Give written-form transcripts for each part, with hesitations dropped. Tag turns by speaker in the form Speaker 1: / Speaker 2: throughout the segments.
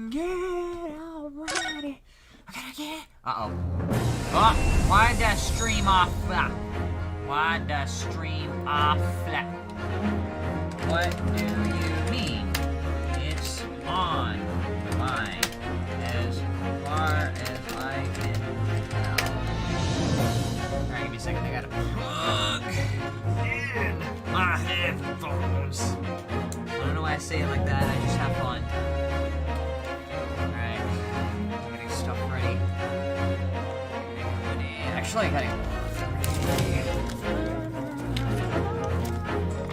Speaker 1: Get already. I gotta get. Uh-oh. Oh, why'd that stream off flat? Why'd the stream off flat? What do you mean? It's on mine as far as I can tell. Alright, give me a second. I gotta plug in my headphones. I don't know why I say it like that. I just have fun. Alright. I'm getting stuff ready. Actually, I gotta.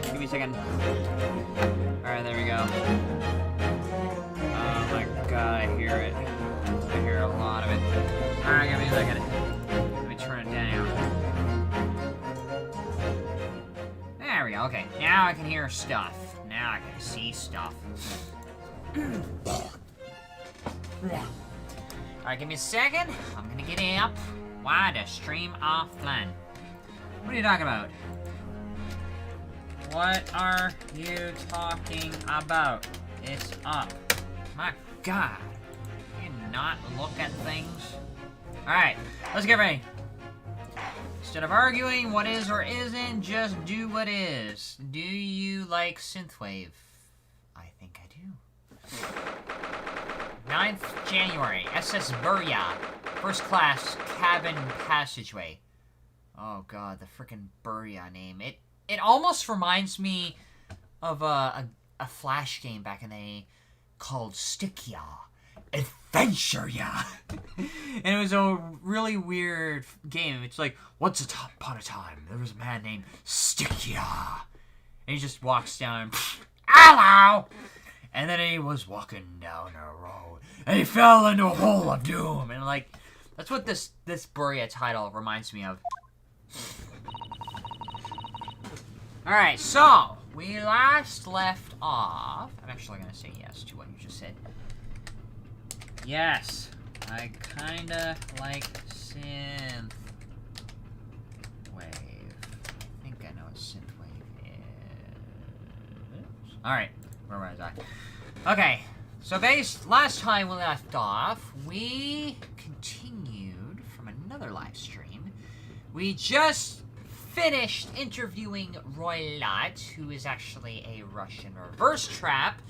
Speaker 1: Give me a second. Alright, there we go. Oh my god, I hear it. I hear a lot of it. Alright, give me a second. Let me turn it down. There we go, okay. Now I can hear stuff. Now I can see stuff. Alright, give me a second. I'm gonna get up. Why the stream offline? What are you talking about? What are you talking about? It's up. My god. Can you not look at things? Alright, let's get ready. Instead of arguing what is or isn't, just do what is. Do you like synthwave? I think I do. 9th January, SS Burya. First class, cabin passageway. Oh god, the frickin' Burya name. It almost reminds me of a Flash game back in the day called Stickya. Adventure-ya! And it was a really weird game. It's like, once upon a time, there was a man named Stickya. And he just walks down, hello! And then he was walking down a road, and he fell into a hole of doom. And like, that's what this Burya title reminds me of. Alright, so, we last left off. I'm actually going to say yes to what you just said. Yes, I kinda like synth wave. I think I know what synth wave is. Alright, where was I? Okay, so last time we left off, we continued from another live stream. We just finished interviewing Roy Lott, who is actually a Russian reverse trap.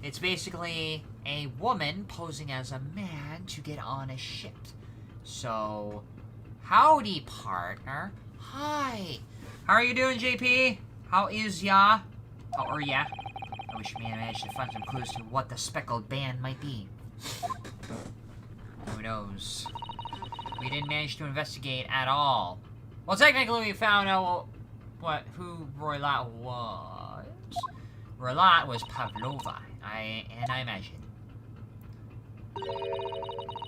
Speaker 1: It's basically a woman posing as a man to get on a ship. So, howdy, partner. Hi. How are you doing, JP? How is ya? How are ya? I wish we managed to find some clues to what the Speckled Band might be. Who knows? We didn't manage to investigate at all. Well, technically, we found out who Roy Lott was. Roy Lott was Pavlova. I imagine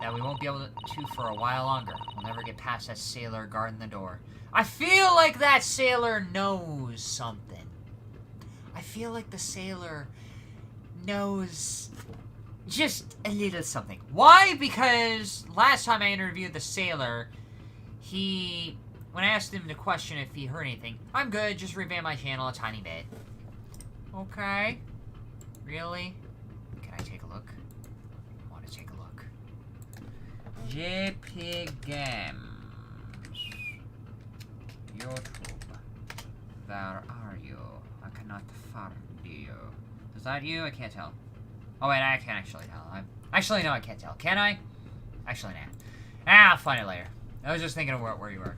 Speaker 1: that we won't be able to for a while longer. We'll never get past that sailor guarding the door. I feel like that sailor knows something. I feel like the sailor knows just a little something. Why? Because last time I interviewed the sailor, when I asked him the question if he heard anything, I'm good, just revamp my channel a tiny bit. Okay. Really? Can I take a look? I want to take a look. JP Games. YouTube. Where are you? I cannot find you. Is that you? I can't tell. Oh wait, I can actually tell. Actually, no, I can't tell. Can I? Actually, nah. I'll find it later. I was just thinking of where you were.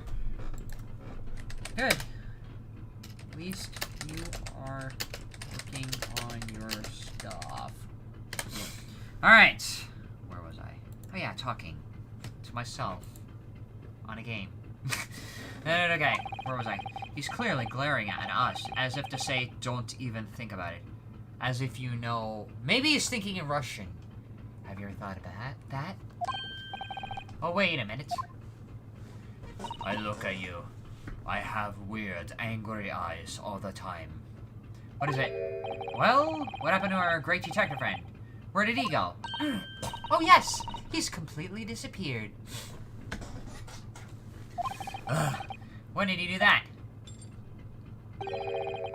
Speaker 1: Good. At least you are working on your stuff. Alright. Where was I? Oh yeah, talking to myself on a game. Okay, where was I? He's clearly glaring at us, as if to say, don't even think about it. As if you know... Maybe he's thinking in Russian. Have you ever thought about that? Oh, wait a minute. I look at you. I have weird, angry eyes all the time. What is it? Well, what happened to our great detective friend? Where did he go? Oh, yes! He's completely disappeared. When did he do that?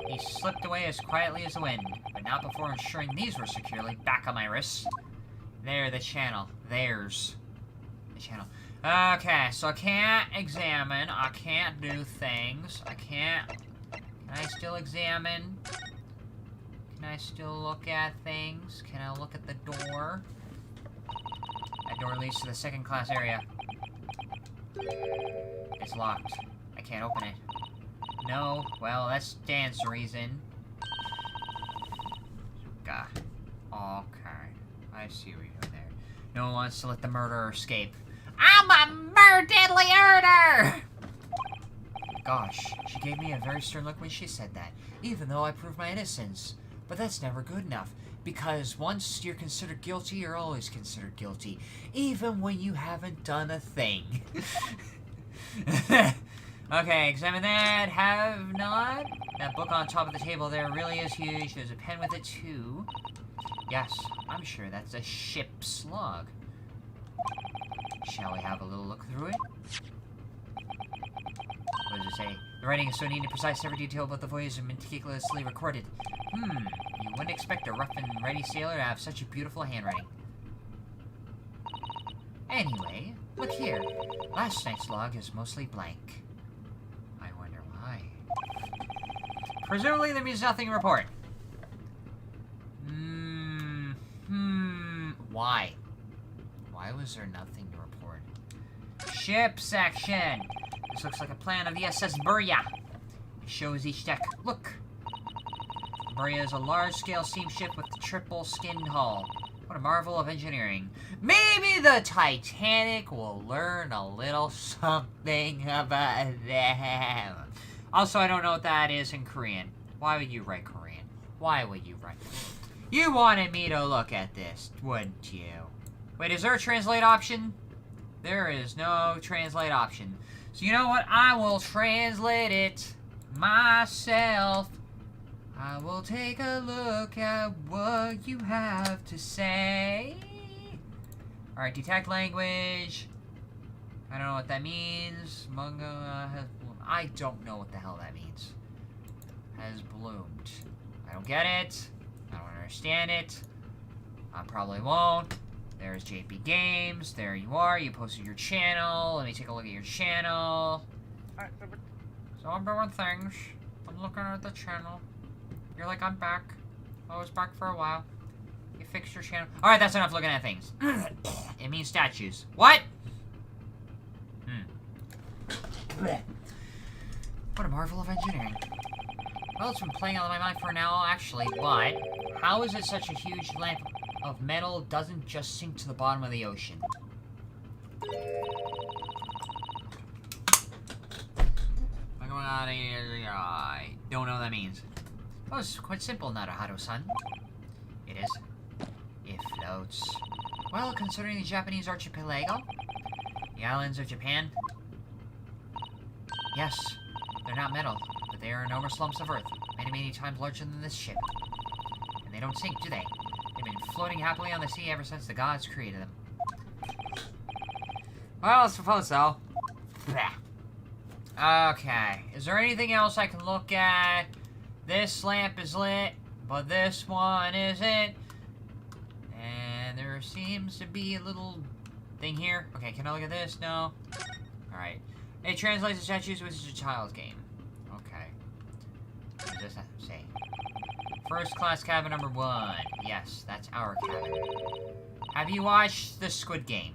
Speaker 1: He slipped away as quietly as the wind, but not before ensuring these were securely back on my wrists. There, the channel. There's the channel. Okay, so I can't examine. I can't do things. I can't... Can I still examine? Can I still look at things? Can I look at the door? That door leads to the second class area. It's locked. I can't open it. No. Well, that stands to reason. God. Okay. I see what you're doing there. No one wants to let the murderer escape. I'm a deadly murderer! Gosh, she gave me a very stern look when she said that, even though I proved my innocence. But that's never good enough, because once you're considered guilty, you're always considered guilty, even when you haven't done a thing. Okay, examine that. Have not. That book on top of the table there really is huge. There's a pen with it, too. Yes, I'm sure that's a ship's log. Shall we have a little look through it? What does it say? The writing is so neat and precise, every detail about the voyage is meticulously recorded. You wouldn't expect a rough and ready sailor to have such a beautiful handwriting. Anyway, look here. Last night's log is mostly blank. I wonder why. Presumably there means nothing to report. Why? Why was there nothing to report? Ship section! This looks like a plan of the SS Burya. It shows each deck. Look! Burya is a large-scale steamship with a triple skinned hull. What a marvel of engineering. Maybe the Titanic will learn a little something about them. Also, I don't know what that is in Korean. Why would you write Korean? Why would you write... You wanted me to look at this, wouldn't you? Wait, is there a translate option? There is no translate option. So you know what? I will translate it myself. I will take a look at what you have to say. Alright, detect language. I don't know what that means. Manga has bloomed. I don't know what the hell that means. Has bloomed. I don't get it. I don't understand it. I probably won't. There's JP Games. There you are. You posted your channel. Let me take a look at your channel. So I'm doing things. I'm looking at the channel. You're like, I'm back. I was back for a while. You fixed your channel. Alright, that's enough looking at things. It means statues. What? What a marvel of engineering. Well, it's been playing on my mind for now, actually, but how is it such a huge lamp of metal doesn't just sink to the bottom of the ocean? I don't know what that means. Oh, it's quite simple, Naruhado-san. It is. It floats. Well, considering the Japanese archipelago, the islands of Japan, yes, they're not metal, but they are enormous lumps of earth, many, many times larger than this ship. And they don't sink, do they? They've been floating happily on the sea ever since the gods created them. Well, I suppose so. Okay, is there anything else I can look at? This lamp is lit, but this one isn't. And there seems to be a little thing here. Okay, can I look at this? No. Alright. It translates to statues, which is a child's game. Okay. What does this say? First class cabin number 1. Yes, that's our cabin. Have you watched the Squid Game?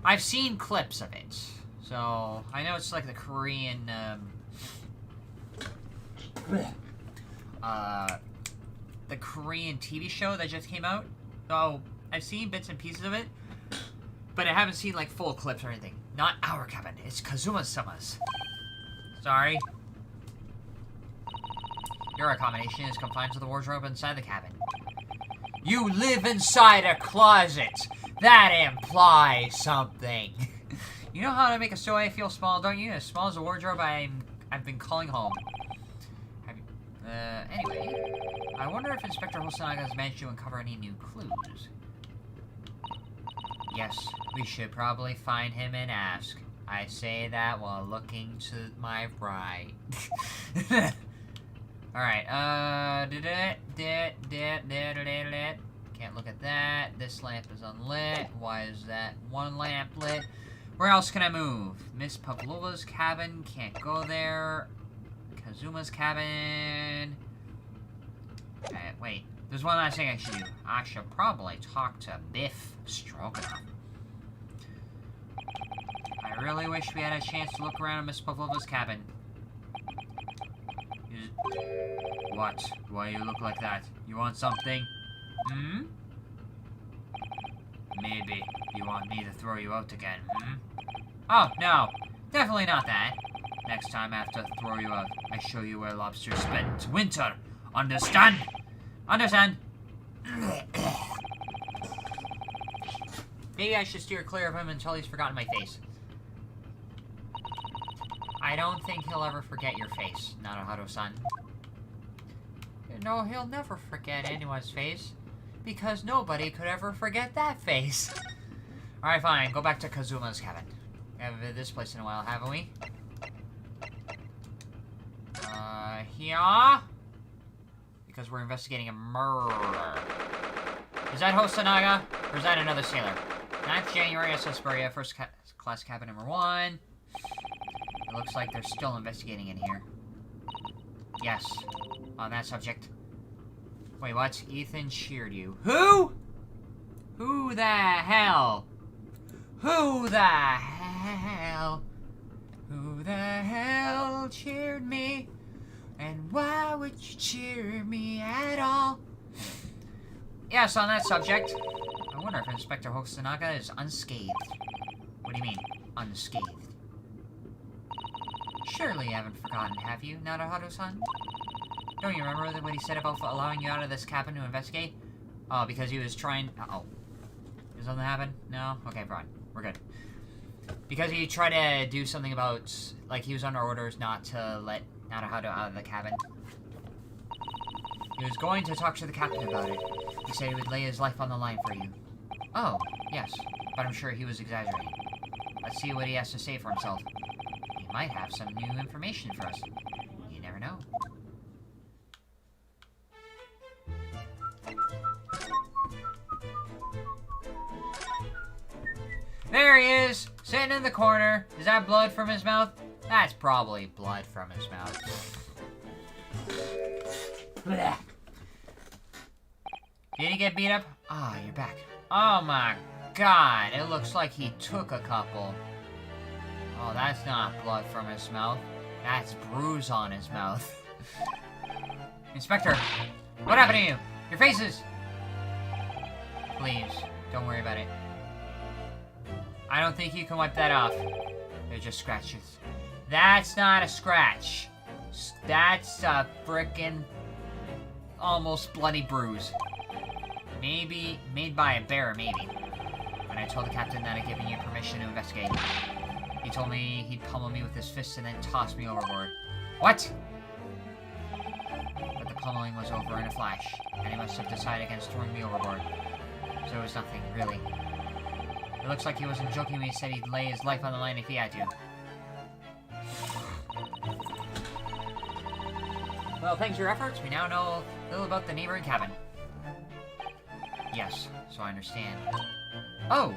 Speaker 1: I've seen clips of it. So, I know it's like the Korean, the Korean TV show that just came out. So, I've seen bits and pieces of it, but I haven't seen, like, full clips or anything. Not our cabin, it's Kazuma-sama's. Sorry. Your accommodation is confined to the wardrobe inside the cabin. You live inside a closet! That implies something! You know how to make a stowaway feel small, don't you? As small as a wardrobe I've been calling home. Anyway, I wonder if Inspector Hosonaga has managed to uncover any new clues. Yes, we should probably find him and ask. I say that while looking to my right. Alright, Can't look at that. This lamp is unlit. Why is that one lamp lit? Where else can I move? Miss Pavlova's cabin. Can't go there. Kazuma's cabin. Wait. There's one last thing I should do. I should probably talk to Biff Stroganoff. I really wish we had a chance to look around at Miss Pavlova's cabin. What? Why you look like that? You want something? Hmm? Maybe you want me to throw you out again, hmm? Oh, no. Definitely not that. Next time I have to throw you out, I show you where lobsters spend winter. Understand? Understand? Maybe I should steer clear of him until he's forgotten my face. I don't think he'll ever forget your face, Naruhito-san. No, he'll never forget anyone's face. Because nobody could ever forget that face. Alright, fine. Go back to Kazuma's cabin. We haven't been to this place in a while, haven't we? Here? Because we're investigating a murder. Is that Hosanaga? Or is that another sailor? 9th January, SS Beria, first class cabin number 1. It looks like they're still investigating in here. Yes. On that subject. Wait, what? Ethan cheered you. Who? Who the hell? Who the hell? Who the hell cheered me? And why would you cheer me at all? Yes, on that subject. I wonder if Inspector Hosanaga is unscathed. What do you mean, unscathed? Surely you haven't forgotten, have you, Naruhito-san? Don't you remember what he said about allowing you out of this cabin to investigate? Oh, because he was trying... Uh-oh. Did something happen? No? Okay, fine. We're good. Because he tried to do something about... Like, he was under orders not to let Naruhito out of the cabin. He was going to talk to the captain about it. He said he would lay his life on the line for you. Oh, yes. But I'm sure he was exaggerating. Let's see what he has to say for himself. He might have some new information for us. You never know. There he is, sitting in the corner. Is that blood from his mouth? That's probably blood from his mouth. Blech. Did he get beat up? Ah, you're back. Oh my god, it looks like he took a couple. Oh, that's not blood from his mouth. That's bruise on his mouth. Inspector, what happened to you? Your faces! Please, don't worry about it. I don't think you can wipe that off. They're just scratches. That's not a scratch. That's a frickin' almost bloody bruise. Maybe made by a bear, maybe. When I told the captain that I'd given you permission to investigate, he told me he'd pummel me with his fists and then toss me overboard. What? But the pummeling was over in a flash, and he must have decided against throwing me overboard. So it was nothing, really. It looks like he wasn't joking when he said he'd lay his life on the line if he had to. Well, thanks to your efforts, we now know a little about the neighboring cabin. Yes, so I understand. Oh!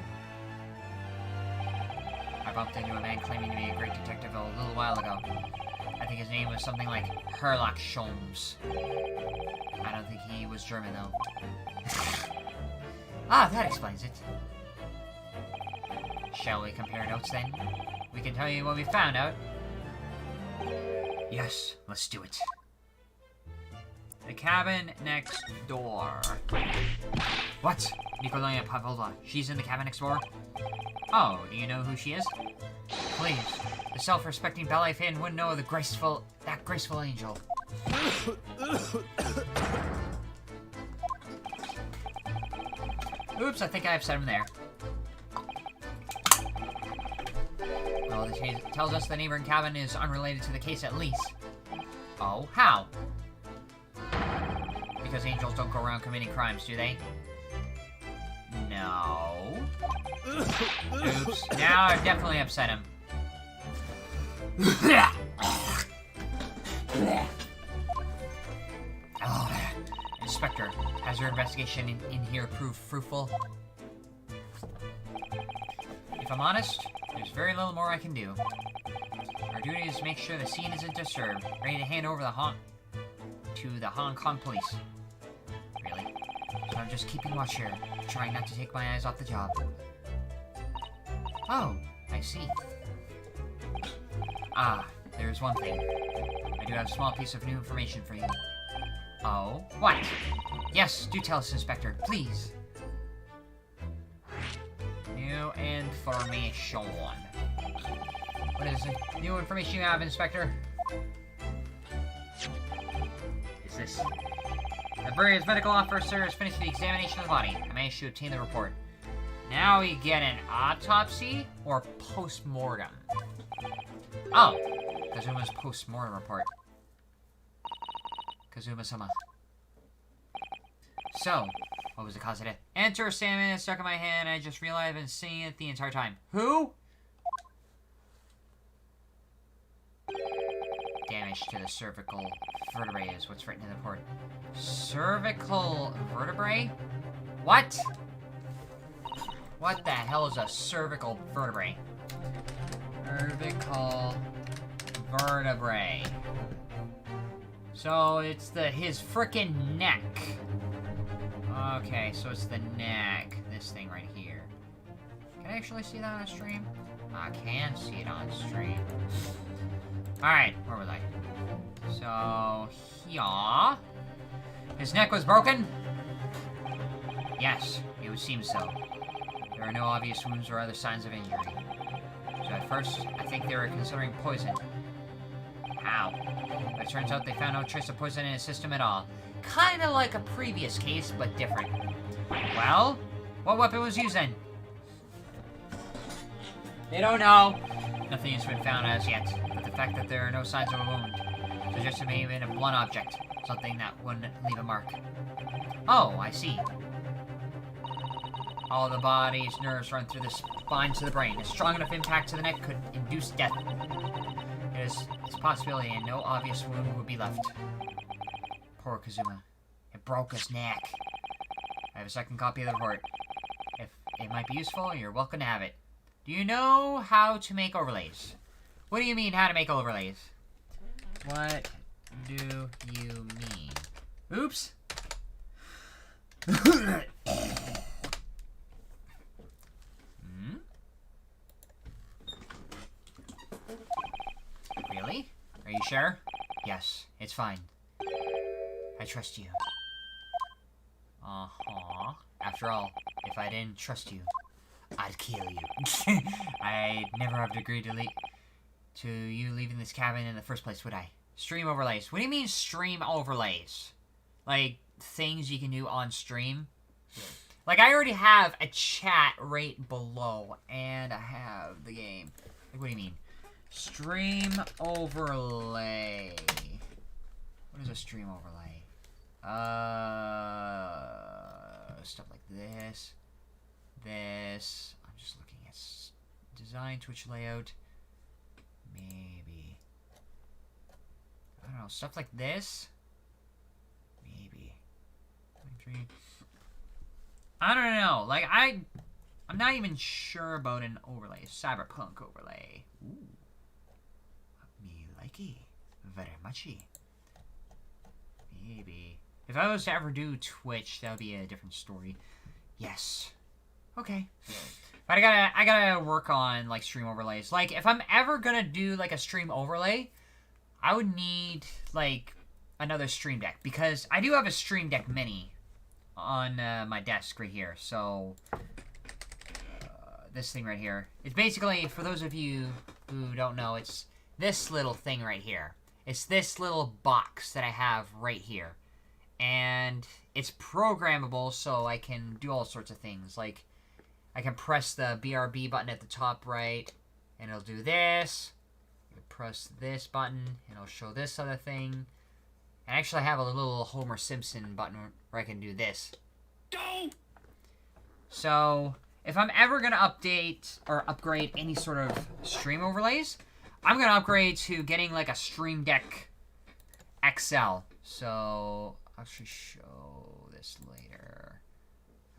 Speaker 1: I bumped into a man claiming to be a great detective a little while ago. I think his name was something like Herlock Sholmes. I don't think he was German, though. Ah, that explains it. Shall we compare notes, then? We can tell you what we found out. Yes, let's do it. The cabin next door. What? Nikolaya Pavlova. She's in the cabin next door? Oh, do you know who she is? Please. The self-respecting ballet fan wouldn't know that graceful angel. Oops, I think I upset him there. Well, this tells us the neighboring cabin is unrelated to the case at least. Oh, how? Because angels don't go around committing crimes, do they? No. Oops. Now I've definitely upset him. Oh, Inspector, has your investigation in here proved fruitful? If I'm honest, there's very little more I can do. Our duty is to make sure the scene isn't disturbed, ready to hand over to the Hong Kong police. Really? So I'm just keeping watch here, trying not to take my eyes off the job. Oh, I see. Ah, there's one thing. I do have a small piece of new information for you. Oh? What? Yes, do tell us, Inspector, please. New information. What is the new information you have, Inspector? Is this? The British medical officer has finished the examination of the body. I managed to obtain the report. Now we get an autopsy or post-mortem? Oh, Kazuma's post-mortem report. Kazuma-sama. So, what was the cause of death? Enter salmon is stuck in my hand. I just realized I've been seeing it the entire time. Who? Damage to the cervical vertebrae is what's written in the report. Cervical vertebrae? What? What the hell is a cervical vertebrae? Cervical vertebrae. So it's his frickin' neck. Okay, so it's the neck. This thing right here. Can I actually see that on stream? I can see it on stream. Alright, where was I? So, here. His neck was broken? Yes, it would seem so. There are no obvious wounds or other signs of injury. So at first, I think they were considering poison. How? But it turns out they found no trace of poison in his system at all. Kinda like a previous case, but different. Well, what weapon was used then? They don't know. Nothing has been found as yet, but the fact that there are no signs of a wound suggests it may have been a blunt object, something that wouldn't leave a mark. Oh, I see. All the body's nerves run through the spine to the brain. A strong enough impact to the neck could induce death. It's a possibility, and no obvious wound would be left. Poor Kazuma. It broke his neck. I have a second copy of the report. If it might be useful, you're welcome to have it. Do you know how to make overlays? What do you mean, how to make overlays? What do you mean? Oops. Really? Are you sure? Yes, it's fine. I trust you. Uh-huh. After all, if I didn't trust you, I'd kill you. I'd never have agreed to you leaving this cabin in the first place, would I? Stream overlays. What do you mean stream overlays? Like, things you can do on stream? Like, I already have a chat right below, and I have the game. Like, what do you mean? Stream overlay. What is a stream overlay? Stuff like this. This. I'm just looking at design, Twitch layout. Maybe. I don't know. Stuff like this. Maybe. I don't know. Like, I'm not even sure about an overlay. Cyberpunk overlay. Ooh. Me likey. Very muchy. Maybe. If I was to ever do Twitch, that would be a different story. Yes. Okay. But I gotta work on, like, stream overlays. Like, if I'm ever gonna do, like, a stream overlay, I would need, like, another stream deck. Because I do have a stream deck mini on my desk right here. So, this thing right here. It's basically, for those of you who don't know, it's this little thing right here. It's this little box that I have right here. And it's programmable, so I can do all sorts of things. Like, I can press the BRB button at the top right, and it'll do this. I can press this button, and it'll show this other thing. And actually, I have a little Homer Simpson button where I can do this. So, if I'm ever going to update or upgrade any sort of stream overlays, I'm going to upgrade to getting, like, a Stream Deck XL. So, I'll actually show this later.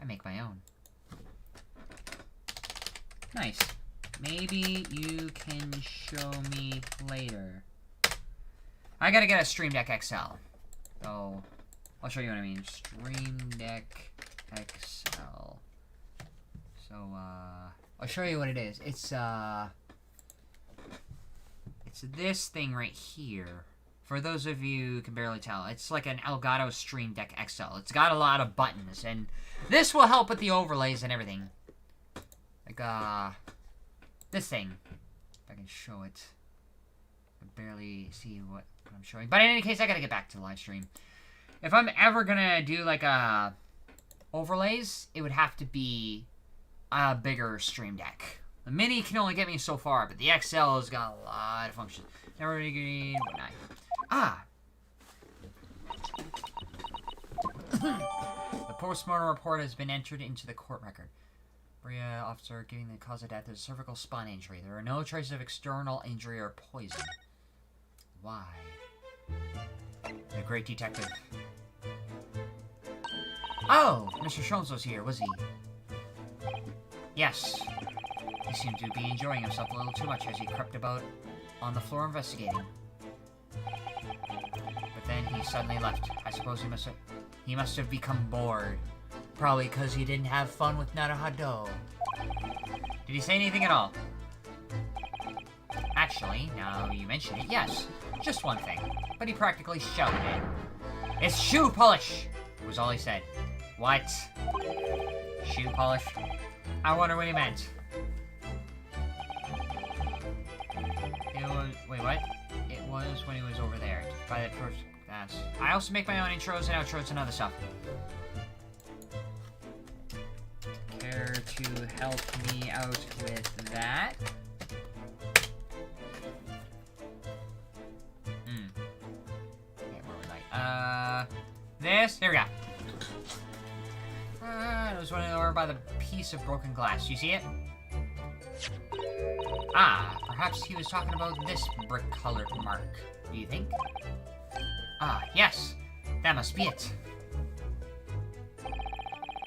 Speaker 1: I make my own. Nice. Maybe you can show me later. I gotta get a Stream Deck XL. So, I'll show you what I mean. Stream Deck XL. So, I'll show you what it is. It's this thing right here. For those of you who can barely tell, it's like an Elgato Stream Deck XL. It's got a lot of buttons, and this will help with the overlays and everything. Like, this thing. If I can show it. I can barely see what I'm showing. But in any case, I gotta get back to the live stream. If I'm ever gonna do, like, overlays, it would have to be a bigger Stream Deck. The Mini can only get me so far, but the XL has got a lot of functions. Never really green. Ah! The postmortem report has been entered into the court record. Bria officer giving the cause of death is cervical spine injury. There are no traces of external injury or poison. Why? The great detective. Oh! Mr. Sholmes was here, was he? Yes. He seemed to be enjoying himself a little too much as he crept about on the floor investigating. But then he suddenly left. I suppose he must have become bored. Probably because he didn't have fun with Naruhado. Did he say anything at all? Actually, now you mention it, yes. Just one thing. But he practically shouted it. It's shoe polish! Was all he said. What? Shoe polish? I wonder what he meant. Wait, what? It was when he was over there. By the first class. I also make my own intros and outros and other stuff. Care to help me out with that? Okay, where was I? This? There we go. It was running over by the piece of broken glass. You see it? Ah, perhaps he was talking about this brick-colored mark. Do you think? Ah, yes. That must be it.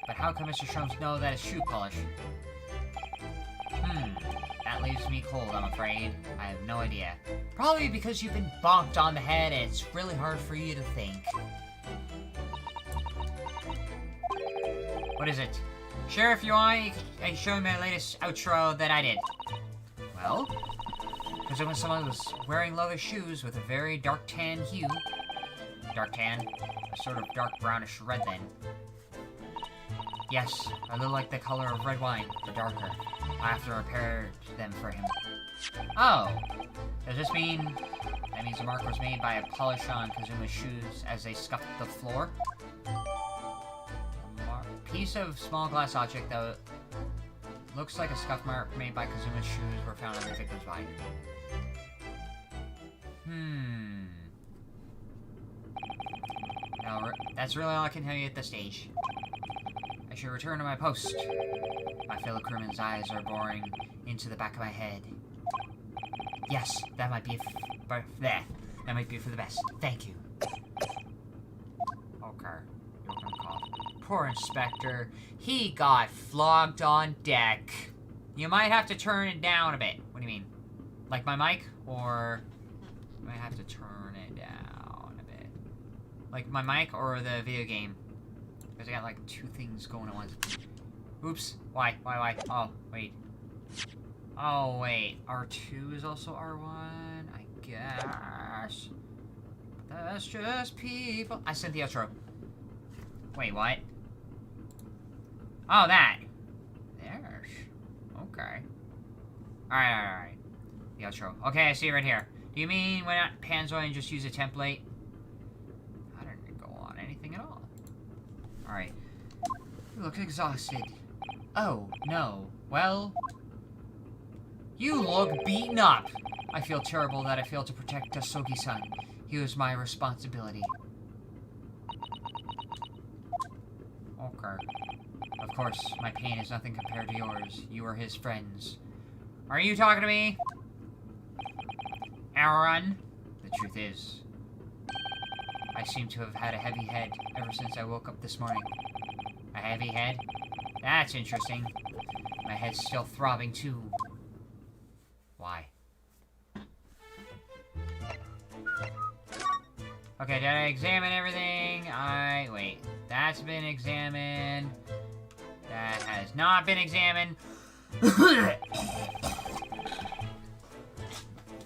Speaker 1: But how can Mr. Sholmes know that it's shoe polish? That leaves me cold, I'm afraid. I have no idea. Probably because you've been bonked on the head and it's really hard for you to think. What is it? Sure, if you want, you can show me my latest outro that I did. Well, because when someone was wearing leather shoes with a very dark tan hue. Dark tan? A sort of dark brownish red then. Yes, a little like the color of red wine, but darker. I have to repair them for him. Oh! Does this mean... That means the mark was made by a polish on Kazuma's shoes as they scuffed the floor? A piece of small glass object that looks like a scuff mark made by Kazuma's shoes were found on the victim's body. No, that's really all I can tell you at this stage. I should return to my post. My fellow crewman's eyes are boring into the back of my head. Yes, that might be that might be for the best. Thank you. Okay. Poor Inspector. He got flogged on deck. You might have to turn it down a bit. What do you mean? Like my mic? Or... I might have to turn it down a bit. Like my mic or the video game? Because I got like two things going at once. Oops. Why? Oh, wait. Oh, wait. R2 is also R1? I guess. That's just people. I sent the outro. Wait, what? Oh, that. There's. Okay. Alright. The outro. Okay, I see it right here. Do you mean why not Panzoid and just use a template? I didn't go on anything at all. Alright. You look exhausted. Oh, no. Well... You look beaten up! I feel terrible that I failed to protect Dasogi-san. He was my responsibility. Okay. Of course, my pain is nothing compared to yours. You are his friends. Are you talking to me? Aaron? The truth is... I seem to have had a heavy head ever since I woke up this morning. A heavy head? That's interesting. My head's still throbbing too. Why? Okay, did I examine everything? Wait. That's been examined. That has not been examined.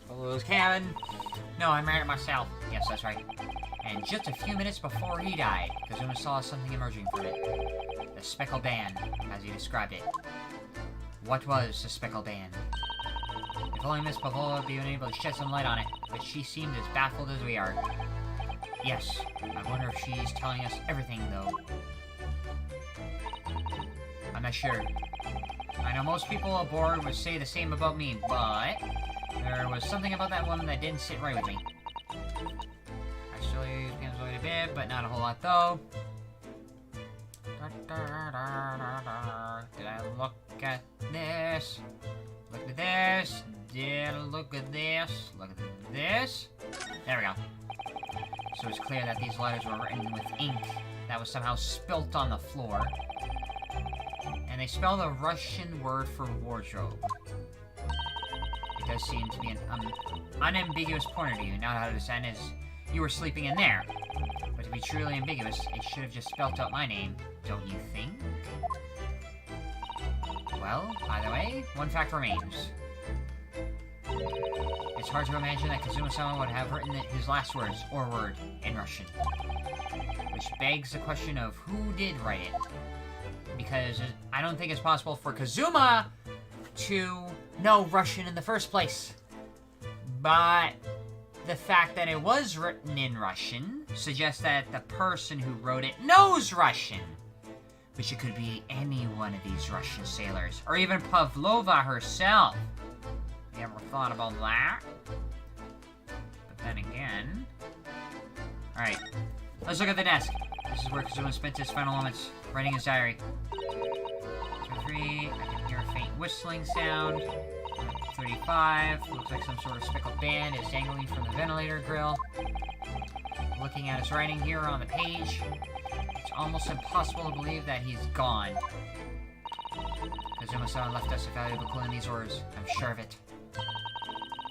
Speaker 1: Below cabin. No, I ran it myself. Yes, that's right. And just a few minutes before he died, Kazuma saw something emerging from it. The Speckled Band, as he described it. What was the Speckled Band? If only Miss Pavola would be able to shed some light on it, but she seemed as baffled as we are. Yes, I wonder if she's telling us everything, though. I'm not sure. I know most people aboard would say the same about me, but there was something about that woman that didn't sit right with me. I still use Pam's a bit, but not a whole lot, though. Did I look at this? Look at this. Did I look at this? Look at this. There we go. So it's clear that these letters were written with ink that was somehow spilt on the floor. And they spell the Russian word for wardrobe. It does seem to be an unambiguous pointer to you, not how to descend as you were sleeping in there. But to be truly ambiguous, it should have just spelt out my name, don't you think? Well, either way, one fact remains. It's hard to imagine that Kazuma-sama would have written his last words, or word, in Russian. Which begs the question of who did write it. Because I don't think it's possible for Kazuma to know Russian in the first place. But the fact that it was written in Russian suggests that the person who wrote it knows Russian. Which it could be any one of these Russian sailors, or even Pavlova herself. You ever thought about that? But then again... Alright, let's look at the desk. This is where Kazuma spent his final moments, writing his diary. 33, I can hear a faint whistling sound. 35, looks like some sort of speckled band is dangling from the ventilator grill. Looking at his writing here on the page, it's almost impossible to believe that he's gone. Kazuma-san left us a valuable clue in these words, I'm sure of it.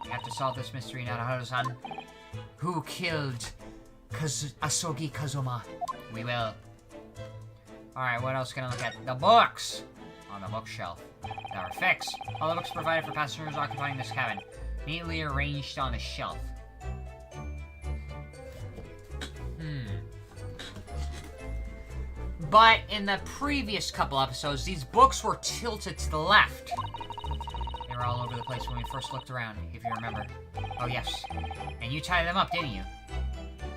Speaker 1: We have to solve this mystery, Naruto-san. Who killed Asogi Kazuma? We will. Alright, what else can I look at? The books! On the bookshelf. There are fixed. All the books provided for passengers occupying this cabin. Neatly arranged on the shelf. But in the previous couple episodes, these books were tilted to the left. They were all over the place when we first looked around, if you remember. Oh yes. And you tied them up, didn't you?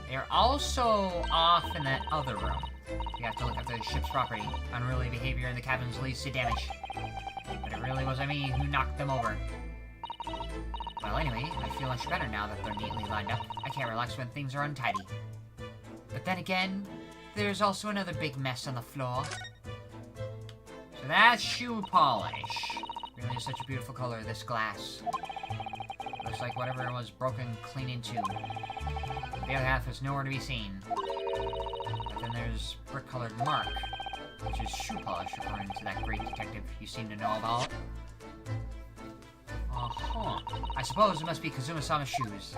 Speaker 1: They're also off in that other room. You have to look at the ship's property. Unruly behavior in the cabins leads to damage. But it really wasn't me who knocked them over. Well, anyway, I feel much better now that they're neatly lined up. I can't relax when things are untidy. But then again, there's also another big mess on the floor. So that's shoe polish. Really is such a beautiful color, this glass. Looks like whatever it was broken clean into. The other half is nowhere to be seen. But then there's brick-colored mark, which is shoe polish, referring to that great detective you seem to know about. Uh-huh. I suppose it must be Kazuma-sama's shoes.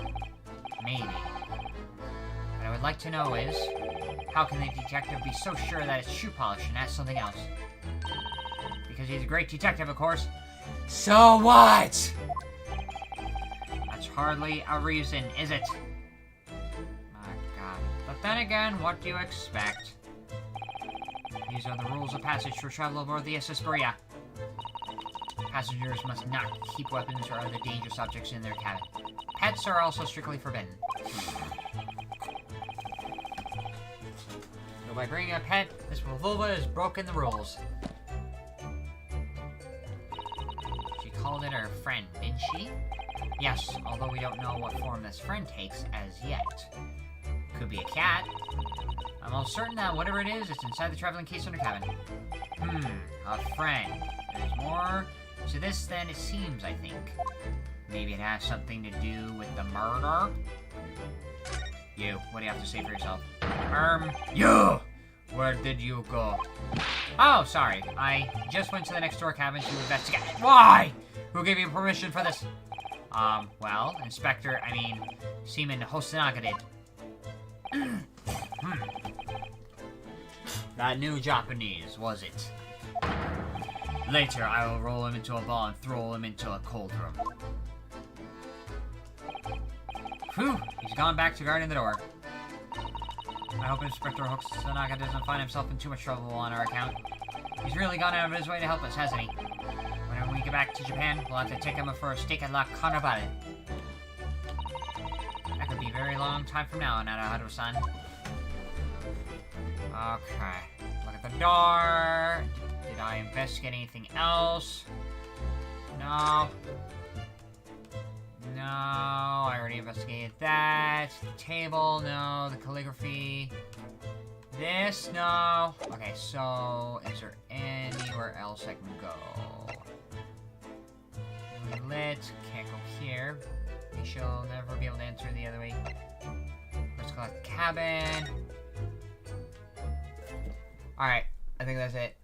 Speaker 1: Maybe. What I would like to know is, how can the detective be so sure that it's shoe polish and not something else? Because he's a great detective, of course. So what? That's hardly a reason, is it? My God. But then again, what do you expect? These are the rules of passage for travel aboard the SS Berea. Passengers must not keep weapons or other dangerous objects in their cabin. Pets are also strictly forbidden. So by bringing a pet, Miss Pavlova has broken the rules. She called it her friend, didn't she? Yes, although we don't know what form this friend takes as yet. Could be a cat. I'm almost certain that whatever it is, it's inside the traveling case under cabin. A friend. There's more to this than it seems, I think. Maybe it has something to do with the murder? You, what do you have to say for yourself? You! Where did you go? Oh, sorry. I just went to the next door cabin to investigate. Why? Who gave you permission for this? Well, Seaman Hosonaga did. That new Japanese, was it? Later, I will roll him into a ball and throw him into a cold room. Whew, he's gone back to guarding the door. I hope Inspector Hosonaga doesn't find himself in too much trouble on our account. He's really gone out of his way to help us, hasn't he? When we get back to Japan, we'll have to take him for a steak at La Carnival. That could be a very long time from now, Naruto-san. Okay. Look at the door. Did I investigate anything else? No. No, I already investigated that. The table, no. The calligraphy. This, no. Okay, so is there anywhere else I can go? Lit, can't go here. We shall never be able to enter the other way. Let's go to the cabin. Alright, I think that's it.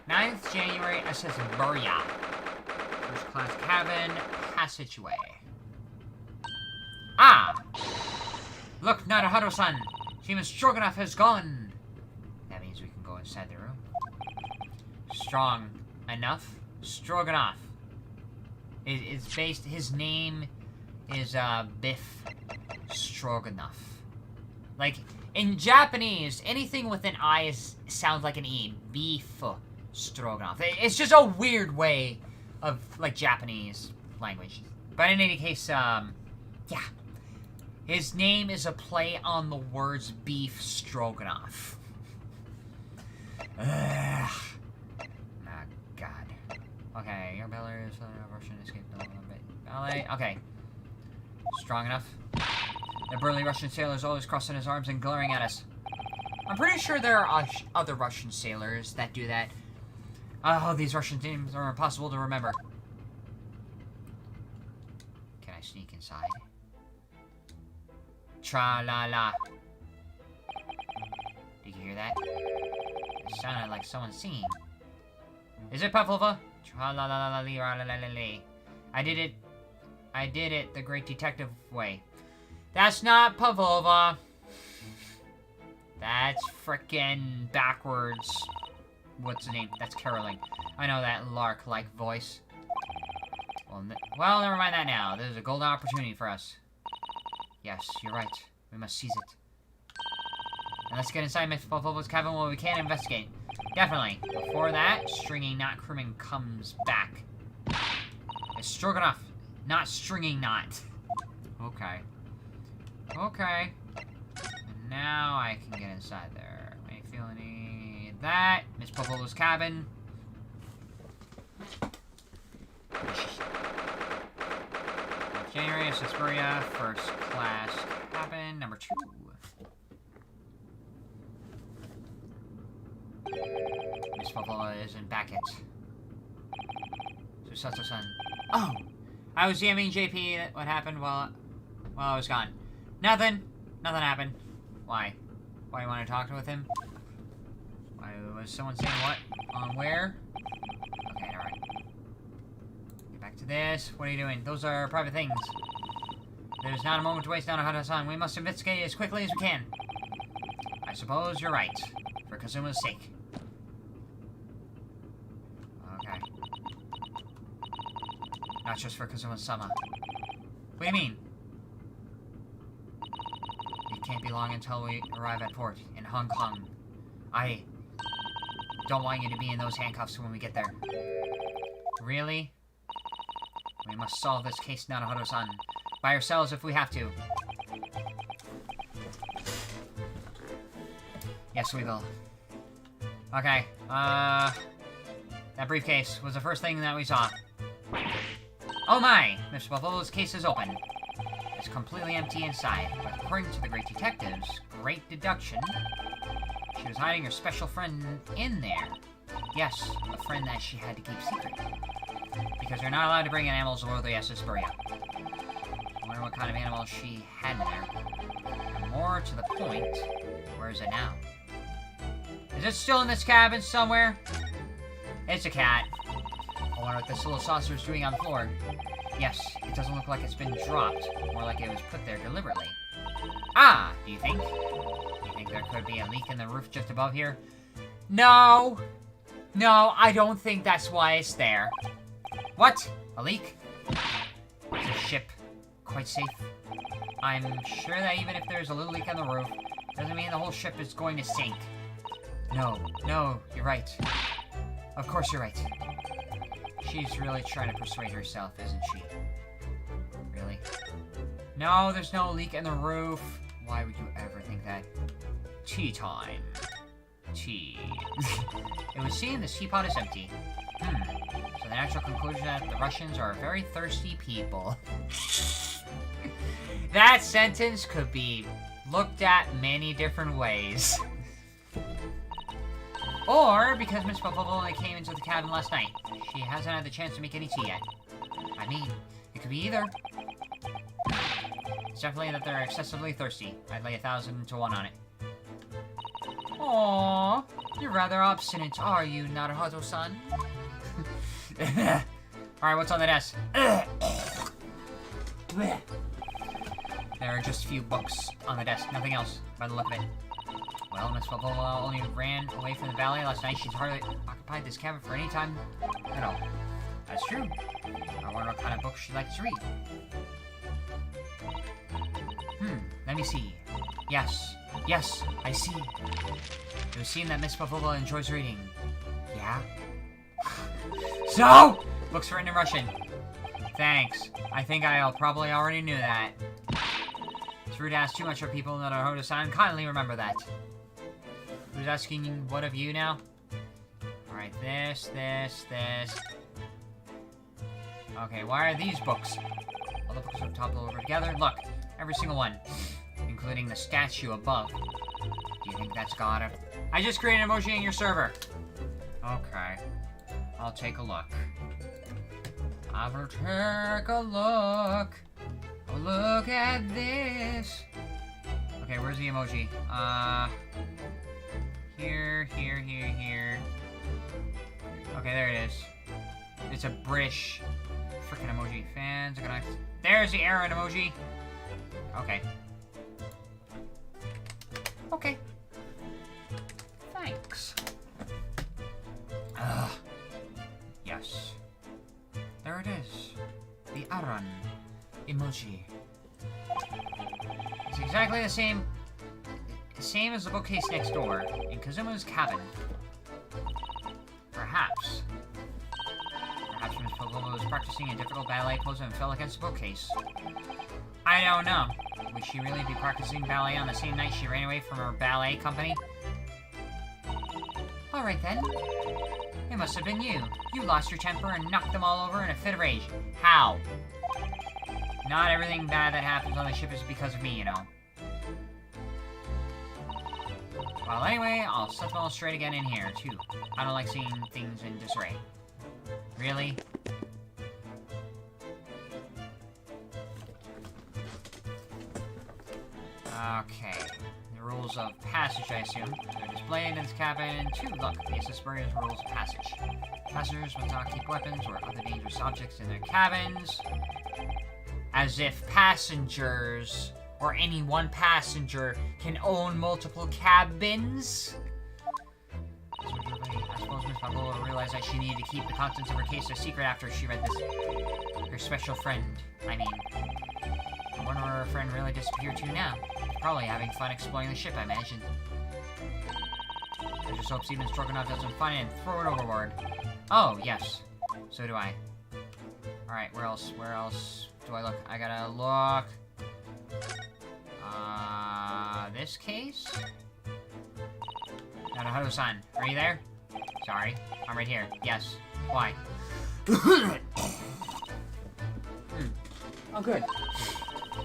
Speaker 1: 9th January, Buria. First class cabin, passageway. Ah! Look, Naruto-san! Seaman Stroganoff has gone! That means we can go inside the room. Strong enough. Stroganoff. It's based, his name is, Biff Stroganoff. Like, in Japanese, anything with an I sounds like an E. Beef Stroganoff. It's just a weird way of, like, Japanese language. But in any case, yeah. His name is a play on the words beef stroganoff. Ugh. Oh, God. Okay, your belly is Russian escape a little bit. Ballet. Okay. Strong enough. The burly Russian sailor is always crossing his arms and glaring at us. I'm pretty sure there are other Russian sailors that do that. Oh, these Russian names are impossible to remember. Can I sneak inside? Tra-la-la. Did you hear that? It sounded like someone singing. Is it Pavlova? Tra-la-la-la-la-la-la-la-la. I did it the great detective way. That's not Pavlova. That's frickin' backwards. What's the name? That's caroling. I know that lark-like voice. Well, never mind that now. There's a golden opportunity for us. Yes, you're right. We must seize it. And let's get inside Miss Pavlova's cabin while we can investigate. Definitely. Before that, Stringing Knot Crewman comes back. It's Stroganoff, not Stringing Knot. Okay. Okay. And now I can get inside there. May feel any that. Miss Pavlova's cabin. January, Suspiria, first class cabin, number 2. Miss Pavlova isn't back yet. Susato-san. Oh! I was DMing JP. What happened while I was gone? Nothing. Nothing happened. Why? Why do you want to talk with him? Why was someone saying what? On where? Okay, alright. Get back to this. What are you doing? Those are private things. There's not a moment to waste, Naruto-san. We must investigate as quickly as we can. I suppose you're right. For Kazuma's sake. Okay. Not just for Kazuma-sama. What do you mean? It can't be long until we arrive at port in Hong Kong. I don't want you to be in those handcuffs when we get there. Really? We must solve this case, Naruto-san. By ourselves if we have to. Yes, we will. Okay, that briefcase was the first thing that we saw. Oh my! Mr. Pavlova's case is open. It's completely empty inside, but according to the great detective's great deduction, she was hiding her special friend in there. Yes, a friend that she had to keep secret. Because they're not allowed to bring in animals aboard the SS Buria. I wonder what kind of animal she had there. And more to the point, where is it now? Is it still in this cabin somewhere? It's a cat. I wonder what this little saucer is doing on the floor. Yes, it doesn't look like it's been dropped, more like it was put there deliberately. Ah, do you think? Do you think there could be a leak in the roof just above here? No! No, I don't think that's why it's there. What? A leak? Is the ship quite safe? I'm sure that even if there's a little leak on the roof, doesn't mean the whole ship is going to sink. No, you're right. Of course you're right. She's really trying to persuade herself, isn't she? Really? No, there's no leak in the roof. Why would you ever think that? Tea time. Tea. It would seem this teapot is empty. So the natural conclusion that the Russians are very thirsty people. That sentence could be looked at many different ways. Or because Miss Bubble only came into the cabin last night. She hasn't had the chance to make any tea yet. I mean, it could be either. It's definitely that they're excessively thirsty. I'd lay 1,000 to 1 on it. Aww, you're rather obstinate, are you, Naruhodo-san? Alright, what's on the desk? There are just a few books on the desk, nothing else, by the look of it. Well, Miss Valvola only ran away from the ballet last night. She's hardly occupied this cabin for any time at all. That's true. I wonder what kind of books she likes to read. Let me see. Yes, I see. It would seem that Miss Valvola enjoys reading. Yeah? So! Books written in Russian. Thanks. I think I probably already knew that. It's rude to ask too much of people, Naruhodo-san. Kindly remember that. Who's asking what of you now? Alright, this. Okay, why are these books? All the books are toppled over together. Look, every single one. Including the statue above. Do you think that's got it? I just created an emoji in your server. Okay. I'll take a look. I will take a look. Oh, look at this. Okay, where's the emoji? Here. Okay, there it is. It's a British freaking emoji. Fans are gonna... There's the Aaron emoji. Okay. Okay. Thanks. Yes. There it is. The Aaron emoji. It's exactly the same as the bookcase next door in Kazuma's cabin. Perhaps Miss Pavlova was practicing a difficult ballet pose and fell against the bookcase. I don't know. Would she really be practicing ballet on the same night she ran away from her ballet company? Alright then. It must have been you. You lost your temper and knocked them all over in a fit of rage. How? Not everything bad that happens on the ship is because of me, you know. Well, anyway, I'll set them all straight again in here, too. I don't like seeing things in disarray. Really? Okay. The rules of passage, I assume. They're displayed in this cabin. 2. Look, these Asperger's rules of passage. Passengers must not keep weapons or other dangerous objects in their cabins. As if passengers, or any one passenger, can own multiple cabins? I suppose Miss Pavlova realized that she needed to keep the contents of her case a secret after she read this. Her special friend, I mean. I wonder where her friend really disappeared to now. Probably having fun exploring the ship, I imagine. I just hope Steven Stroganoff doesn't find it and throw it overboard. Oh, yes. So do I. Alright, where else do I look? I gotta look. This case? Naruhodo-san, are you there? Sorry, I'm right here. Yes. Why? Oh, good.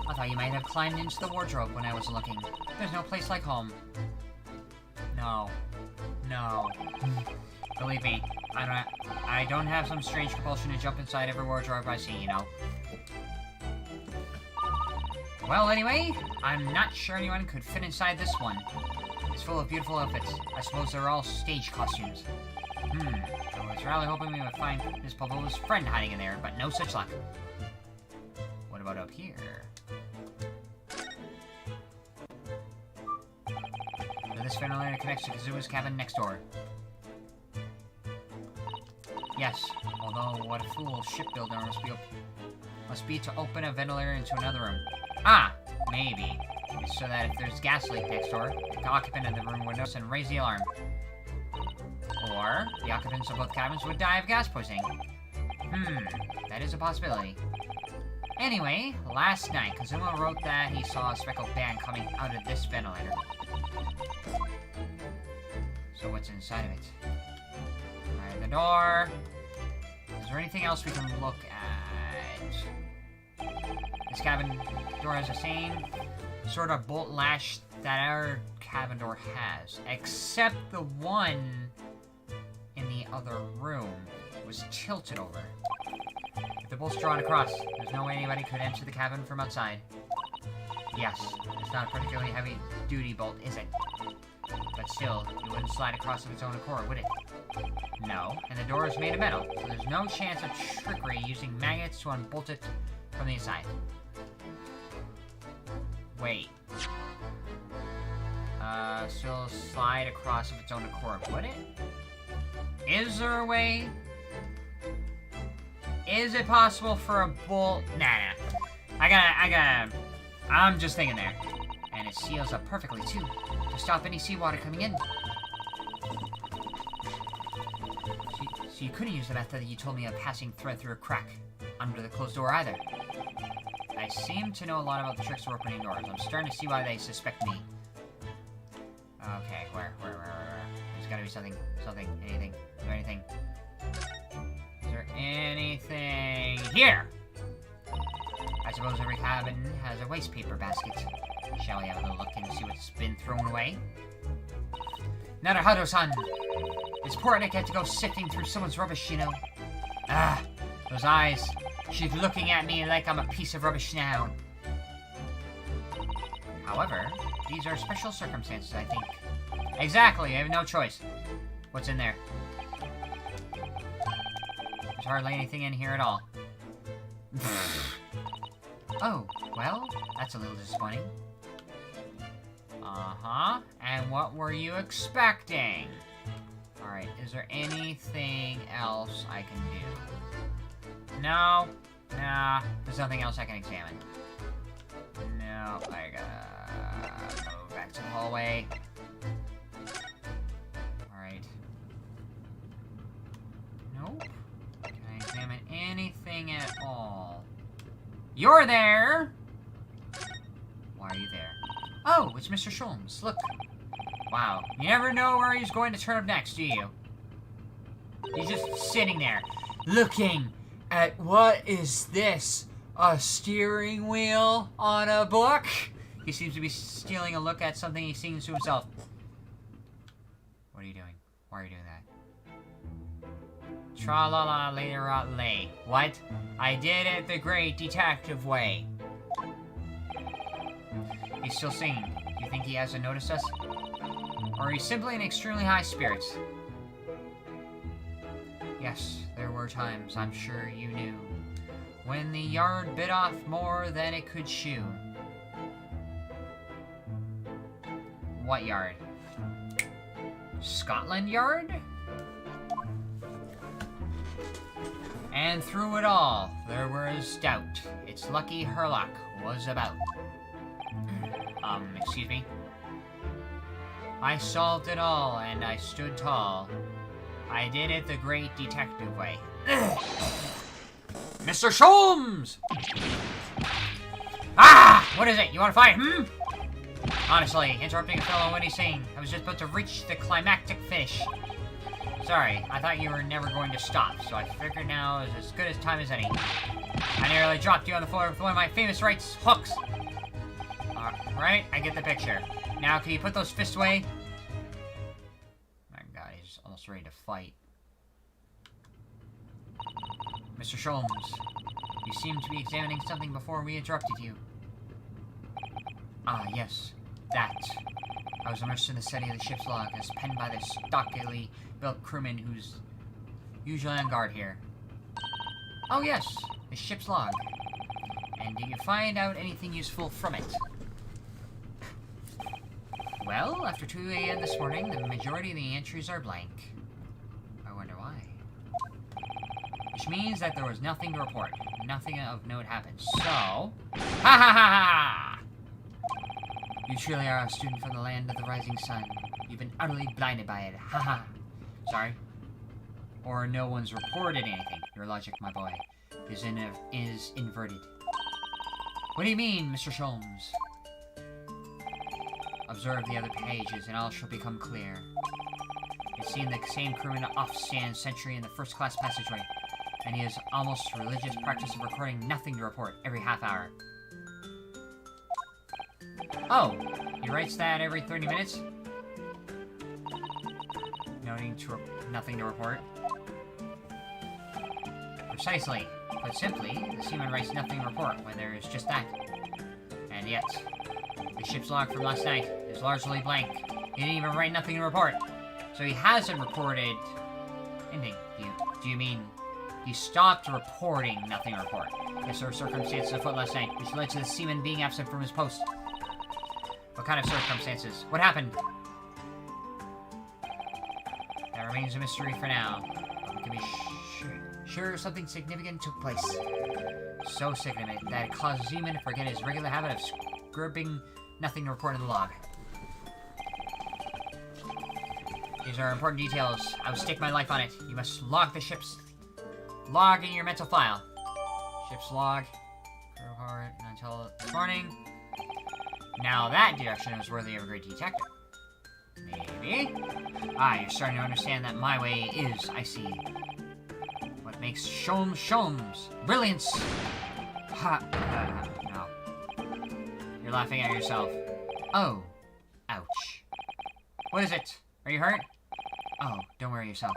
Speaker 1: I thought you might have climbed into the wardrobe when I was looking. There's no place like home. No. Believe me, I don't have some strange compulsion to jump inside every wardrobe I see, you know. Well, anyway, I'm not sure anyone could fit inside this one. It's full of beautiful outfits. I suppose they're all stage costumes. I was really hoping we would find Miss Pavo's friend hiding in there, but no such luck. What about up here? So this ventilator connects to Kazuma's cabin next door. Yes, although what a fool shipbuilder must be to open a ventilator into another room. Ah, maybe. It's so that if there's a gas leak next door, the occupant of the room would notice and raise the alarm. Or, the occupants of both cabins would die of gas poisoning. That is a possibility. Anyway, last night, Kazuma wrote that he saw a Speckled Band coming out of this ventilator. So what's inside of it? Alright, the door. Is there anything else we can look at? This cabin door has the same sort of bolt latch that our cabin door has, except the one in the other room was tilted over. If the bolt's drawn across, there's no way anybody could enter the cabin from outside. Yes, it's not a particularly heavy-duty bolt, is it? But still, it wouldn't slide across of its own accord, would it? No, and the door is made of metal, so there's no chance of trickery using magnets to unbolt it from the inside. Wait. Still slide across of its own accord, would it? Is there a way? Is it possible for a bolt? Nah. I'm just thinking there. And it seals up perfectly, too, to stop any seawater coming in. So you couldn't use the method that you told me of passing thread through a crack under the closed door either. I seem to know a lot about the tricks of opening doors. I'm starting to see why they suspect me. Okay, where? There's gotta be something, anything. Is there anything? Is there anything here? I suppose every cabin has a waste paper basket. Shall we have a little look and see what's been thrown away? Naruhodo-san! It's poor Nick had to go sifting through someone's rubbish, you know. Ah, those eyes. She's looking at me like I'm a piece of rubbish now. However, these are special circumstances, I think. Exactly, I have no choice. What's in there? There's hardly anything in here at all. Oh, well, that's a little disappointing. Uh-huh, and what were you expecting? Alright, is there anything else I can do? No. Nah, there's nothing else I can examine. No, I gotta go back to the hallway. Alright. Nope. Can I examine anything at all? You're there! Why are you there? Oh, it's Mr. Sholmes. Look. Wow. You never know where he's going to turn up next, do you? He's just sitting there, looking at what is this? A steering wheel on a book? He seems to be stealing a look at something he sings to himself. What are you doing? Why are you doing that? Tra-la-la-lay-ra-lay. What? I did it the great detective way. He's still singing. Do you think he hasn't noticed us? Or he's simply in extremely high spirits? Yes, there were times, I'm sure you knew, when the yard bit off more than it could chew. What yard? Scotland Yard? And through it all, there was doubt. It's lucky her luck was about. Excuse me? I solved it all, and I stood tall. I did it the great detective way. Mr. Sholmes! Ah! What is it? You want to fight, Honestly, interrupting a fellow when he's singing. I was just about to reach the climactic finish. Sorry, I thought you were never going to stop, so I figured now is as good a time as any. I nearly dropped you on the floor with one of my famous rights hooks. Right? I get the picture. Now, can you put those fists away? My God, he's almost ready to fight. Mr. Sholmes, you seem to be examining something before we interrupted you. Ah, yes. That. I was immersed in the study of the ship's log, as penned by the stockily built crewman who's usually on guard here. Oh, yes. The ship's log. And did you find out anything useful from it? Well, after 2 a.m. this morning, the majority of the entries are blank. I wonder why. Which means that there was nothing to report. Nothing of note happened. So... Ha ha ha ha! You truly are a student from the land of the rising sun. You've been utterly blinded by it. Ha ha! Sorry? Or no one's reported anything. Your logic, my boy, is inverted. What do you mean, Mr. Sholmes? Observe the other pages, and all shall become clear. You've seen the same crewman off-stand sentry in the first-class passageway, and he has almost religious practice of recording nothing to report every half hour. Oh, he writes that every 30 minutes? Noting nothing to report. Precisely. Put simply, the seaman writes nothing to report when there is just that. And yet, the ship's log from last night is largely blank. He didn't even write nothing to report. So he hasn't reported anything. Do you mean he stopped reporting nothing to report? Yes, there were circumstances afoot last night, which led to the seaman being absent from his post. What kind of circumstances? What happened? That remains a mystery for now. We can be sure something significant took place. So significant that it caused Zeman to forget his regular habit of scribbling nothing to report in the log. These are important details. I would stake my life on it. You must log the ship's log in your mental file. Ship's log. Until this morning. Now that deduction is worthy of a great detective. Maybe. Ah, you're starting to understand that my way is, I see, what makes Sholmes. Brilliance! Ha! No. You're laughing at yourself. Oh. Ouch. What is it? Are you hurt? Oh, don't worry yourself.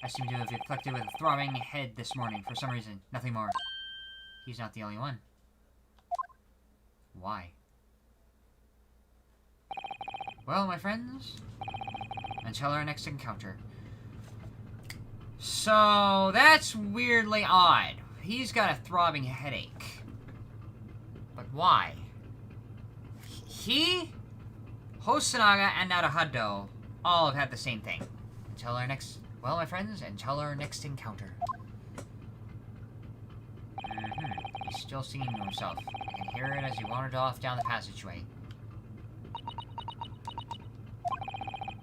Speaker 1: I seem to have been afflicted with a throbbing head this morning for some reason. Nothing more. He's not the only one. Why? Well, my friends, until our next encounter. So, that's weirdly odd. He's got a throbbing headache. But why? He, Hosonaga, and Naruhodo all have had the same thing. Until our next... Well, my friends, until our next encounter. He's still singing to himself. I can hear it as he wandered off down the passageway.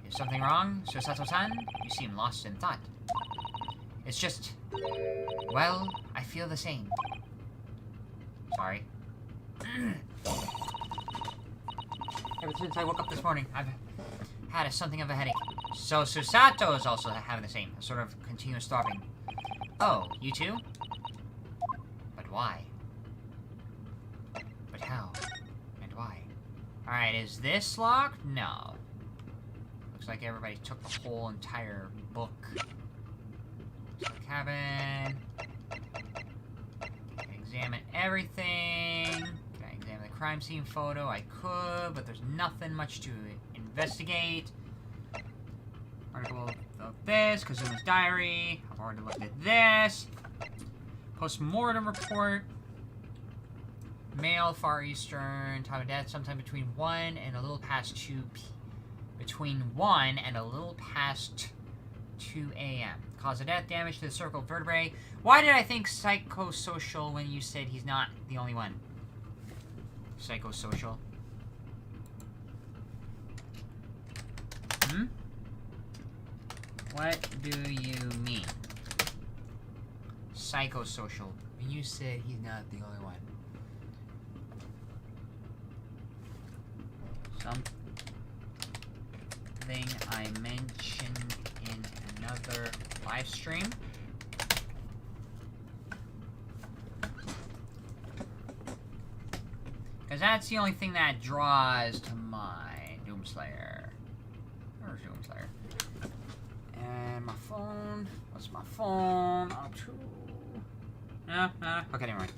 Speaker 1: Is something wrong, Susato-san? You seem lost in thought. It's just... Well, I feel the same. Sorry. Ever since I woke up this morning, I've had something of a headache. So Susato is also having the same, a sort of continuous throbbing. Oh, you too? But why? But how? And why? Alright, is this locked? No. Looks like everybody took the whole entire book. So the cabin. Can I examine everything? Can I examine the crime scene photo? I could, but there's nothing much to investigate. Article of this, Kazuma's diary. I've already looked at this. Post-mortem report. Male, Far Eastern. Time of death sometime between 1 and a little past 2 p.m. Between 1 and a little past 2 a.m. Cause of death, damage to the cervical vertebrae. Why did I think psychosocial when you said he's not the only one? Psychosocial. Hmm? What do you mean? Psychosocial. When you said he's not the only one. Something I mentioned in another live stream. Because that's the only thing that draws to mind. Doomslayer. Where's Doomslayer? And my phone. What's my phone? Up to... No. Okay, never mind.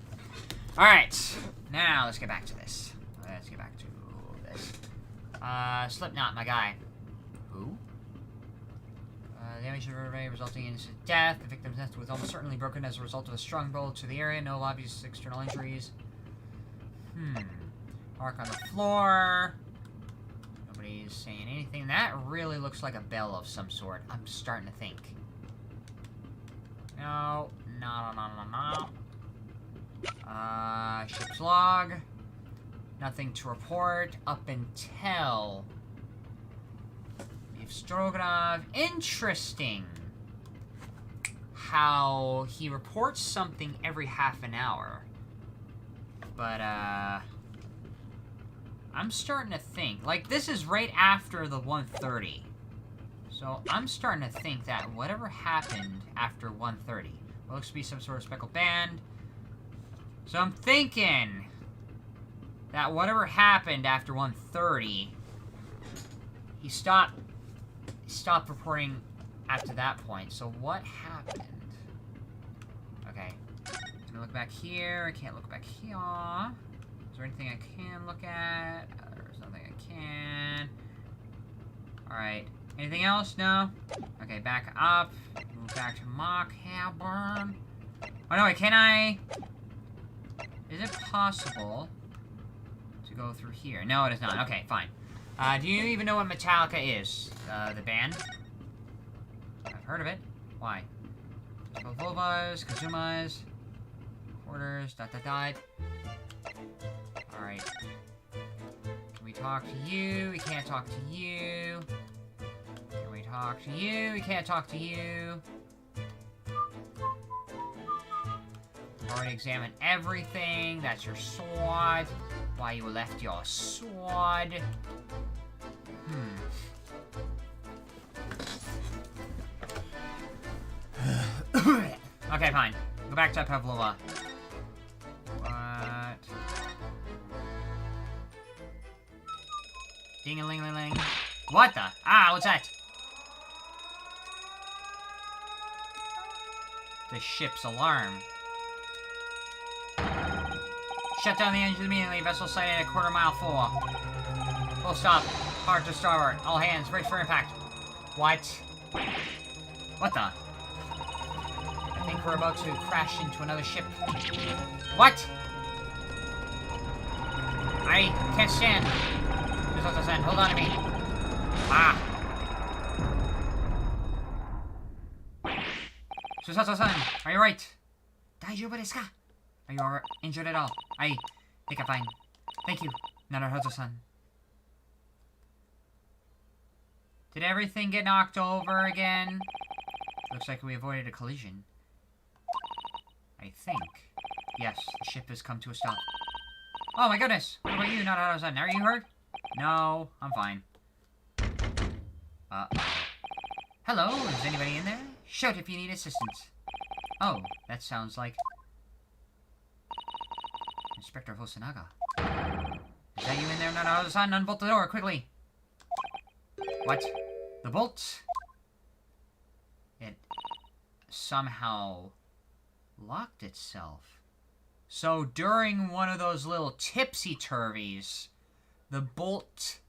Speaker 1: Alright. Now, let's get back to this. Let's get back to this. Slipknot, my guy. Who? Damage to vertebrae resulting in instant death. The victim's neck was almost certainly broken as a result of a strong bullet to the area. No obvious external injuries. Mark on the floor. Nobody's saying anything. That really looks like a bell of some sort. I'm starting to think. No. Ship's log. Nothing to report up until... Stroganov. Interesting. How he reports something every half an hour. But, I'm starting to think. Like, this is right after the 1:30. So, I'm starting to think that whatever happened after 1:30 looks to be some sort of Speckled Band. So, I'm thinking that whatever happened after 1:30, he stopped reporting after that point. So what happened? Okay. I'm gonna look back here. I can't look back here. Is there anything I can look at? There's nothing I can. Alright. Anything else? No? Okay, back up. Move back to Mock Haburn. Oh no, wait, can I... Is it possible to go through here? No, it is not. Okay, fine. Do you even know what Metallica is? The band? I've heard of it. Why? Volvas, Kazumas, Quarters, ... Alright. Can we talk to you? We can't talk to you. Can we talk to you? We can't talk to you. Already examined everything. That's your sword. Why you left your sword? Okay, fine. Go back to Pavlova. What? Ding-a-ling-a-ling. What the? Ah, what's that? The ship's alarm. Shut down the engine immediately. Vessel sighted at quarter-mile full. Full stop. Hard to starboard. All hands, brace for impact. What? What the? I think we're about to crash into another ship. What? I can't stand. Hold on to me. Ah. Susato-san, are you right? Daijoubu desu ka? Are you injured at all? I think I'm fine. Thank you, Naruhodo-san. Did everything get knocked over again? Looks like we avoided a collision. I think. Yes, the ship has come to a stop. Oh my goodness! What about you, Naruhodo-san? Are you hurt? No, I'm fine. Hello, is anybody in there? Shout if you need assistance. Oh, that sounds like... Inspector Hosanaga. Is that you in there, Naruhodo-san? Unbolt the door, quickly! What? The bolt? It somehow locked itself. So during one of those little tipsy-turvies, the bolt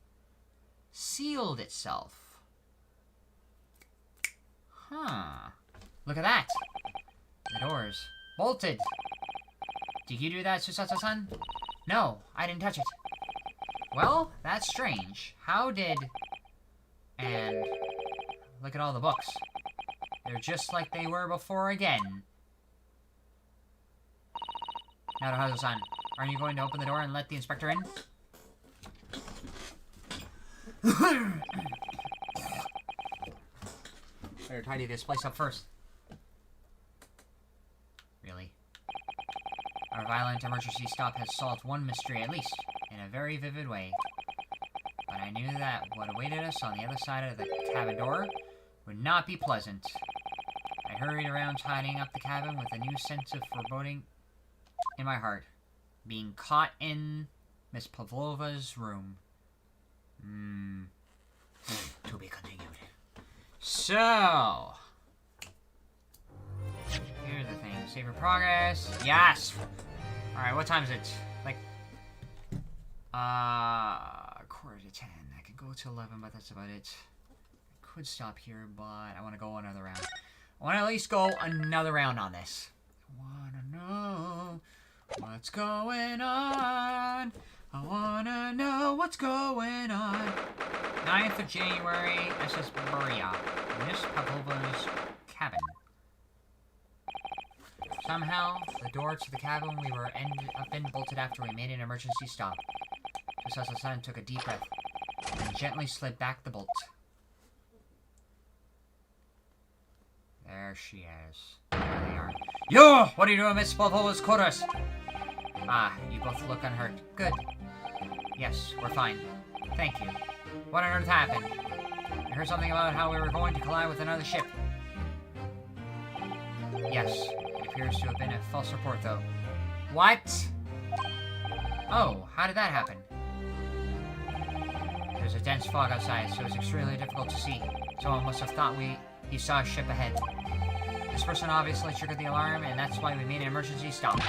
Speaker 1: sealed itself. Huh. Look at that. The door's bolted. Did you do that, Susato-san? No, I didn't touch it. Well, that's strange. How did... And... Look at all the books. They're just like they were before again. Naruhodo-san, aren't you going to open the door and let the inspector in? Better tidy this place up first. Really? Our violent emergency stop has solved one mystery at least, in a very vivid way. But I knew that what awaited us on the other side of the cabin door would not be pleasant. I hurried around tidying up the cabin with a new sense of foreboding in my heart. Being caught in Miss Pavlova's room. To be continued. So... Here's the thing. Save your progress. Yes! Alright, what time is it? Like... go to 11, but that's about it. I could stop here, but I want to go another round. I want to at least go another round on this. I want to know what's going on. I want to know what's going on. 9th of January, SS Buria. Miss Pavlova's cabin. Somehow, the door to the cabin we were ended up in bolted after we made an emergency stop. Just as the son took a deep breath and gently slid back the bolt. There she is. There they are. Yo! What are you doing, Miss Pavlova's quarters? Ah, you both look unhurt. Good. Yes, we're fine. Thank you. What on earth happened? I heard something about how we were going to collide with another ship. Yes, it appears to have been a false report, though. What? Oh, how did that happen? There's a dense fog outside, so it's extremely difficult to see. Someone must have thought he saw a ship ahead. This person obviously triggered the alarm, and that's why we made an emergency stop.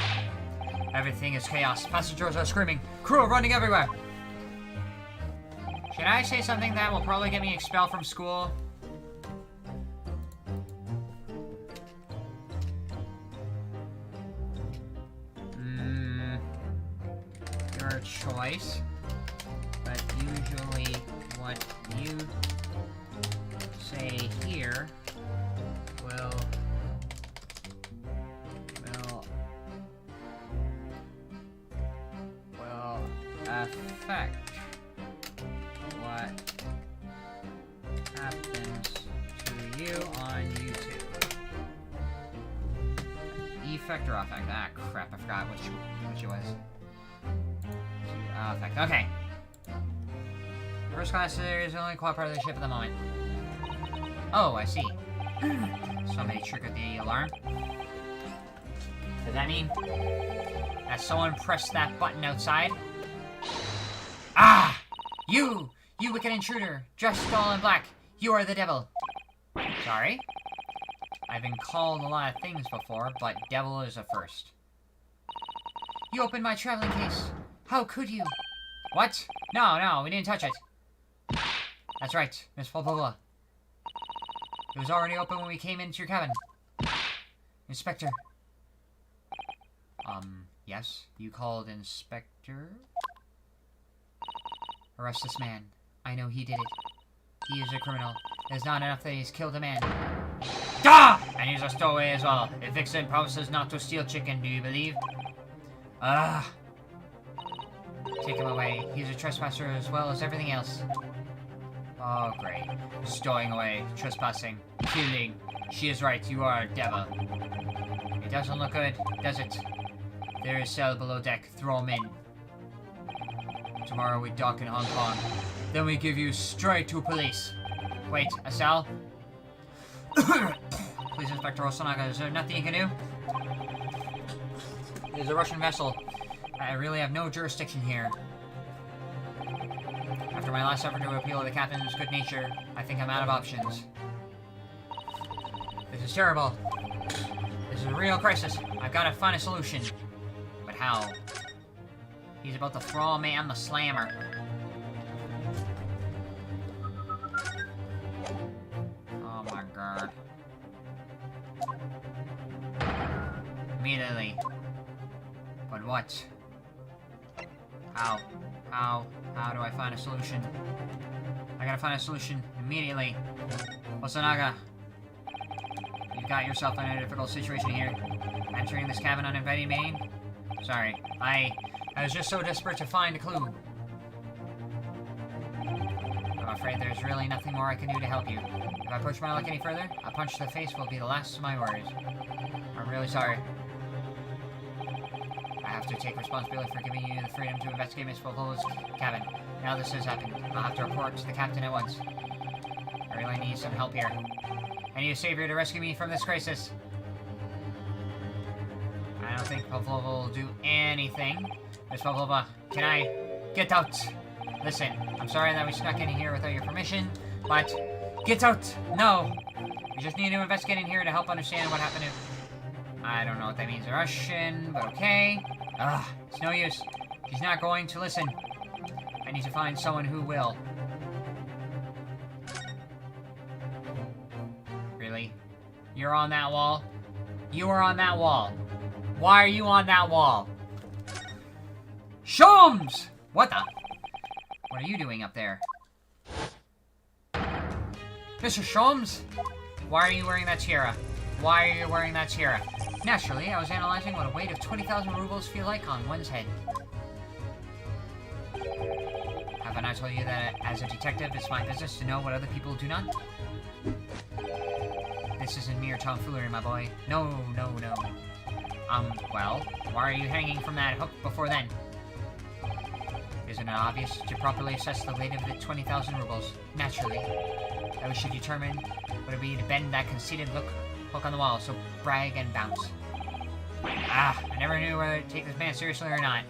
Speaker 1: Everything is chaos. Passengers are screaming. Crew are running everywhere. Should I say something that will probably get me expelled from school? Your choice. But usually what you say here will affect what happens to you on YouTube. Effect or affect? Ah, crap, I forgot which it was. Effect. Okay. First class is the only quad part of the ship at the moment. Oh, I see. Somebody triggered the alarm. Does that mean that someone pressed that button outside? Ah! You wicked intruder, dressed all in black. You are the devil. Sorry? I've been called a lot of things before, but devil is a first. You opened my traveling case. How could you? What? No, we didn't touch it. That's right, Miss Pavlova. It was already open when we came into your cabin. Inspector. Yes? You called Inspector? Arrest this man. I know he did it. He is a criminal. It's not enough that he's killed a man. Ah! And he's a stowaway as well. If Vixen promises not to steal chicken, do you believe? Ah! Take him away. He's a trespasser as well as everything else. Oh, great. Stowing away, trespassing, killing. She is right, you are a devil. It doesn't look good, does it? There is a cell below deck. Throw him in. Tomorrow we dock in Hong Kong. Then we give you straight to police. Wait, a cell? Please, Inspector Osanaga, is there nothing you can do? It is a Russian vessel. I really have no jurisdiction here. After my last effort to appeal to the captain's good nature, I think I'm out of options. This is terrible. This is a real crisis. I've got to find a solution. But how? He's about to throw me on the slammer. Oh my god. Immediately. But what? How do I find a solution? I gotta find a solution immediately. Osanaga, you've got yourself in a difficult situation here. Entering this cabin uninvited me. Sorry, I was just so desperate to find a clue. I'm afraid there's really nothing more I can do to help you. If I push my luck any further, a punch to the face will be the last of my worries. I'm really sorry. I have to take responsibility for giving you the freedom to investigate Miss Pavlova's cabin. Now this has happened. I'll have to report to the captain at once. I really need some help here. I need a savior to rescue me from this crisis. I don't think Pavlova will do anything. Miss Pavlova, can I get out? Listen, I'm sorry that we snuck in here without your permission, but get out! No! We just need to investigate in here to help understand what happened to... I don't know what that means in Russian, but okay. Ugh, it's no use. She's not going to listen. I need to find someone who will. You're on that wall. You are on that wall. Why are you on that wall? Sholmes! What the? What are you doing up there? Mr. Sholmes? Why are you wearing that tiara? Why are you wearing that tiara? Naturally, I was analyzing what a weight of 20,000 rubles feel like on one's head. Have I not told you that as a detective, it's my business to know what other people do not? This isn't mere tomfoolery, my boy. No, no, no. Well, why are you hanging from that hook before then? Isn't it obvious to properly assess the weight of the 20,000 rubles? Naturally, I wish to determine what it would be to bend that conceited hook on the wall, so brag and bounce. Ah, I never knew whether to take this man seriously or not.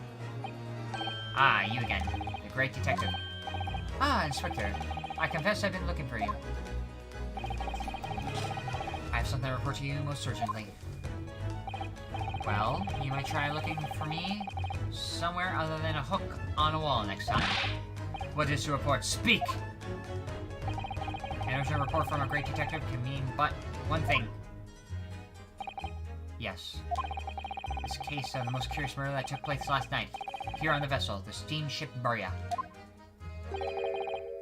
Speaker 1: Ah, you again. The great detective. Ah, Inspector. I confess I've been looking for you. I have something to report to you most urgently. Well, you might try looking for me somewhere other than a hook on a wall next time. What is to report? Speak! An urgent report from a great detective can mean but one thing. Yes. This case of the most curious murder that took place last night, here on the vessel, the steamship Burya,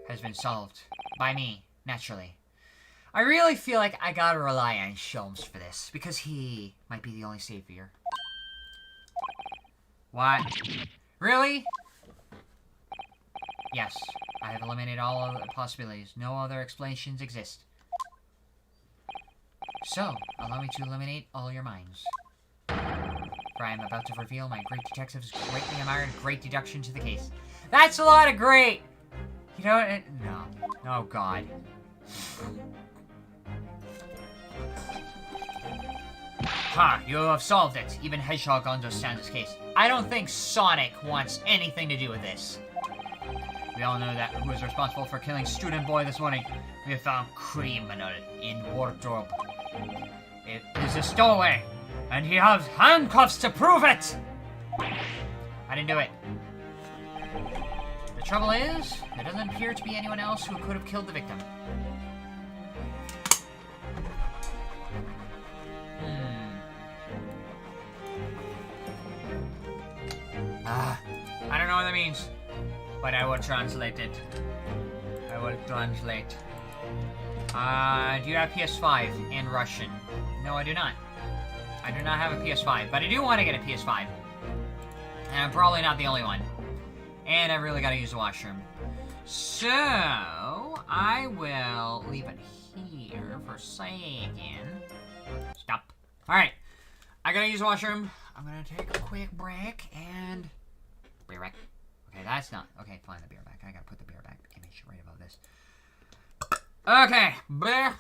Speaker 1: has been solved. By me, naturally. I really feel like I gotta rely on Sholmes for this, because he might be the only savior. What? Really? Yes, I have eliminated all other possibilities. No other explanations exist. So, allow me to eliminate all your minds. For I am about to reveal my great detective's greatly admired great deduction to the case. That's a lot of great! You know what? No. Oh, God. Ha! You have solved it. Even Hedgehog understands this case. I don't think Sonic wants anything to do with this. We all know that who was responsible for killing Student Boy this morning. We have found criminal in wardrobe. It is a stowaway, and he has handcuffs to prove it! I didn't do it. The trouble is, there doesn't appear to be anyone else who could have killed the victim. I don't know what that means, but I will translate it. I will translate. Do you have PS5 in Russian? No, I do not. I do not have a PS5, but I do want to get a PS5. And I'm probably not the only one. And I really gotta use the washroom. So, I will leave it here for a second. Stop. Alright. I gotta use the washroom. I'm gonna take a quick break and... Beer back. Okay, that's not... Okay, fine, the beer back. I gotta put the beer back image right above this. Okay, back.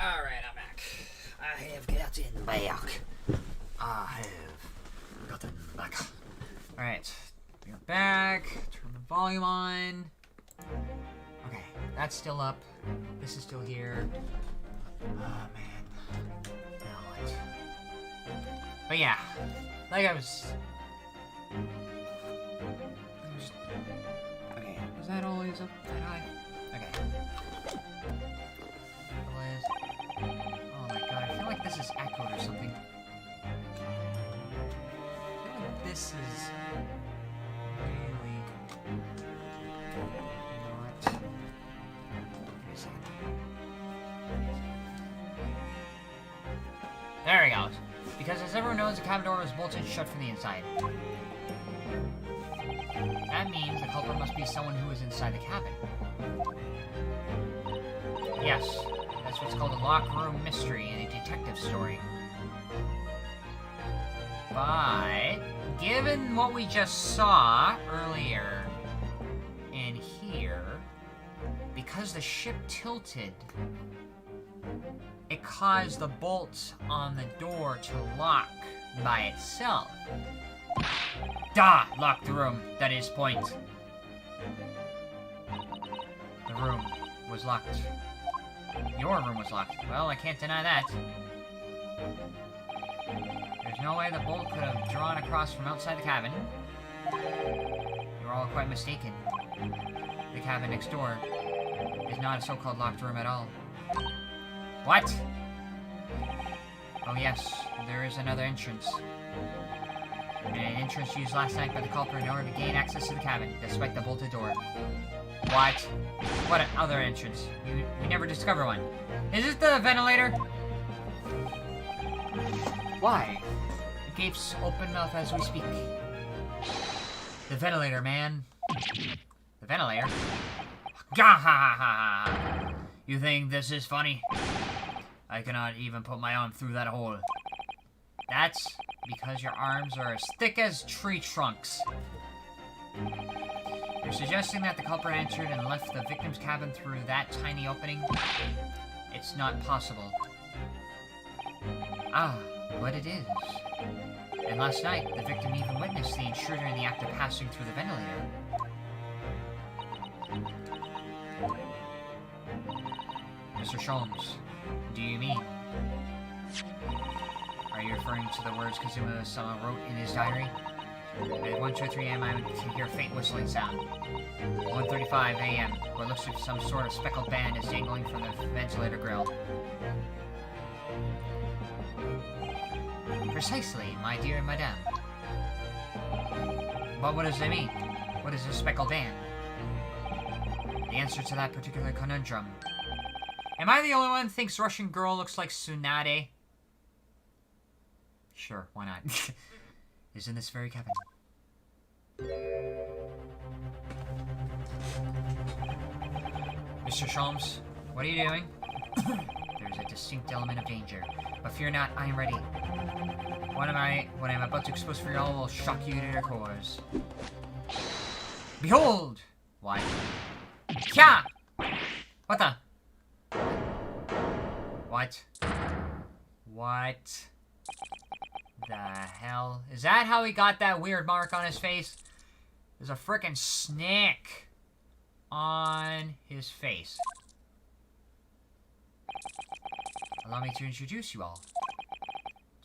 Speaker 1: Alright, I'm back. I have gotten back. I have gotten back. Alright, we're back. Turn the volume on. Okay, that's still up. This is still here. Oh, man. Now what? But yeah, like I was... Okay, was that always up that high? Okay. Oh my god, I feel like this is echoed or something. I feel like this is really not... Wait a second. There he goes. Because as everyone knows, the cabin door was bolted shut from the inside. That means the culprit must be someone who is inside the cabin. Yes, that's what's called a locked room mystery in a detective story. But, given what we just saw earlier in here, because the ship tilted, it caused the bolt on the door to lock by itself. Lock the room. That is point. The room was locked. Your room was locked. Well, I can't deny that. There's no way the bolt could have drawn across from outside the cabin. You're all quite mistaken. The cabin next door is not a so-called locked room at all. What? Oh yes, there is another entrance. An entrance used last night by the culprit in order to gain access to the cabin, despite the bolted door. What? What other entrance? We never discover one. Is it the ventilator? Why? It gapes open mouth as we speak. The ventilator, man. The ventilator? Gah ha ha ha! You think this is funny? I cannot even put my arm through that hole. That's because your arms are as thick as tree trunks. You're suggesting that the culprit entered and left the victim's cabin through that tiny opening? It's not possible. Ah, but it is. And last night, the victim even witnessed the intruder in the act of passing through the ventilator. Mr. Sholmes, do you mean? Are you referring to the words Kazuma-sama wrote in his diary? At 1:23 a.m. I can hear a faint whistling sound. 1:35 a.m. What looks like some sort of speckled band is dangling from the ventilator grill. Precisely, my dear madame. But what does that mean? What is a speckled band? The answer to that particular conundrum. Am I the only one who thinks Russian girl looks like Tsunade? Sure, why not? Is in this very cabin. Mr. Sholmes, what are you doing? There's a distinct element of danger. But fear not, I am ready. What I'm about to expose for y'all will shock you to your cores. Behold! Why? Yeah! What the? What? What the hell? Is that how he got that weird mark on his face? There's a frickin' snake on his face. Allow me to introduce you all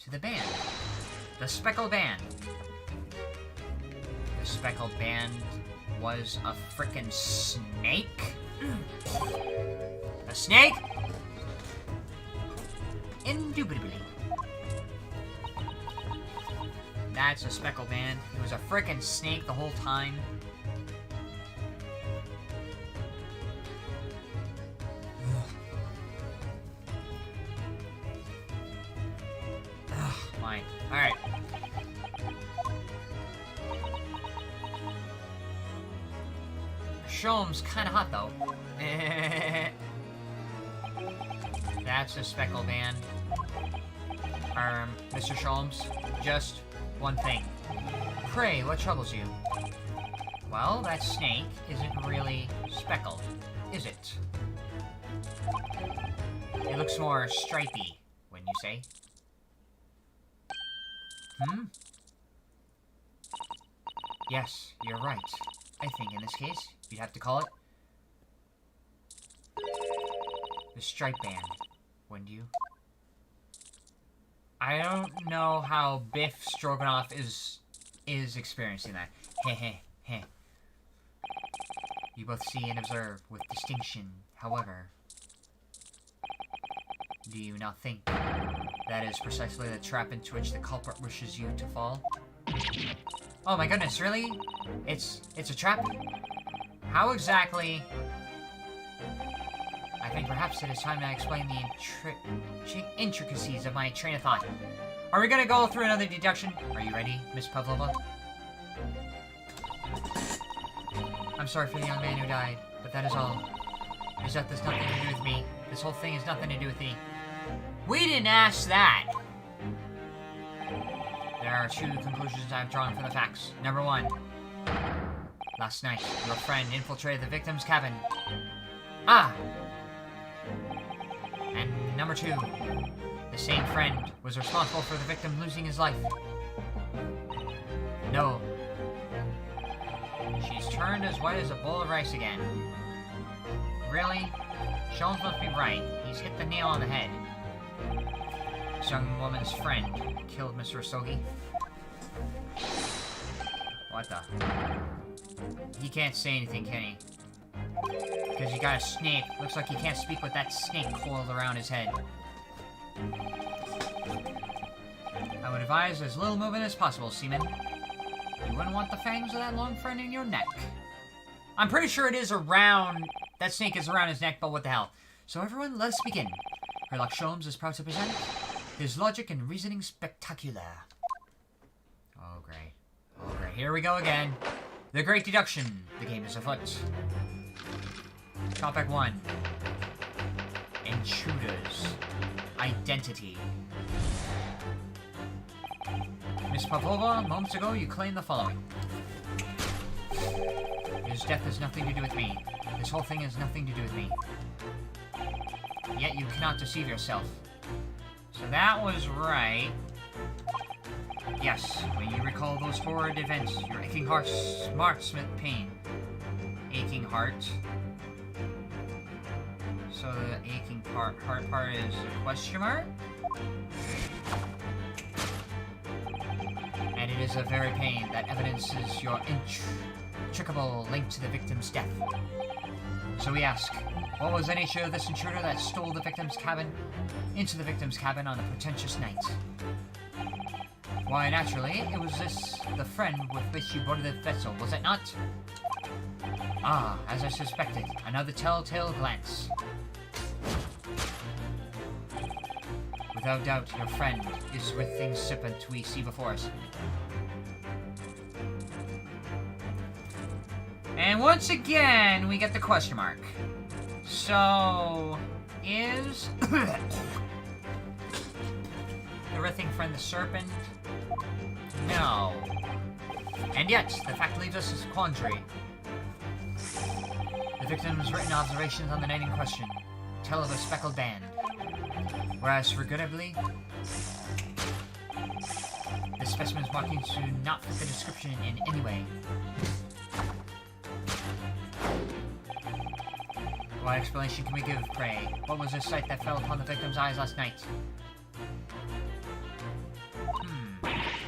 Speaker 1: to the band. The Speckle Band. The Speckled Band was a frickin' snake? A snake? Indubitably. That's a Speckle Band. It was a frickin' snake the whole time. Ugh, fine. Alright. Sholmes kinda hot though. That's a Speckle Band. Mr. Sholmes, just one thing. Pray, what troubles you? Well, that snake isn't really speckled, is it? It looks more stripy, wouldn't you say? Hmm? Yes, you're right. I think in this case, you'd have to call it the Stripe Band, wouldn't you? I don't know how Biff Stroganoff is experiencing that. Heh heh heh. You both see and observe with distinction, however. Do you not think that is precisely the trap into which the culprit wishes you to fall? Oh my goodness, really? It's a trap? How exactly? I think perhaps it is time to explain the intricacies of my train of thought. Are we gonna go through another deduction? Are you ready, Miss Pavlova? I'm sorry for the young man who died, but that is all. His death has nothing to do with me. This whole thing has nothing to do with me. We didn't ask that! There are two conclusions I've drawn from the facts. Number one. Last night, your friend infiltrated the victim's cabin. Ah! And number two. The same friend was responsible for the victim losing his life. No. She's turned as white as a bowl of rice again. Really? Jones must be right. He's hit the nail on the head. This young woman's friend killed Mr. Sogi. What the? He can't say anything, can he? Because he got a snake. Looks like he can't speak with that snake coiled around his head. I would advise as little movement as possible, Seaman. You wouldn't want the fangs of that long friend in your neck. I'm pretty sure it is around... That snake is around his neck, but what the hell. So everyone, let's begin. Sherlock Sholmes is proud to present his logic and reasoning spectacular. Oh, great. Oh, great. Here we go again. The Great Deduction. The game is afoot. Topic 1. Intruders. Identity. Miss Pavlova, moments ago you claimed the following. His death has nothing to do with me. This whole thing has nothing to do with me. Yet you cannot deceive yourself. So that was right. Yes, when you recall those horrid events, your aching heart smarts with pain. Aching heart. So the aching heart part is a question mark? And it is a very pain that evidences your intricable link to the victim's death. So we ask, what was the nature of this intruder that stole the victim's cabin into the victim's cabin on a pretentious night? Why, naturally, it was the friend with which you boarded the vessel, was it not? Ah, as I suspected, another telltale glance. Without doubt, your friend is with things serpent we see before us. And once again, we get the question mark. So, is the writhing friend the serpent? No. And yet, the fact leaves us as a quandary. The victim's written observations on the night in question tell of a speckled band. Whereas, regrettably, the specimen's markings do not fit the description in any way. What explanation can we give, pray? What was the sight that fell upon the victim's eyes last night?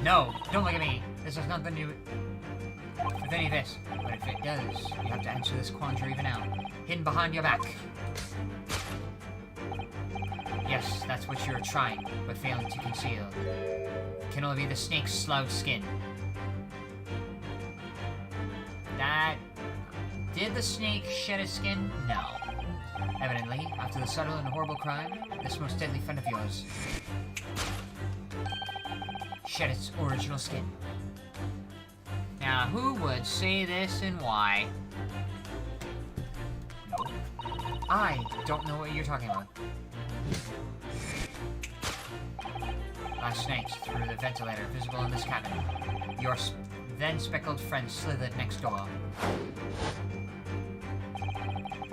Speaker 1: No, don't look at me. This has nothing to do with any of this. But if it does, you have to answer this quandary even now. Hidden behind your back. Yes, that's what you're trying, but failing to conceal. It can only be the snake's slouched skin. Did the snake shed its skin? No. Evidently, after the subtle and horrible crime, this most deadly friend of yours shed its original skin. Now, who would say this and why? Nope. I don't know what you're talking about. Last night, through the ventilator visible in this cabin, your then speckled friend slithered next door.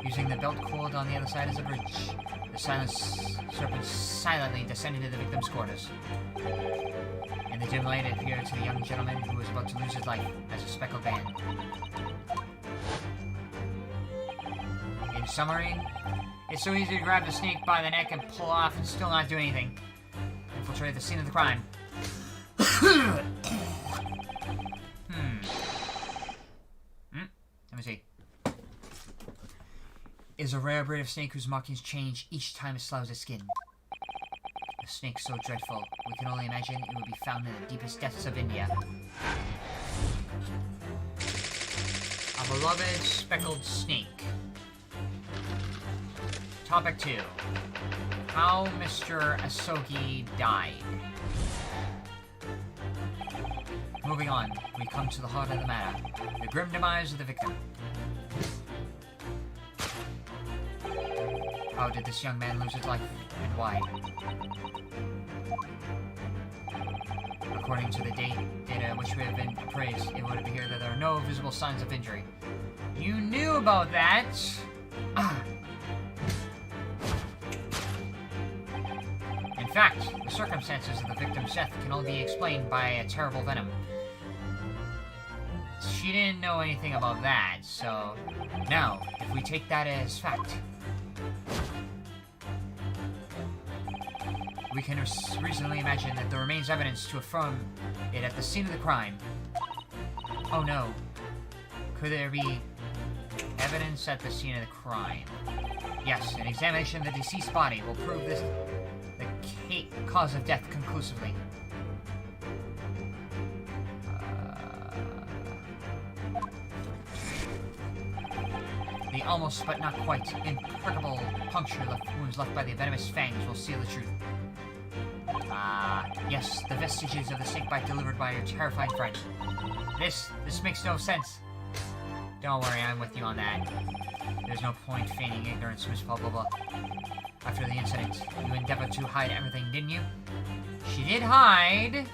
Speaker 1: Using the belt cord on the other side as a bridge, The silent serpent silently descended to the victim's quarters. In the dim light, it appeared to the young gentleman who was about to lose his life as a Speckled Band. In summary, it's so easy to grab the snake by the neck and pull off and still not do anything. Infiltrate the scene of the crime. Let me see. Is a rare breed of snake whose markings change each time it sloughs its skin. A snake so dreadful, we can only imagine it would be found in the deepest depths of India. A beloved speckled snake. Topic 2. How Mr. Asogi died. Moving on, we come to the heart of the matter. The grim demise of the victim. How did this young man lose his life, and why? According to the data which we have been appraised, it would appear that there are no visible signs of injury. You knew about that! In fact, the circumstances of the victim's death can only be explained by a terrible venom. She didn't know anything about that, so... Now, if we take that as fact, we can reasonably imagine that there remains evidence to affirm it at the scene of the crime. Oh no. Could there be evidence at the scene of the crime? Yes, an examination of the deceased body will prove the cause of death conclusively. The almost but not quite imperceptible wounds left by the venomous fangs will seal the truth. Yes, the vestiges of the snake bite delivered by your terrified friend. This makes no sense. Don't worry, I'm with you on that. There's no point feigning ignorance, Miss blah blah blah. After the incident, you endeavored to hide everything, didn't you? She did hide,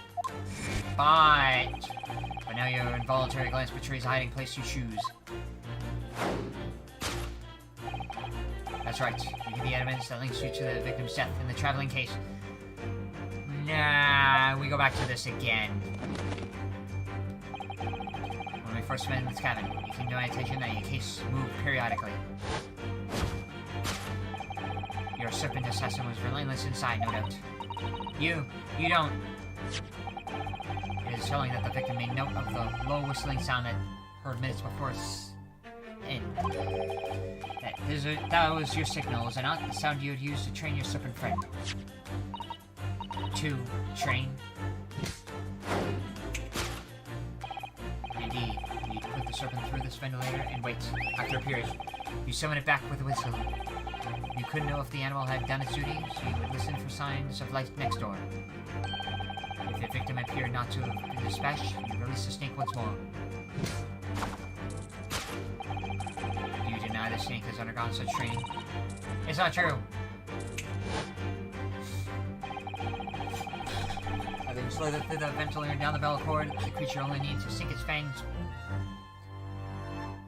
Speaker 1: but now your involuntary glance betrays a hiding place you choose. That's right. You give the evidence that links you to the victim's death in the traveling case. Nah, we go back to this again. When we first went into this cabin, you came to my attention that your case moved periodically. Your serpent assassin was relentless inside, no doubt. You don't. It is telling that the victim made note of the low whistling sound that heard minutes before its end. That was your signal, was it not? The sound you had used to train your serpent friend. To train? Indeed. You put the serpent through this ventilator and wait. After a period, you summon it back with a whistle. You couldn't know if the animal had done its duty, so you would listen for signs of life next door. If the victim appeared not to have been dispatched, you release the snake once more. Do you deny the snake has undergone such training? It's not true! Having slithered through the ventilator down the bell cord, the creature only needs to sink its fangs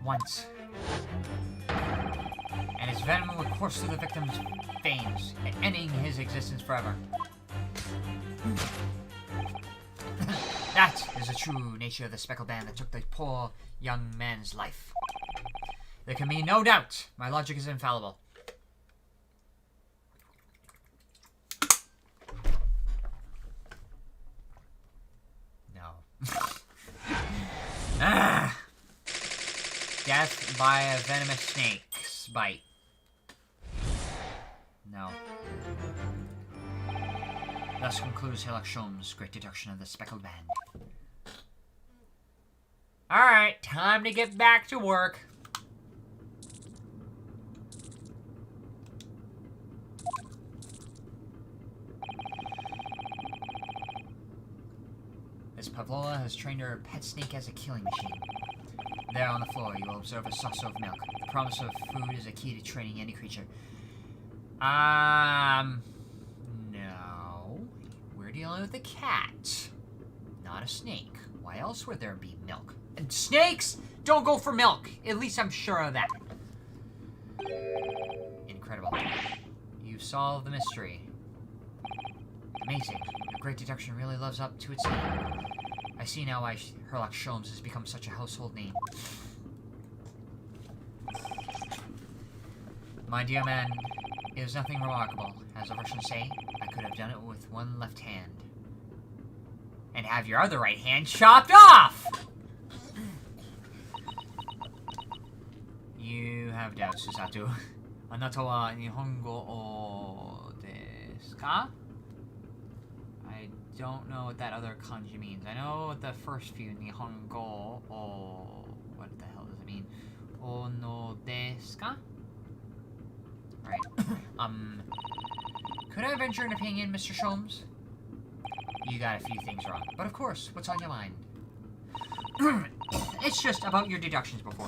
Speaker 1: once. And its venom will course through the victim's veins, ending his existence forever. That is the true nature of the Speckle Band that took the poor young man's life. There can be no doubt. My logic is infallible. No. Death by a venomous snake's bite. No. Thus concludes Hillock Sholmes' great deduction of the Speckled Band. Alright, time to get back to work. Miss Pavlola has trained her pet snake as a killing machine. There on the floor, you will observe a saucer of milk. The promise of food is a key to training any creature. No. We're dealing with a cat, not a snake. Why else would there be milk? And snakes don't go for milk. At least I'm sure of that. Incredible. You've solved the mystery. Amazing. The great deduction really lives up to its name. I see now why Sherlock Sholmes has become such a household name. My dear man, it was nothing remarkable. As the Russians say, I could have done it with one left hand. And have your other right hand chopped off! You have doubts, Susato. Anata wa Nihongo o desu ka? I don't know what that other kanji means. I know the first few, Nihongo o... What the hell does it mean? O no desu ka? Right. Could I venture an opinion, Mr. Sholmes? You got a few things wrong. But of course, what's on your mind? It's just about your deductions before.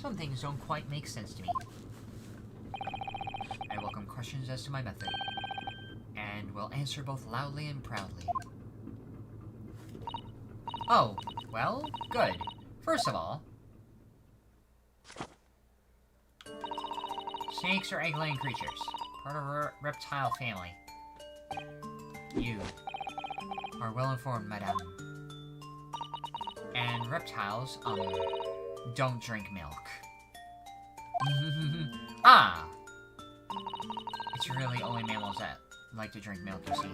Speaker 1: Some things don't quite make sense to me. I welcome questions as to my method, and will answer both loudly and proudly. Oh, well, good. First of all, snakes are egg-laying creatures, part of a reptile family. You are well-informed, madame. And reptiles, don't drink milk. Ah! It's really only mammals that like to drink milk, you see.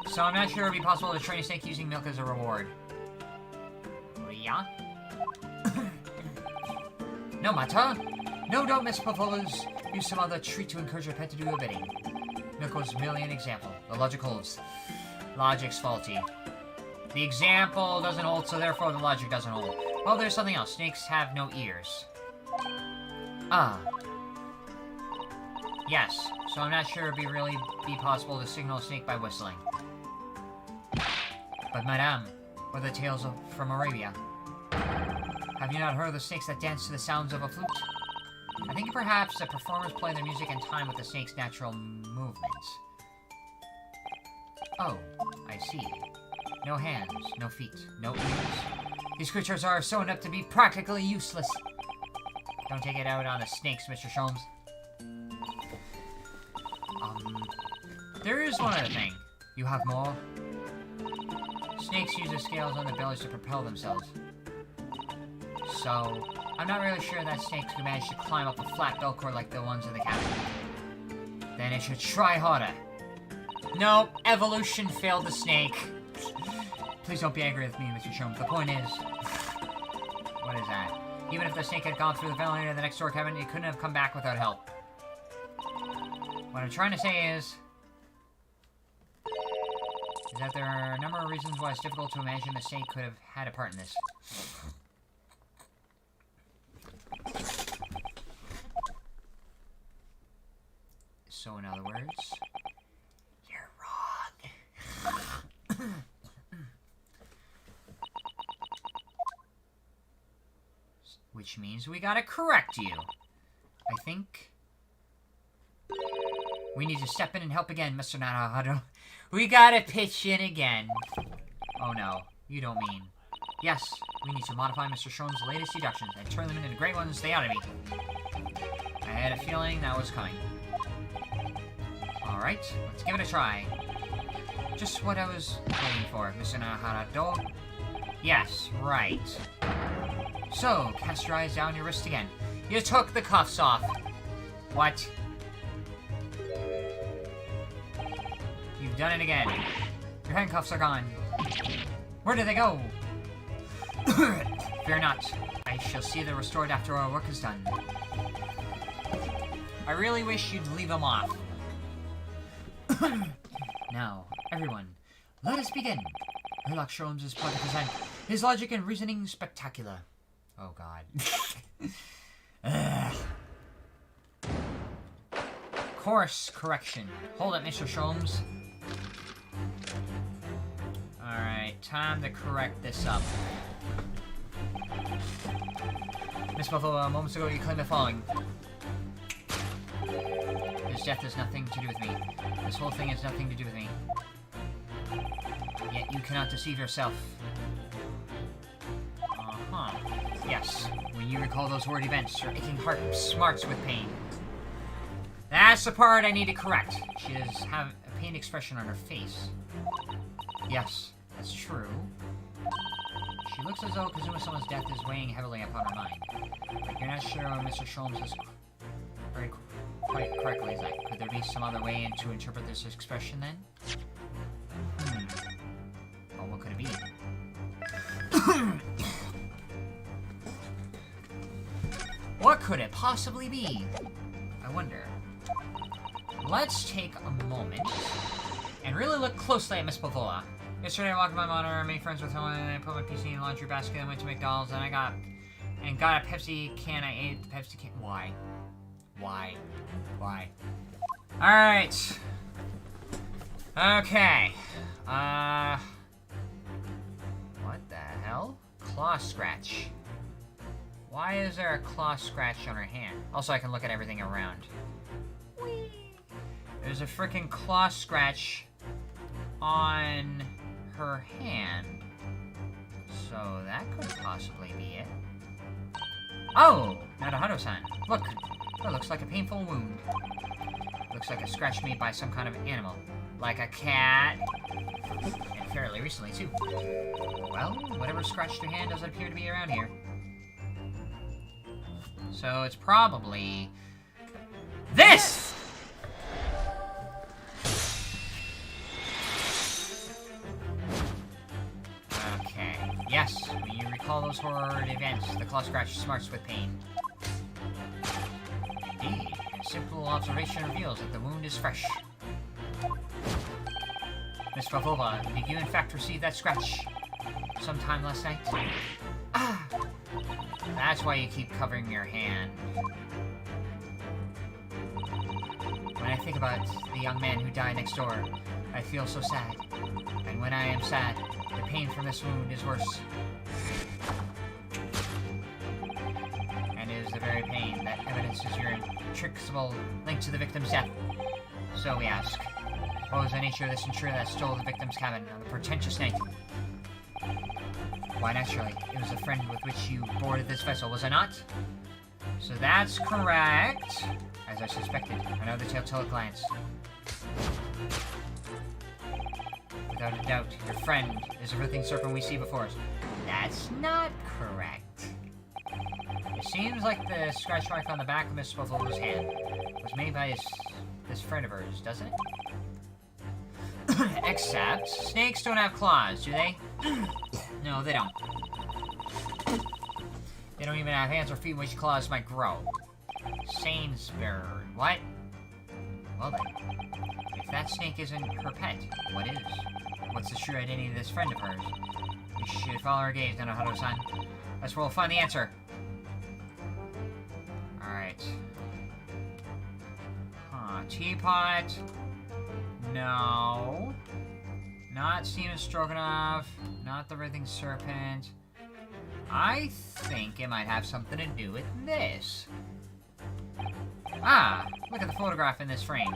Speaker 1: So I'm not sure it would be possible to train a snake using milk as a reward. Oh, yeah? No matter. No, don't mispropose. Use some other treat to encourage your pet to do your bidding. Milk was merely an example. The logic holds. Logic's faulty. The example doesn't hold, so therefore the logic doesn't hold. Well, there's something else. Snakes have no ears. Ah. Yes, so I'm not sure it'd really be possible to signal a snake by whistling. But madame, or the tales from Arabia. Have you not heard of the snakes that dance to the sounds of a flute? I think perhaps the performers play their music in time with the snake's natural movements. Oh, I see. No hands, no feet, no ears. These creatures are so inept to be practically useless. Don't take it out on the snakes, Mr. Sholmes. There is one other thing. You have more? Snakes use the scales on their bellies to propel themselves. So, I'm not really sure that snakes could manage to climb up a flat bell cord like the ones in the cabin. Then it should try harder. Nope, evolution failed the snake. Please don't be angry with me, Mr. Sholmes. The point is... What is that? Even if the snake had gone through the ventilator in the next door cabin, it couldn't have come back without help. What I'm trying to say is that there are a number of reasons why it's difficult to imagine the snake could have had a part in this. So in other words, you're wrong. Which means we gotta correct you. I think we need to step in and help again, Mr. Naruto. We gotta pitch in again. Oh no, you don't mean. Yes, we need to modify Mr. Sholmes' latest deductions and turn them into the great ones they ought to be. I had a feeling that was coming. Alright, let's give it a try. Just what I was waiting for, Mr. Naruto. Yes, right. So, cast your eyes down your wrist again. You took the cuffs off. What? You've done it again. Your handcuffs are gone. Where did they go? Fear not. I shall see them restored after our work is done. I really wish you'd leave them off. Now, everyone, let us begin. Sherlock Sholmes is about to present his logic and reasoning spectacular. Oh god. Course correction. Hold it, Mr. Sholmes. Alright, time to correct this up. Miss Buffalo, moments ago you claimed the following. His death has nothing to do with me. This whole thing has nothing to do with me. Yet you cannot deceive yourself. Uh-huh. Yes, when you recall those horrid events, your aching heart smarts with pain. That's the part I need to correct. She does have a pained expression on her face. Yes, that's true. She looks as though presuming someone's death is weighing heavily upon her mind. But you're not sure Mr. Sholmes is quite correctly, is that? Could there be some other way to interpret this expression then? Well, what could it be? What could it possibly be? I wonder. Let's take a moment and really look closely at Miss Pavola. Yesterday I walked my monitor, I made friends with her, and I put my PC in the laundry basket and went to McDonald's, and got a Pepsi can. I ate the Pepsi can. Why? Alright. Okay. What the hell? Claw scratch. Why is there a claw scratch on her hand? Also, I can look at everything around. Whee! There's a freaking claw scratch on her hand. So that could possibly be it. Oh! Naruhito-san. Look! That looks like a painful wound. Looks like a scratch made by some kind of animal. Like a cat. And fairly recently, too. Well, whatever scratched your hand doesn't appear to be around here. So it's probably... this! Okay. Yes, when you recall those horrid events, the claw scratch smarts with pain. Indeed, a simple observation reveals that the wound is fresh. Miss Pavlova, did you in fact receive that scratch sometime last night? Ah! That's why you keep covering your hand. When I think about the young man who died next door, I feel so sad. And when I am sad, the pain from this wound is worse. And it is the very pain that evidences your inextricable link to the victim's death. So we ask, what was the nature of this intruder that stole the victim's cabin on the pretentious night? Why, naturally, it was a friend with which you boarded this vessel, was it not? So that's correct. As I suspected, another telltale glance. Without a doubt, your friend is the writhing serpent we see before us. That's not correct. It seems like the scratch mark on the back of Miss Pavlova's hand was made by this friend of hers, doesn't it? Except, snakes don't have claws, do they? No, they don't. They don't even have hands or feet which claws might grow. Sainsbury. What? Well then, if that snake isn't her pet, what is? What's the true identity of this friend of hers? We should follow her gaze, Naruhito-san. That's where we'll find the answer. Alright. Teapot. No. Not Steven Stroganoff. Not the writhing serpent. I think it might have something to do with this. Ah, look at the photograph in this frame.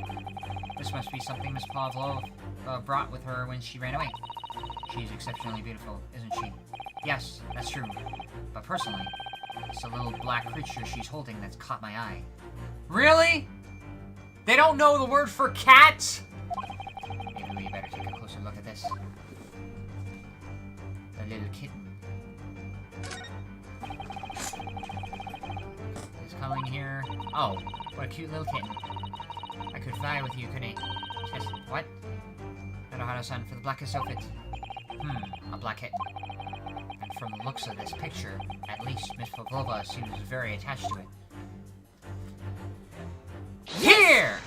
Speaker 1: This must be something Miss Pavlova brought with her when she ran away. She's exceptionally beautiful, isn't she? Yes, that's true. But personally, it's a little black creature she's holding that's caught my eye. Really? They don't know the word for cat? Maybe we better take a closer look at this. The little kitten. It's cuddling here. Oh, what a cute little kitten. I could fly with you, couldn't I? Yes, what? Naruhito-san, for the blackest outfit. A black kitten. And from the looks of this picture, at least Miss Pavlova seems very attached to it. Here!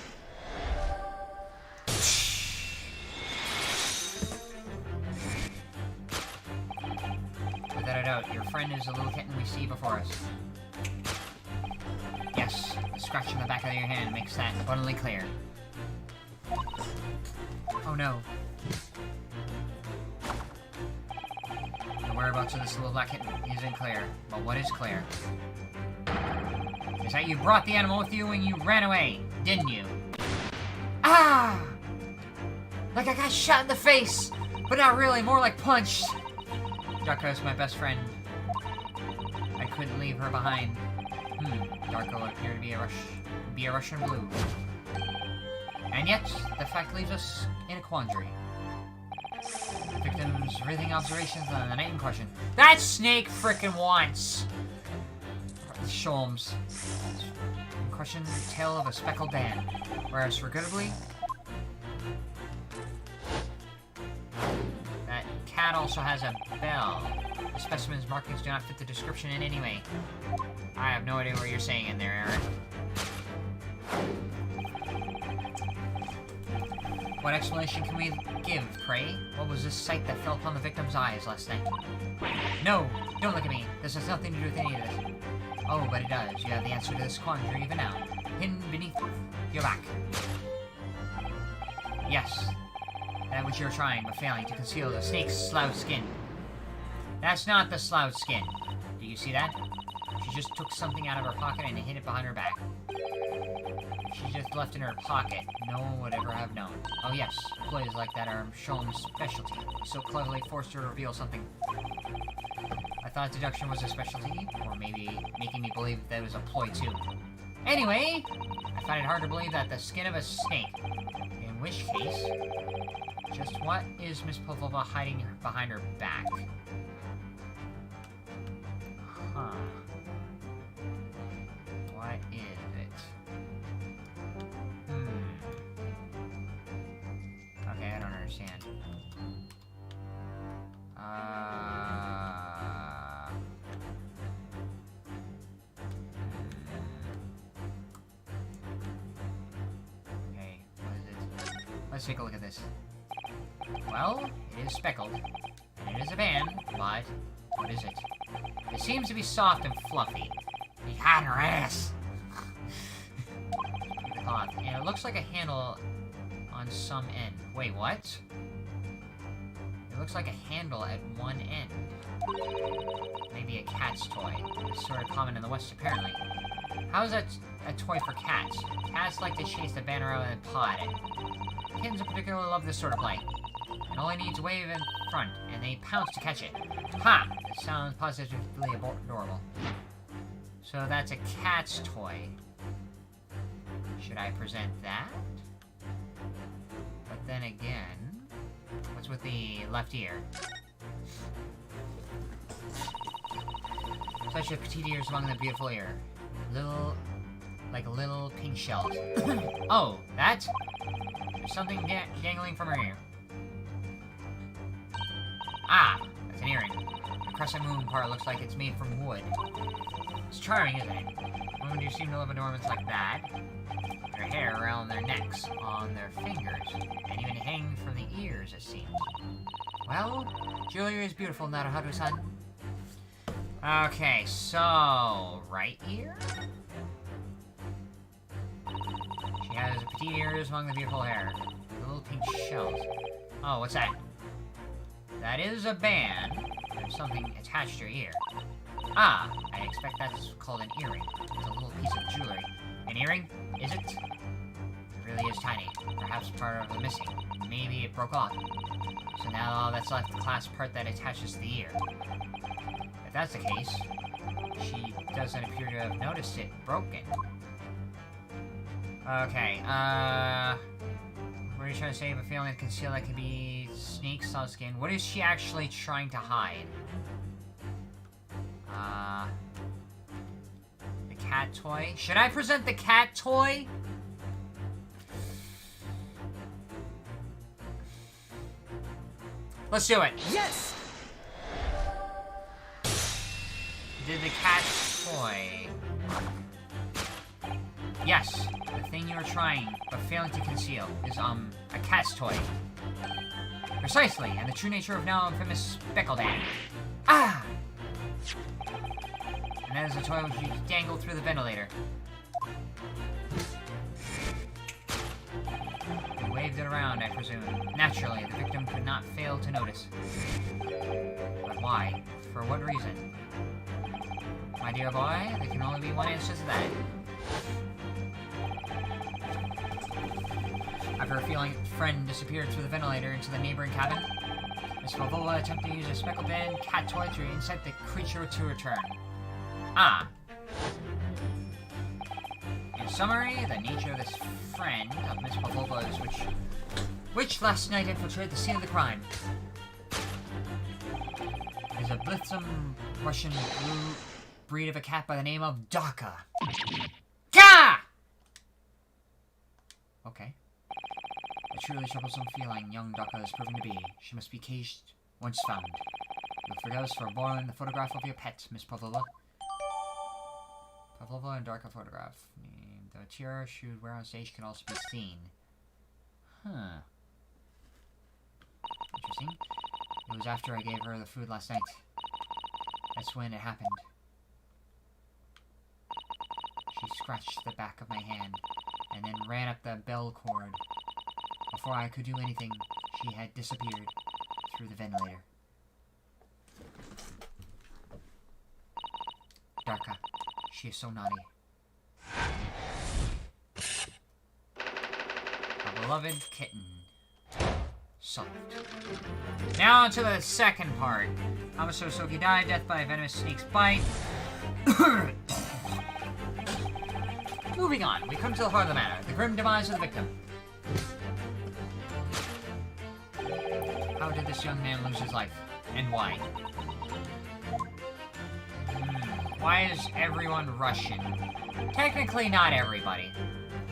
Speaker 1: Without a doubt, your friend is the little kitten we see before us. Yes, the scratch on the back of your hand makes that abundantly clear. Oh no. The whereabouts of this little black kitten isn't clear, but what is clear is that you brought the animal with you when you ran away, didn't you? Ah! Like I got shot in the face, but not really, more like punched. Ducko is my best friend. I couldn't leave her behind. Darko would appear to be a Russian blue. And yet, the fact leaves us in a quandary. The victim's breathing observations on the night in question. That snake frickin' wants! Sholmes. In question, the tale of a Speckled Band. Whereas, regrettably, that cat also has a bell. The specimen's markings do not fit the description in any way. I have no idea what you're saying in there, Aaron. What explanation can we give, pray? What was this sight that fell upon the victim's eyes last night? No! Don't look at me! This has nothing to do with any of this. Oh, but it does. You have the answer to this quandary even now. Hidden beneath your back. Yes. That which you're trying, but failing to conceal the snake's slouched skin. That's not the slouched skin. Do you see that? She just took something out of her pocket and hid it behind her back. She just left it in her pocket. No one would ever have known. Oh yes, employees like that are Sholmes' specialty. So cleverly forced her to reveal something. I thought deduction was a specialty, or maybe making me believe that it was a ploy too. Anyway, I find it hard to believe that the skin of a snake. In which case, just what is Miss Pavlova hiding behind her back? Huh. What is it? Okay, I don't understand. Okay, what is it? Let's take a look at this. Well, it is speckled, and it is a band, but what is it? It seems to be soft and fluffy. Behind her ass! And it looks like a handle on some end. Wait, what? It looks like a handle at one end. Maybe a cat's toy. It's sort of common in the West, apparently. How is that a toy for cats? Cats like to chase the banner around and paw at it. Kittens in particular love this sort of play. It only needs a wave in front, and they pounce to catch it. Ha! It sounds positively adorable. So that's a cat's toy. Should I present that? But then again, what's with the left ear? Such a petite ears among the beautiful ear. Like little pink shells. Oh, that? There's something dangling from her ear. Ah, that's an earring. The crescent moon part looks like it's made from wood. It's charming, isn't it? Women do seem to love adornments like that. Their hair around their necks, on their fingers, and even hanging from the ears, it seems. Well, jewelry is beautiful, Naruharu-san. Okay, so... right ear? She has petite ears among the beautiful hair. The little pink shells. Oh, what's that? That is a band. There's something attached to your ear. Ah, I expect that's called an earring. It's a little piece of jewelry. An earring? Is it? It really is tiny. Perhaps part of the missing. Maybe it broke off. So now all that's left the clasp part that attaches to the ear. If that's the case, she doesn't appear to have noticed it broken. Okay, what are you trying to say? But failing to conceal that could be snake saw skin. What is she actually trying to hide? The cat toy? Should I present the cat toy? Let's do it.
Speaker 2: Yes!
Speaker 1: Did the cat toy... Yes, the thing you were trying, but failing to conceal, is, a cat's toy. Precisely, and the true nature of now infamous Speckle Band. Ah! And that is a toy which you dangled through the ventilator. You waved it around, I presume. Naturally, the victim could not fail to notice. But why? For what reason? My dear boy, there can only be one answer to that. After a feeling friend disappeared through the ventilator into the neighboring cabin, Miss Pavlova attempted to use a Speckle Band cat toy to incite the creature to return. Ah. In summary, the nature of this friend of Miss Pavlova is which last night infiltrated the scene of the crime. Is a blithesome Russian breed of a cat by the name of Darka. Gah! Okay. A truly troublesome feline young Darka is proven to be. She must be caged once found. You'll forgive us for borrowing the photograph of your pet, Miss Pavlova. Pavlova and Darka photograph. The material she would wear on stage can also be seen. Huh. Interesting. It was after I gave her the food last night. That's when it happened. She scratched the back of my hand, and then ran up the bell cord. Before I could do anything, she had disappeared through the ventilator. Darka. She is so naughty. A beloved kitten. Solved. Now on to the second part. Hamaso Soki died, death by a venomous snake's bite. Moving on, we come to the heart of the matter. The grim demise of the victim. How did this young man lose his life? And why? Why is everyone Russian? Technically not everybody.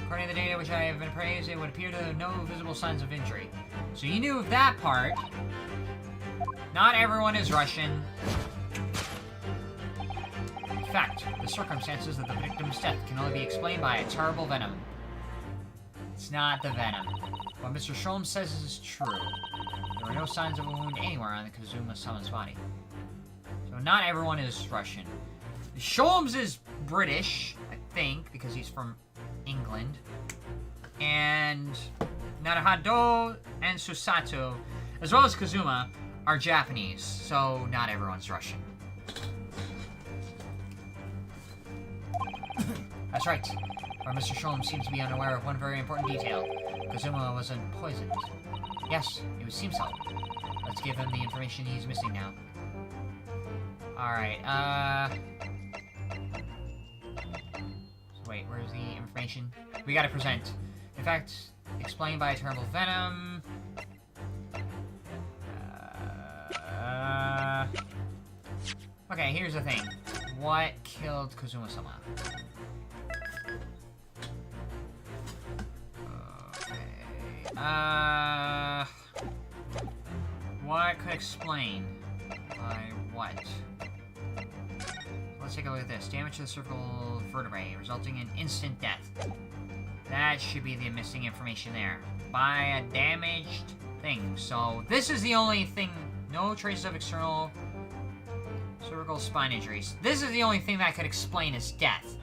Speaker 1: According to the data which I have been appraised, it would appear to have no visible signs of injury. So you knew of that part. Not everyone is Russian. In fact, the circumstances of the victim's death can only be explained by a terrible venom. It's not the venom. What Mr. Sholmes says is true. There were no signs of a wound anywhere on the Kazuma-sama's body. So not everyone is Russian. Sholmes is British, I think, because he's from England. And Naruhado and Susato, as well as Kazuma, are Japanese, so not everyone's Russian. That's right. Or Mr. Sholmes seems to be unaware of one very important detail. Kazuma wasn't poisoned. Yes, it would seem so. Let's give him the information he's missing now. Alright, so wait, where's the information? We gotta present. In fact, explained by a terrible venom. Okay, here's the thing. What killed Kazuma-sama? Okay. What could explain? By what? Let's take a look at this. Damage to the cervical vertebrae, resulting in instant death. That should be the missing information there. By a damaged thing. So, this is the only thing. No traces of external cervical spine injuries. This is the only thing that could explain his death.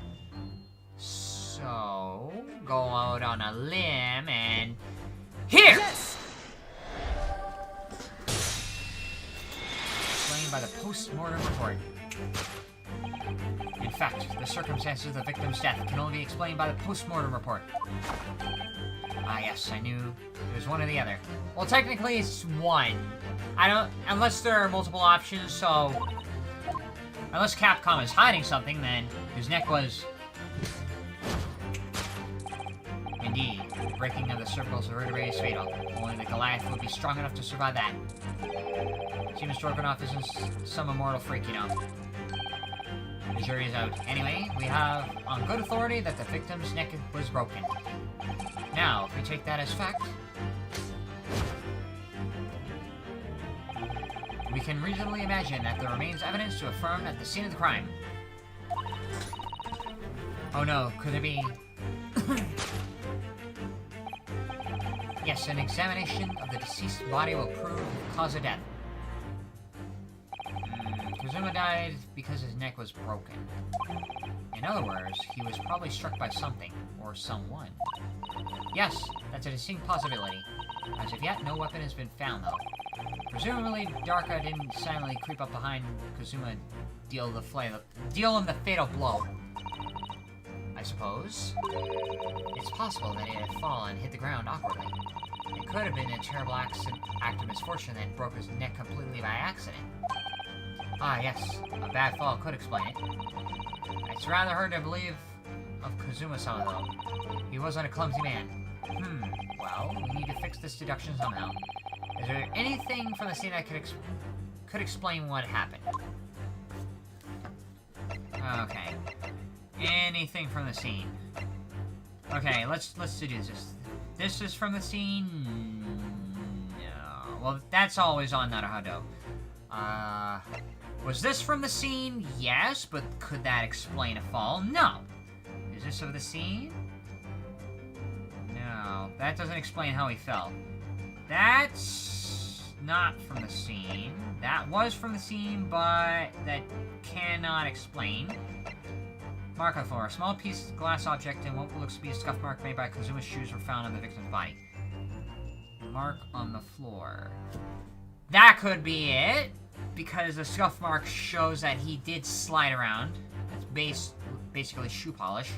Speaker 1: So, go out on a limb and... Here! Yes! Explained by the post-mortem report. In fact, the circumstances of the victim's death can only be explained by the post-mortem report. Ah, yes, I knew it was one or the other. Well, technically, it's one. Unless there are multiple options, so... Unless Capcom is hiding something, then his neck was... Indeed, the breaking of the cervical vertebrae is fatal. Only the Goliath would be strong enough to survive that. Seems Dorganov isn't some immortal freak, you know. The jury is out. Anyway, we have on good authority that the victim's neck was broken. Now, if we take that as fact, we can reasonably imagine that there remains evidence to affirm at the scene of the crime. Oh no, could there be... Yes, an examination of the deceased body will prove the cause of death. Kazuma died because his neck was broken. In other words, he was probably struck by something, or someone. Yes, that's a distinct possibility. As of yet, no weapon has been found, though. Presumably, Darka didn't silently creep up behind Kazuma and deal him the fatal blow. I suppose. It's possible that it had fallen and hit the ground awkwardly. It could have been a terrible act of misfortune that broke his neck completely by accident. Ah, yes. A bad fall could explain it. It's rather hard to believe of Kazuma-sama, though. He wasn't a clumsy man. Well, we need to fix this deduction somehow. Is there anything from the scene that could explain what happened? Okay. Anything from the scene. Okay, let's do this. This is from the scene? No. Well, that's always on Naruhodo. Was this from the scene? Yes, but could that explain a fall? No. Is this of the scene? No. That doesn't explain how he fell. That's not from the scene. That was from the scene, but that cannot explain. Mark on the floor. A small piece of glass object and what looks to be a scuff mark made by Kazuma's shoes were found on the victim's body. Mark on the floor. That could be it, because the scuff mark shows that he did slide around. It's basically shoe polish.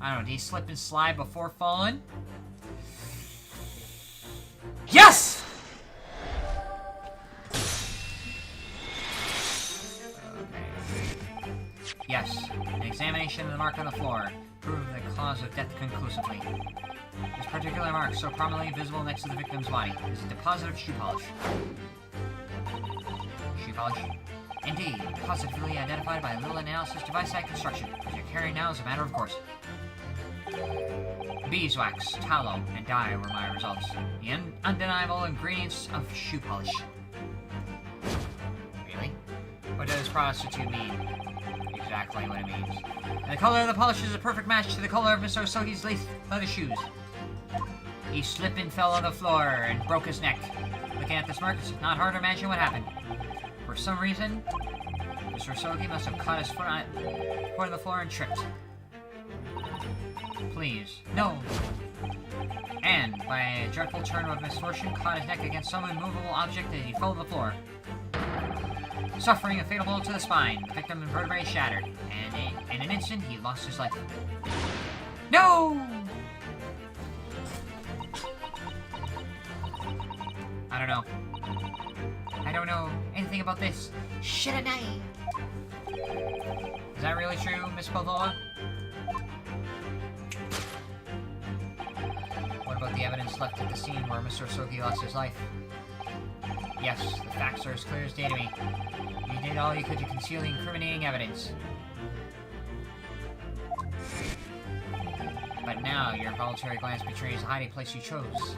Speaker 1: I don't know, did he slip and slide before falling? Yes! Okay. Yes, an examination of the mark on the floor proved the cause of death conclusively. This particular mark, so prominently visible next to the victim's body, is a deposit of shoe polish. Shoe polish? Indeed, positively identified by a little analysis device-like construction, which you're carrying now as a matter of course. Beeswax, tallow, and dye were my results. The undeniable ingredients of shoe polish. Really? What does prostitute mean? Exactly what it means. And the color of the polish is a perfect match to the color of Mr. Osogi's leather shoes. He slipped and fell on the floor and broke his neck. Looking at this mark, it's not hard to imagine what happened. For some reason, Mr. Osogi must have caught his foot on the floor and tripped. Please, no! And, by a dreadful turn of misfortune, caught his neck against some immovable object and he fell on the floor. Suffering a fatal blow to the spine, the victim's vertebrae shattered, and in an instant, he lost his life. No! I don't know. I don't know anything about this. Shiranai! Is that really true, Miss Pavola? What about the evidence left at the scene where Mr. Osogi lost his life? Yes, the facts are as clear as day to me. You did all you could to conceal the incriminating evidence. But now, your involuntary glance betrays the hiding place you chose.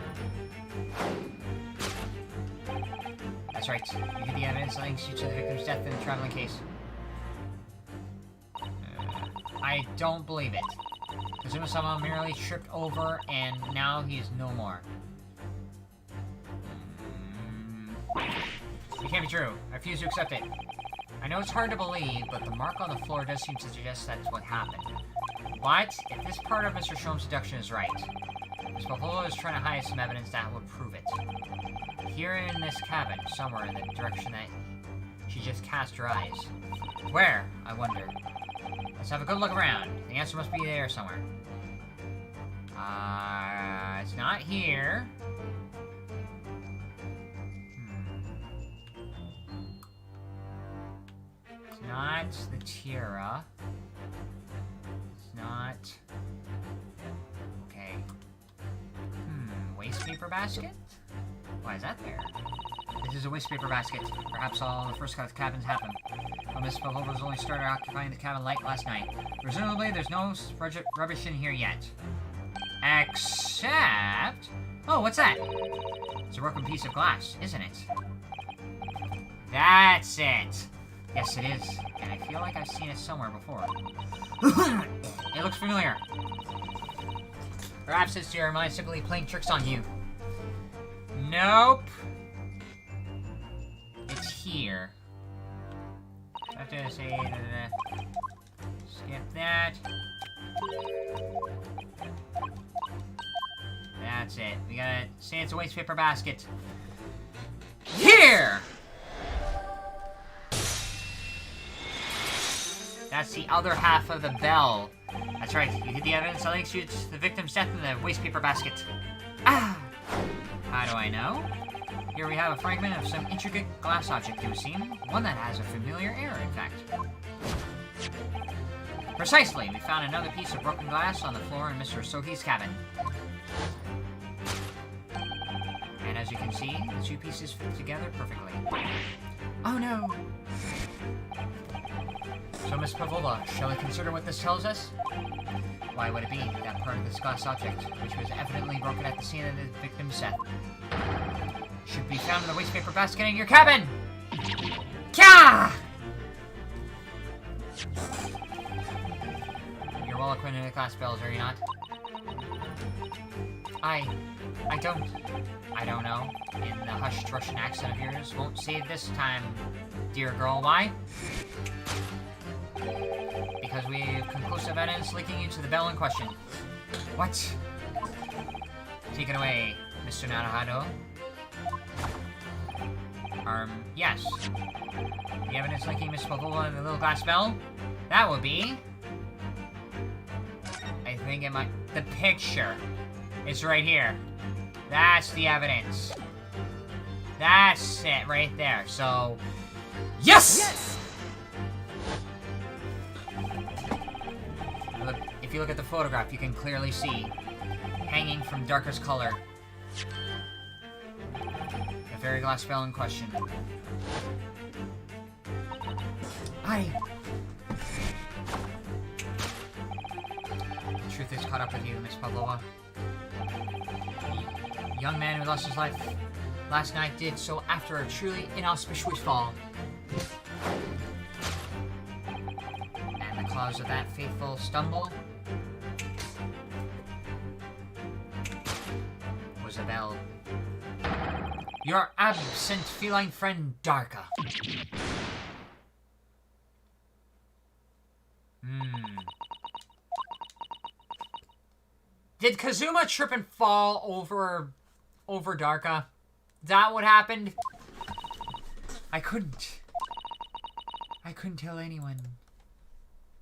Speaker 1: That's right. You hid the evidence that links you to the victim's death in the traveling case. I don't believe it. Kazuma-sama merely tripped over, and now he is no more. It can't be true. I refuse to accept it. I know it's hard to believe, but the mark on the floor does seem to suggest that's what happened. What? If this part of Mr. Shome's deduction is right, Ms. Pavola is trying to hide some evidence that would prove it. Here in this cabin, somewhere in the direction that she just cast her eyes. Where? I wonder. Let's have a good look around. The answer must be there somewhere. It's not here. It's not the tiara. It's not... Okay. Waste paper basket? Why is that there? This is a waste paper basket. Perhaps all the first cut of the cabins happened. Well, Miss Pavlova's only started occupying the cabin late last night. Presumably, there's no rubbish in here yet. Except... Oh, what's that? It's a broken piece of glass, isn't it? That's it! Yes, it is. And I feel like I've seen it somewhere before. It looks familiar. Perhaps it's your mind simply playing tricks on you. Nope. It's here. I have to say... skip that. That's it. We gotta say it's a waste paper basket. Here! That's the other half of the bell. That's right. You hid the evidence that links you to the victim's death in the waste paper basket. Ah! How do I know? Here we have a fragment of some intricate glass object, it would seem. One that has a familiar air, in fact. Precisely! We found another piece of broken glass on the floor in Mr. Sohi's cabin. And as you can see, the two pieces fit together perfectly. Oh no! So, Miss Pavlova, shall we consider what this tells us? Why would it be that part of this glass object, which was evidently broken at the scene of the victim's death, should be found in the waste paper basket in your cabin? Kah! You're well acquainted with glass bells, are you not? I don't know. In the hushed Russian accent of yours, won't say this time, dear girl. Why? Because we have conclusive evidence linking you to the bell in question. What? Take it away, Mr. Naruhado. Yes. The evidence linking Miss Pavlova and the little glass bell? That would be... I think it might... The picture. It's right here. That's the evidence. That's it right there. So... Yes! Yes! Look, if you look at the photograph, you can clearly see, hanging from darkest color, the very glass bell in question. The truth is caught up with you, Miss Pavlova. The young man who lost his life last night did so after a truly inauspicious fall. And the cause of that fateful stumble was a bell. Your absent feline friend, Darka. Did Kazuma trip and fall over Darka? Is that what happened? I couldn't tell anyone.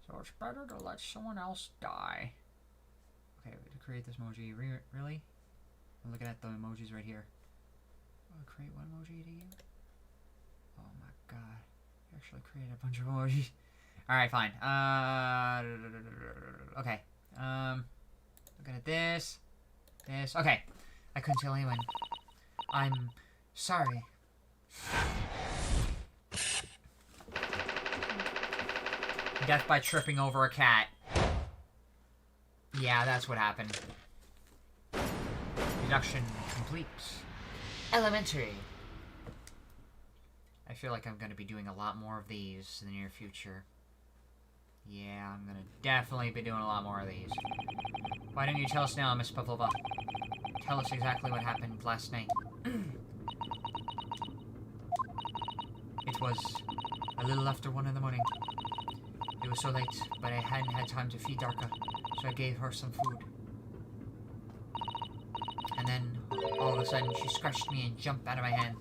Speaker 1: So it's better to let someone else die. Okay, to create this emoji, really? I'm looking at the emojis right here. Create one emoji to you? Oh my god. I actually created a bunch of emojis. Alright, fine. Okay. Looking at this. Okay. I couldn't tell anyone. I'm sorry. Death by tripping over a cat. Yeah, that's what happened. Deduction complete. Elementary. I feel like I'm going to be doing a lot more of these in the near future. Yeah, I'm going to definitely be doing a lot more of these. Why don't you tell us now, Miss Pavlova? Tell us exactly what happened last night. It was a little after 1 in the morning. It was so late, but I hadn't had time to feed Darka, so I gave her some food. And then, all of a sudden, she scratched me and jumped out of my hand.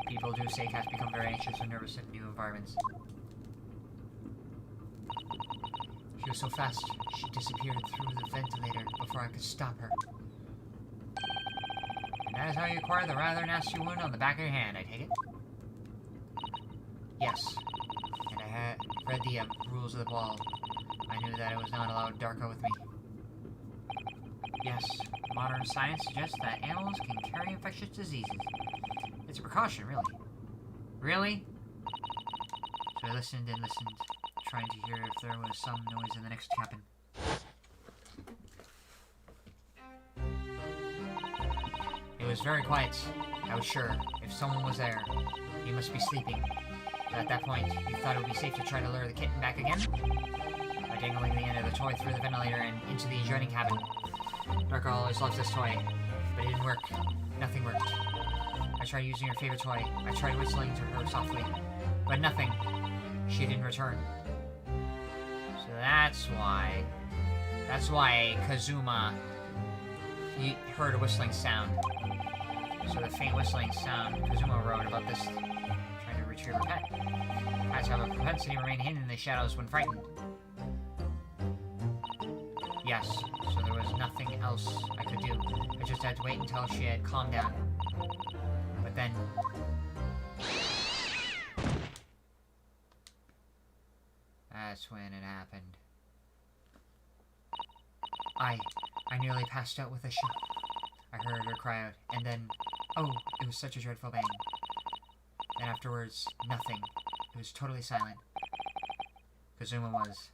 Speaker 1: People do say cats become very anxious and nervous in new environments. She was so fast, she disappeared through the ventilator before I could stop her. And that is how you acquired the rather nasty wound on the back of your hand, I take it? Yes. And I had read the rules of the ball. I knew that I was not allowed Darka with me. Yes, modern science suggests that animals can carry infectious diseases. It's a precaution, really. Really? So I listened and listened, trying to hear if there was some noise in the next cabin. It was very quiet, I was sure. If someone was there, he must be sleeping. But at that point, you thought it would be safe to try to lure the kitten back again? By dangling the end of the toy through the ventilator and into the adjoining cabin. Darka always loves this toy, but it didn't work. Nothing worked. I tried using her favorite toy. I tried whistling to her softly, but nothing. She didn't return. So that's why Kazuma heard a whistling sound. So the faint whistling sound Kazuma wrote about this trying to retrieve her pet. Cats have a propensity to remain hidden in the shadows when frightened. Yes, so there was nothing else I could do. I just had to wait until she had calmed down. But then... That's when it happened. I nearly passed out with a shock. I heard her cry out, and then... Oh, it was such a dreadful bang. Then afterwards, nothing. It was totally silent. Kazuma was...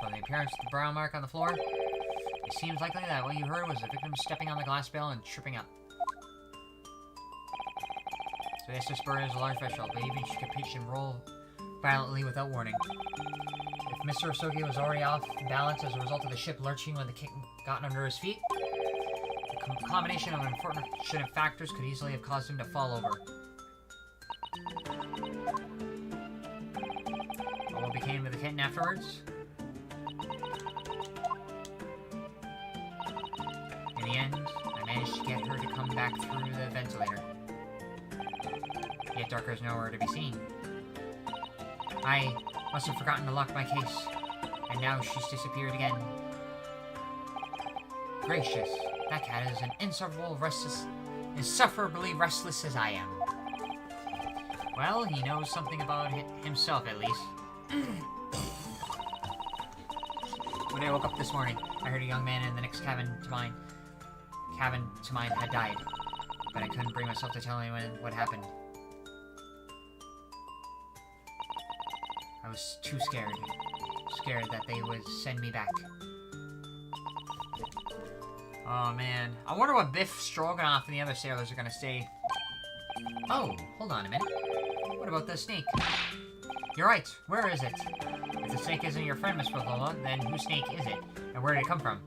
Speaker 1: From the appearance of the brown mark on the floor, it seems likely that what you heard was the victim stepping on the glass bell and tripping up. So yes, this bird is a large vessel, but even she could pitch and roll violently without warning. If Mr. Osoki was already off balance as a result of the ship lurching when the kitten got under his feet, the combination of unfortunate factors could easily have caused him to fall over. But what became of the kitten afterwards? In the end, I managed to get her to come back through the ventilator. Yet Darker is nowhere to be seen. I must have forgotten to lock my case, and now she's disappeared again. Gracious, that cat is an insufferably restless as I am. Well, he knows something about himself, at least. When I woke up this morning, I heard a young man in the next cabin to mine had died, but I couldn't bring myself to tell anyone what happened. I was too scared that they would send me back. Oh man, I wonder what Biff, Stroganoff, and the other sailors are gonna say. Oh, hold on a minute. What about the snake? You're right, where is it? If the snake isn't your friend, Miss Pavola, then whose snake is it? And where did it come from?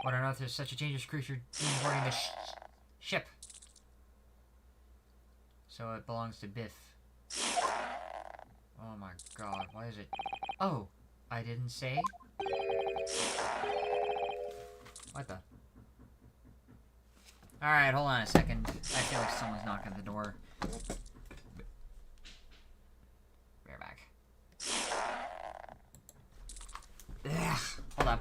Speaker 1: What on earth is such a dangerous creature boarding the ship? So it belongs to Biff. Oh my god, why is it? Oh, I didn't say? What the? Alright, hold on a second. I feel like someone's knocking at the door. We're back. Ugh, hold up.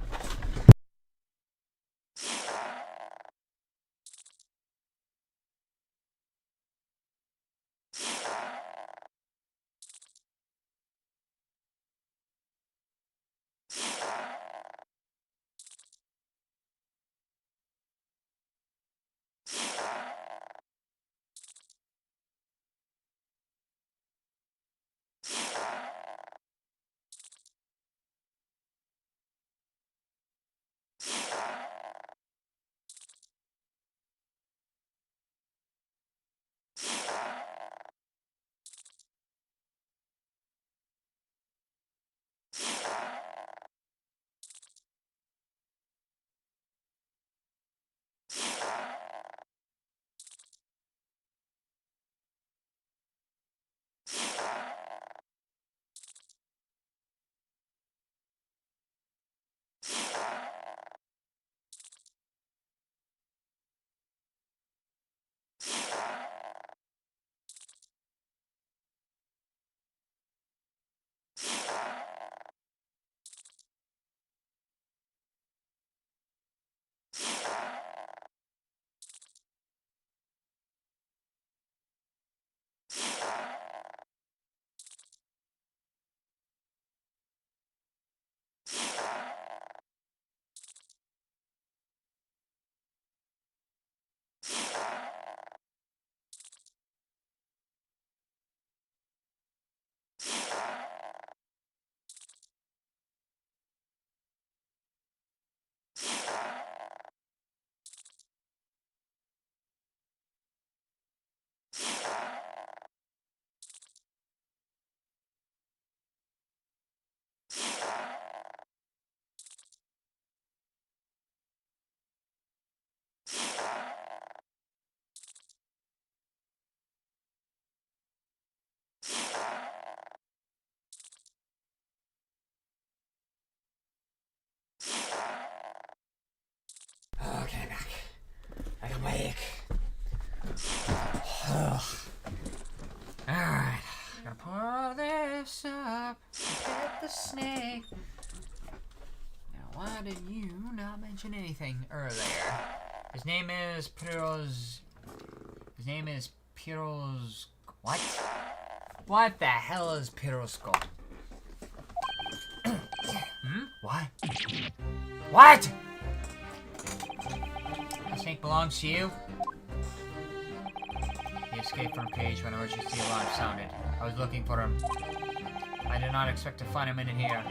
Speaker 1: up. Pet the snake. Now, why did you not mention anything earlier? His name is Piro's... His name is Piro's... What? What the hell is Pirosko? What? What? The snake belongs to you? He escaped from cage when emergency alarm sounded. I was looking for him. I did not expect to find him in here.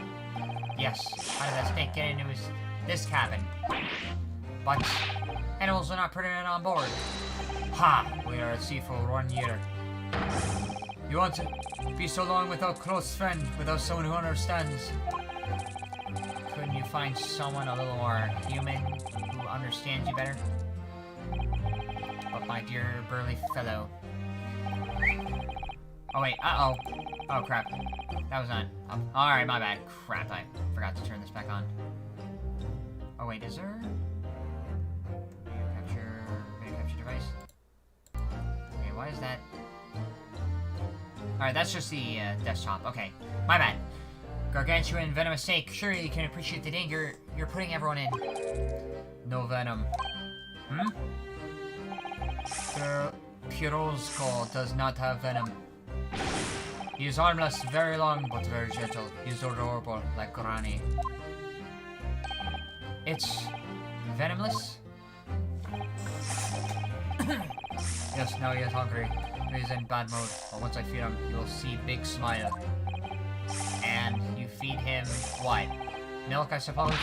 Speaker 1: Yes, how did that snake get into this cabin? But animals are not permitted on board. Ha! We are at sea for 1 year. You want to be so long without a close friend, without someone who understands? Couldn't you find someone a little more human, who understands you better? But my dear burly fellow... Oh wait, uh-oh. Oh crap. That was not... Alright, my bad. Crap, I forgot to turn this back on. Oh wait, is there... Video capture device? Okay, why is that... Alright, that's just the desktop. Okay, my bad. Gargantuan venomous snake. Surely you can appreciate the danger you're putting everyone in. No venom. Pirozko does not have venom. He is harmless, very long, but very gentle. He is adorable, like Granny. It's venomless? Yes, now he is hungry. He is in bad mood, but once I feed him, you will see big smile. And you feed him what? Milk, I suppose?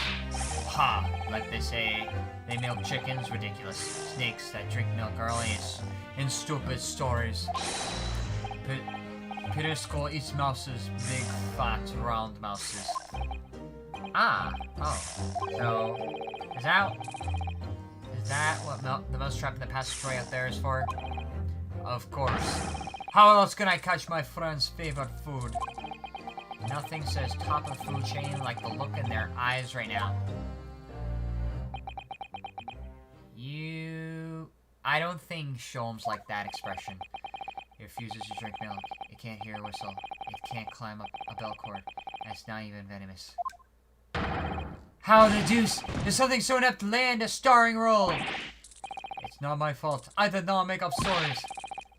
Speaker 1: Ha! Like they say, they milk chickens, ridiculous. Snakes that drink milk are only in stupid stories. Pirisko eats mouses, big, fat, round mouses. Ah! Oh. So, is that what the mousetrap in the passageway out there is for? Of course. How else can I catch my friend's favorite food? Nothing says top of the food chain like the look in their eyes right now. I don't think Sholmes like that expression. It refuses to drink milk. It can't hear a whistle. It can't climb up a bell cord. And it's not even venomous. How the deuce is something so inept land a starring role? It's not my fault. I did not make up stories.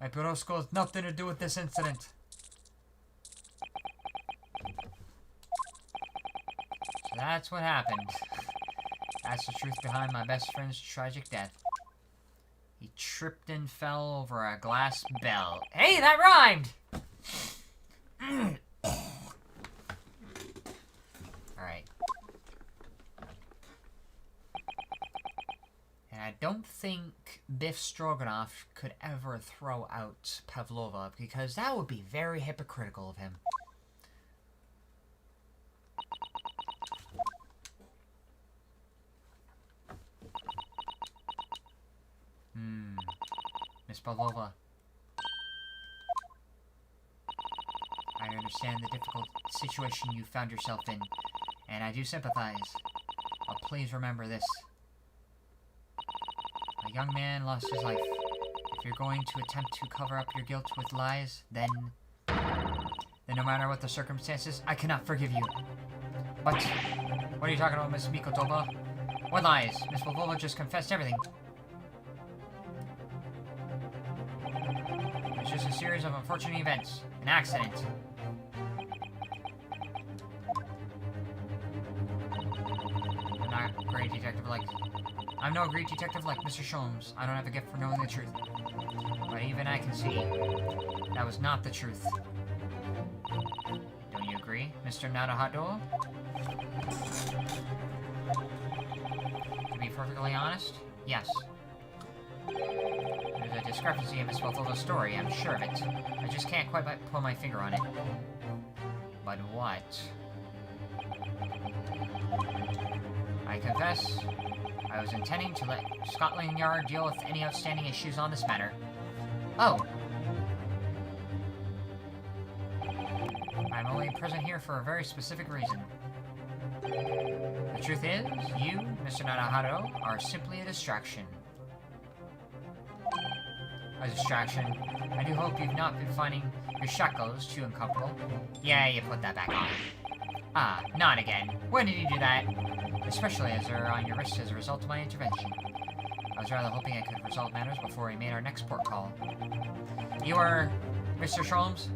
Speaker 1: My Pirozko has nothing to do with this incident. So that's what happened. That's the truth behind my best friend's tragic death. He tripped and fell over a glass bell. Hey, that rhymed! Alright. And I don't think Biff Stroganoff could ever throw out Pavlova, because that would be very hypocritical of him. Miss Pavlova. I understand the difficult situation you found yourself in, and I do sympathize. But please remember this. A young man lost his life. If you're going to attempt to cover up your guilt with lies, then no matter what the circumstances, I cannot forgive you. But, what are you talking about, Miss Mikotova? What lies? Miss Pavlova just confessed everything. It's just a series of unfortunate events. An accident. I'm no great detective like Mr. Sholmes. I don't have a gift for knowing the truth. But even I can see that was not the truth. Don't you agree, Mr. Narahado? To be perfectly honest, yes. There's a discrepancy in Miss Pavlova's story, I'm sure of it. I just can't quite pull my finger on it. But what? I confess, I was intending to let Scotland Yard deal with any outstanding issues on this matter. Oh! I'm only present here for a very specific reason. The truth is, you, Mr. Narahado, are simply a distraction. A distraction? I do hope you've not been finding Your shackles, too uncomfortable. Yeah, you put that back on. Ah, not again. When did you do that? Especially as they're on your wrist as a result of my intervention. I was rather hoping I could resolve matters before we made our next port call. You are Mr. Sholmes?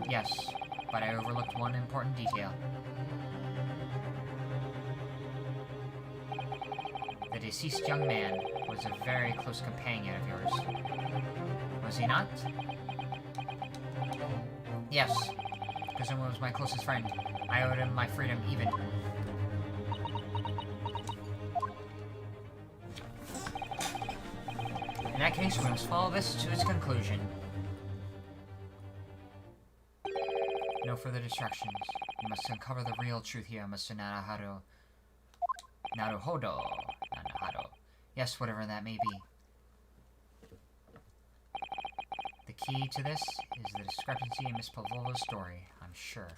Speaker 1: Yes, but I overlooked one important detail. The deceased young man was a very close companion of yours. Was he not? Yes. Kazuma was my closest friend. I owed him my freedom even. In that case, we must follow this to its conclusion. No further distractions. You must uncover the real truth here, Mr. Naruhodo. Naruhodo. Yes, whatever that may be. The key to this is the discrepancy in Miss Pavlova's story, I'm sure.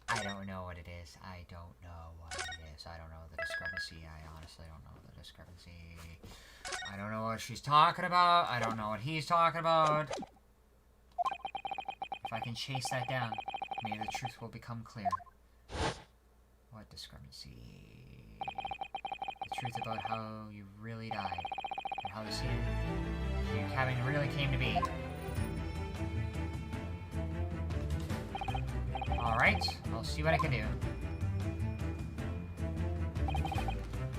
Speaker 1: I don't know what it is. I don't know what it is. I don't know the discrepancy. I honestly don't know the discrepancy. I don't know what she's talking about. I don't know what he's talking about. If I can chase that down, maybe the truth will become clear. What discrepancy? The truth about how you really died, and how this your cabin really came to be. Alright, I'll see what I can do.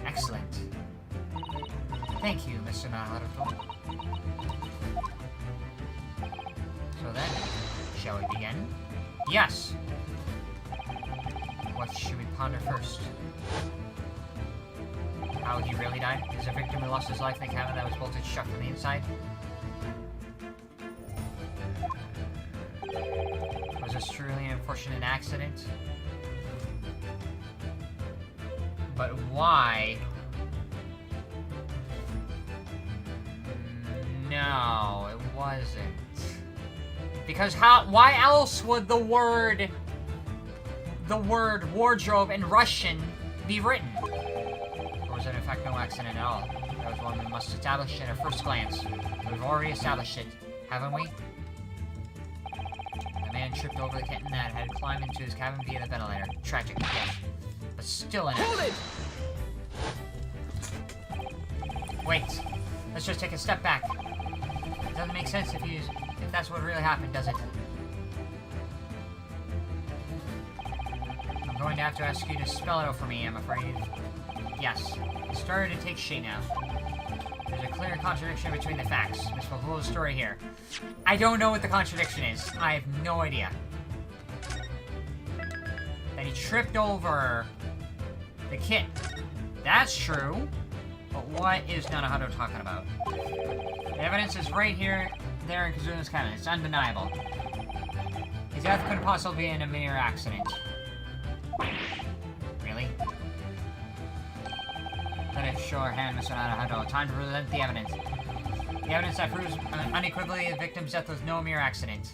Speaker 1: Excellent. Thank you, Mr. Naruto. So then, shall we begin? Yes! What should we ponder first? How he really died? Is a victim who lost his life in the cabin that was bolted shut from the inside? Was this truly an unfortunate accident? But why? No, it wasn't. Because why else would the word wardrobe in Russian be written? Or was it in fact no accident at all? That was one we must establish at a first glance. We've already established it, haven't we? The man tripped over the kitten that had climbed into his cabin via the ventilator. Tragic, yes. But still an accident. Wait, let's just take a step back. It doesn't make sense if that's what really happened, does it? I'm going to have to ask you to spell it out for me, I'm afraid. Yes, it's starting to take shape now. There's a clear contradiction between the facts. Miss Pavlova's story here. I don't know what the contradiction is. I have no idea. That he tripped over the kit. That's true. But what is Naruhodo talking about? The evidence is right here, there in Kazuna's cabin. It's undeniable. His death couldn't possibly be in a mere accident. Really? Let us show our hand, Mr. Naruhodo. Time to present the evidence. The evidence that proves unequivocally the victim's death was no mere accident.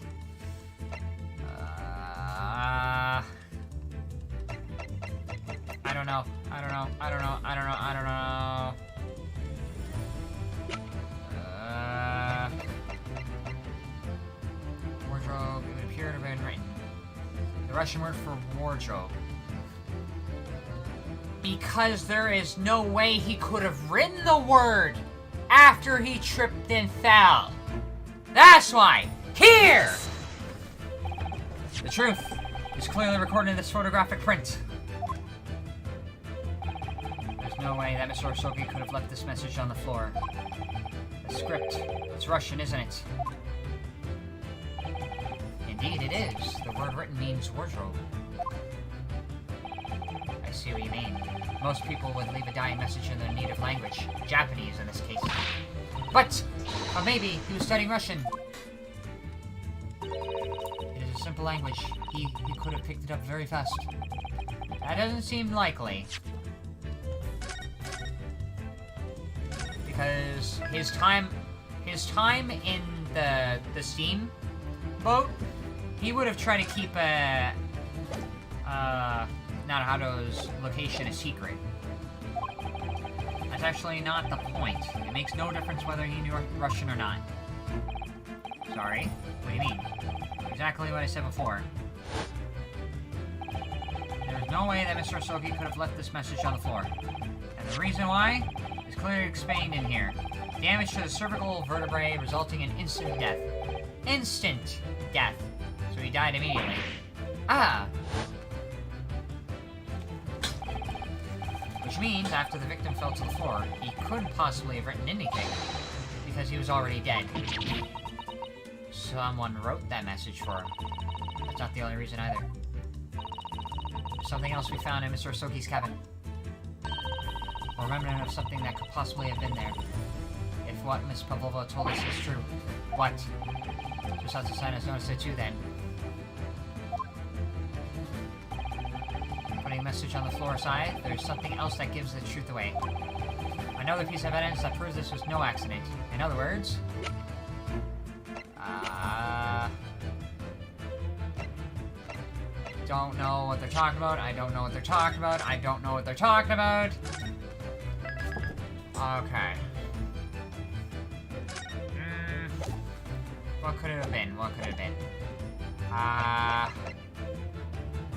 Speaker 1: I don't know. Wardrobe, it would appear to have been written. The Russian word for wardrobe. Because there is no way he could have written the word after he tripped and fell. That's why. Here! The truth is clearly recorded in this photographic print. There's no way that Mr. Osoki could have left this message on the floor. The script. It's Russian, isn't it? Indeed, it is. The word written means wardrobe. I see what you mean. Most people would leave a dying message in their native language. Japanese, in this case. But maybe he was studying Russian. It is a simple language. He could have picked it up very fast. That doesn't seem likely. Because his time in the steam boat, he would have tried to keep Naruhodo's location a secret. That's actually not the point. It makes no difference whether he knew Russian or not. Sorry? What do you mean? Exactly what I said before. There's no way that Mr. Osoki could have left this message on the floor. And the reason why is clearly explained in here. Damage to the cervical vertebrae resulting in instant death. Instant death. So he died immediately. Ah! Which means, after the victim fell to the floor, he couldn't possibly have written anything, because he was already dead. Someone wrote that message for him. That's not the only reason either. Something else we found in Mr. Osoki's cabin. A remnant of something that could possibly have been there. If what Miss Pavlova told us is true. What? Susatsu-san has noticed it too, then. Putting a message on the floor aside, there's something else that gives the truth away. Another piece of evidence that proves this was no accident. In other words... don't know what they're talking about. I don't know what they're talking about. I don't know what they're talking about. Okay. What could it have been? What could it have been?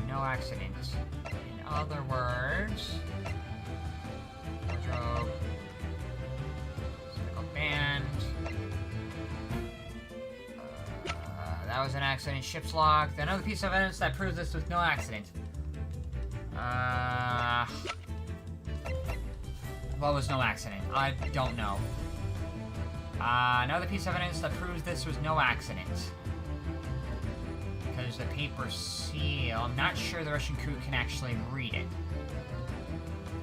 Speaker 1: No accident. In other words... wardrobe... Speckled Band... that was an accident. Ship's locked. Another piece of evidence that proves this was no accident. What was no accident? I don't know. Another piece of evidence that proves this was no accident. Because the paper seal... I'm not sure the Russian crew can actually read it.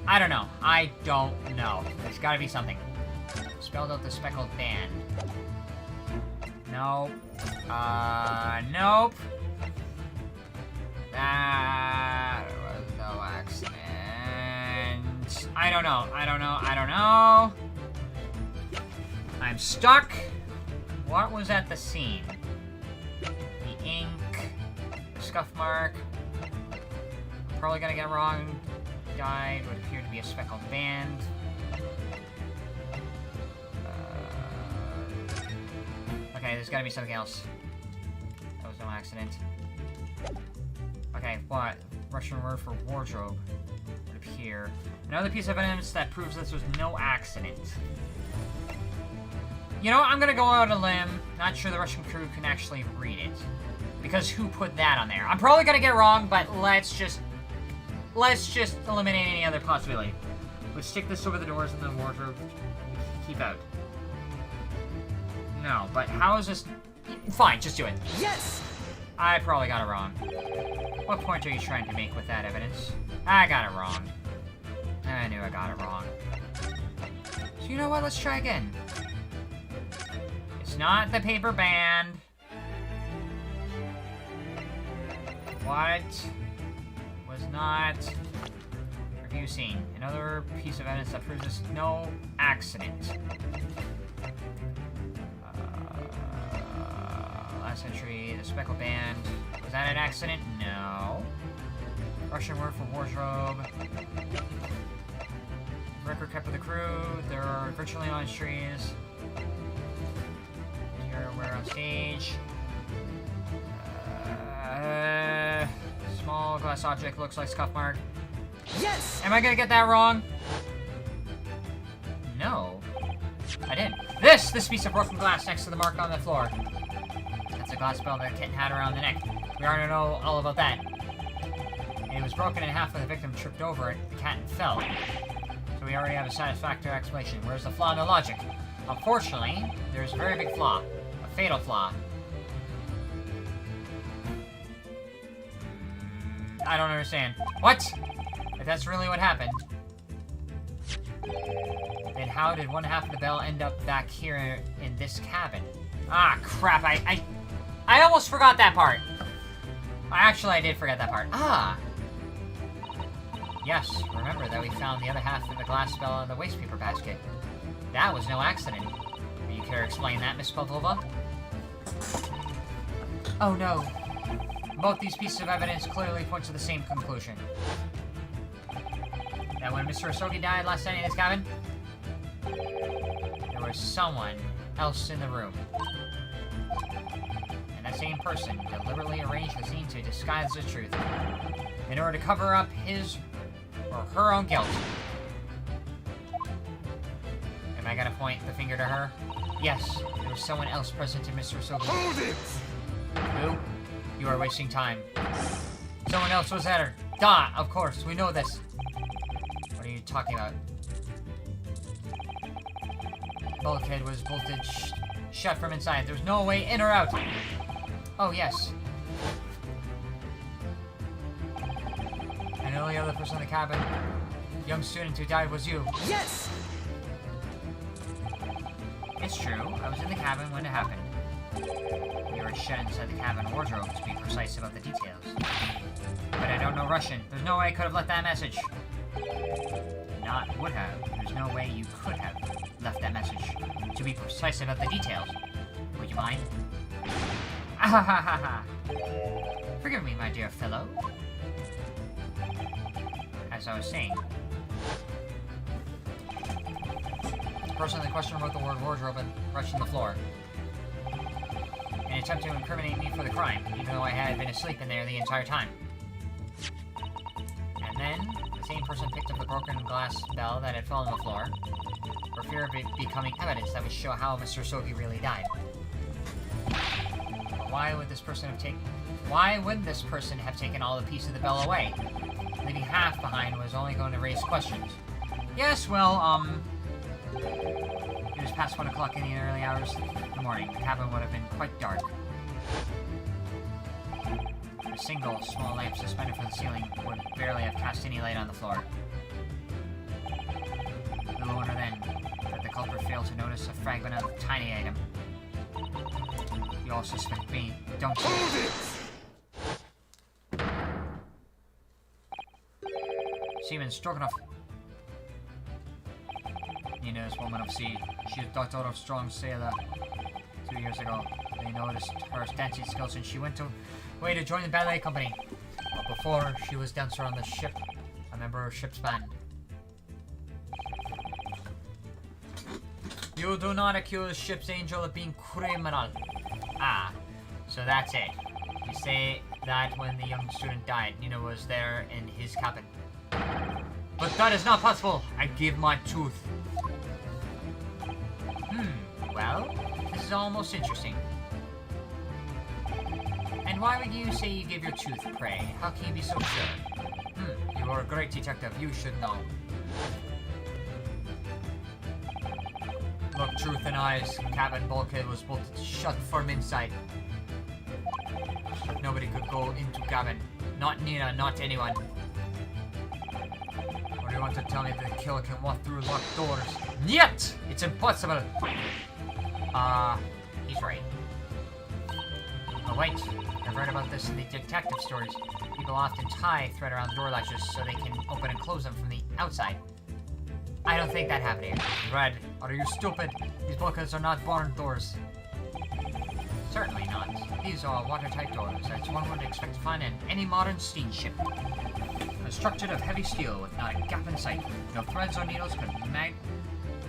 Speaker 1: I don't know. I don't know. There's gotta be something. Spelled out the Speckled Band. Nope. Nope. That was no accident. I don't know. I don't know. I don't know. I'm stuck. What was at the scene? The ink. Scuff mark. Probably gonna get it wrong. Died. Would appear to be a Speckled Band. Okay, there's gotta be something else. That was no accident. Okay, what? Russian word for wardrobe would appear. Another piece of evidence that proves this was no accident. You know what? I'm gonna go out on a limb. Not sure the Russian crew can actually read it. Because who put that on there? I'm probably gonna get it wrong, but let's just eliminate any other possibility. Let's stick this over the doors and the wardrobe. Keep out. No, but how is this... Fine, just do it. Yes! I probably got it wrong. What point are you trying to make with that evidence? I got it wrong. I knew I got it wrong. So you know what? Let's try again. It's not the paper band. What was not... Review scene. Another piece of evidence that proves this no accident. Last entry, the Speckle Band. Was that an accident? No. Russian word for wardrobe. Record kept with the crew. There are virtually no entries. Here we're on stage. Small glass object looks like scuff mark. Yes! Am I gonna get that wrong? No. I didn't. This piece of broken glass next to the mark on the floor. That's a glass bell that a kitten had around the neck. We already know all about that. It was broken in half when the victim tripped over it, the cat fell. So we already have a satisfactory explanation. Where's the flaw in the logic? Unfortunately, there's a very big flaw. A fatal flaw. I don't understand. What? If that's really what happened, then how did one half of the bell end up back here in this cabin? Ah, crap, I almost forgot that part. Actually, I did forget that part. Ah! Yes, remember that we found the other half of the glass bell in the waste paper basket. That was no accident. Do you care to explain that, Miss Pavlova? Oh no. Both these pieces of evidence clearly point to the same conclusion. That when Mr. Osoki died last night in his cabin, there was someone else in the room. same person deliberately arranged the scene to disguise the truth in order to cover up his or her own guilt. Am I gonna point the finger to her? Yes, there was someone else present in Mr. Sophie.
Speaker 2: Hold it!
Speaker 1: Who? You are wasting time. Someone else was at her. Duh, of course, we know this. What are you talking about? Bulkhead was bolted shut from inside. There's no way in or out. Oh, yes. And the only other person in the cabin, young student who died, was you.
Speaker 2: Yes!
Speaker 1: It's true. I was in the cabin when it happened. You were shut inside the cabin wardrobe, to be precise about the details. But I don't know Russian. There's no way I could have left that message. Not would have. There's no way you could have left that message. To be precise about the details. Would you mind? Ahahaha. Forgive me, my dear fellow. As I was saying, the person in the question wrote the word wardrobe and rushed on the floor. In an attempt to incriminate me for the crime, even though I had been asleep in there the entire time. And then, the same person picked up the broken glass bell that had fallen on the floor, for fear of it becoming evidence that would show how Mr. Sogi really died. But why would this person have taken all the piece of the bell away? Leaving half behind was only going to raise questions. Yes, well, it was past 1 o'clock in the early hours of the morning. The cabin would have been quite dark. A single small lamp suspended from the ceiling would barely have cast any light on the floor. Little wonder then that the culprit failed to notice a fragment of a tiny item. You all suspect me, don't you? Seaman Stroganoff. Nina is woman of sea. She is daughter of strong sailor. 2 years ago, they noticed her dancing skills and she went away to join the ballet company. But before, she was dancer on the ship, a member of ship's band. You do not accuse ship's angel of being criminal. Ah, so that's it. You say that when the young student died, Nina was there in his cabin. But that is not possible. I give my tooth. Well, this is almost interesting. And why would you say you gave your tooth, pray? How can you be so sure? You are a great detective. You should know. Look, truth in eyes. Cabin bulkhead was bolted shut from inside. Nobody could go into cabin. Not Nina, not anyone. Or do you want to tell me that the killer can walk through locked doors? Yet! It's impossible! He's right. Oh wait, I've read about this in the detective stories. People often tie thread around door latches so they can open and close them from the outside. I don't think that happened here. Red, are you stupid? These bulkheads are not barn doors. Certainly not. These are watertight doors, as one would expect to find in any modern steamship. Constructed of heavy steel with not a gap in sight. No threads or needles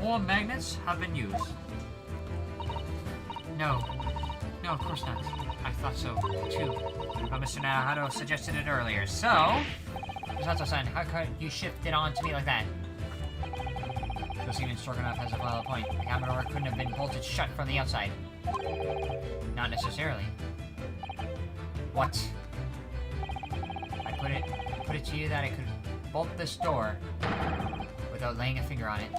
Speaker 1: or magnets have been used. No, of course not. I thought so, too. But Mr. Naruto suggested it earlier, so... Misato-san, how could you shift it on to me like that? So Seaman Stroganoff has a valid point. The cabin door couldn't have been bolted shut from the outside. Not necessarily. What? I put it to you that I could bolt this door without laying a finger on it.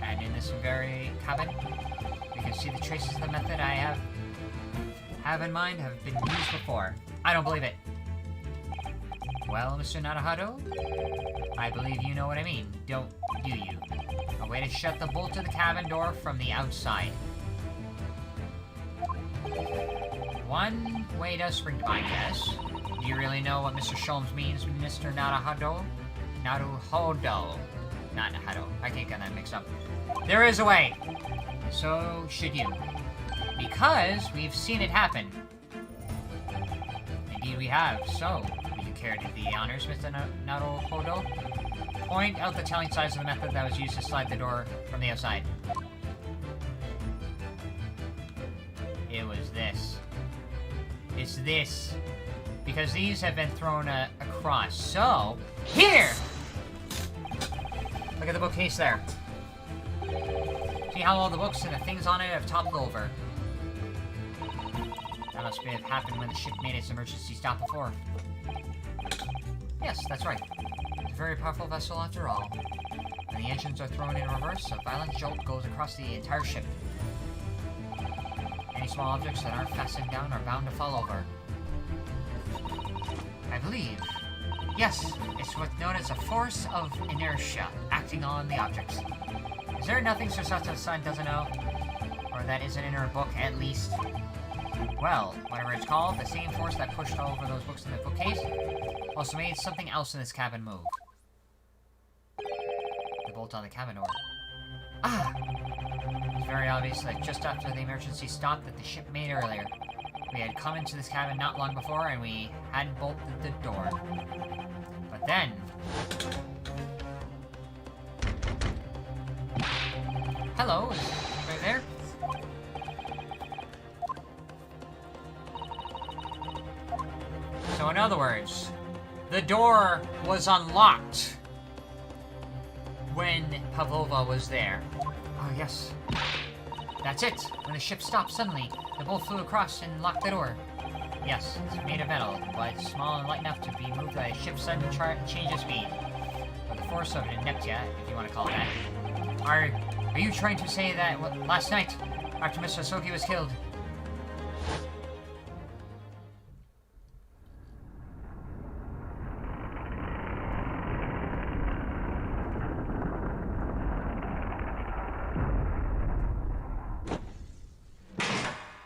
Speaker 1: And in this very cabin, you can see the traces of the method I have in mind have been used before. I don't believe it. Well, Mr. Naruto, I believe you know what I mean, do you? A way to shut the bolt to the cabin door from the outside. One way does spring to mind, yes. Do you really know what Mr. Sholmes means, Mr. Naruto? Naruhodo. Not Naruto. I can't get that mixed up. There is a way. So should you. Because we've seen it happen. Indeed we have. So, would you care to do the honors, Mr. Naruhodo? Point out the telling size of the method that was used to slide the door from the outside. is this. Because these have been thrown across. So, here! Look at the bookcase there. See how all the books and the things on it have toppled over? That must have happened when the ship made its emergency stop before. Yes, that's right. It's a very powerful vessel after all. When the engines are thrown in reverse, a violent jolt goes across the entire ship. Any small objects that aren't fastened down are bound to fall over. I believe. Yes, it's what's known as a force of inertia acting on the objects. Is there nothing Sir Sato-san doesn't know? Or that isn't in her book, at least? Well, whatever it's called, the same force that pushed over those books in the bookcase also made something else in this cabin move. The bolt on the cabin door. Ah! It's very obvious that just after the emergency stop that the ship made earlier, we had come into this cabin not long before and we hadn't bolted the door. But then... Hello, is right there? So in other words, the door was unlocked when Pavlova was there. Oh yes. That's it. When the ship stopped suddenly, the bolt flew across and locked the door. Yes, it's made of metal, but it's small and light enough to be moved by a ship's sudden change of speed. Or the force of Inertia, if you want to call it that. Are you trying to say that last night, after Mr. Soki was killed,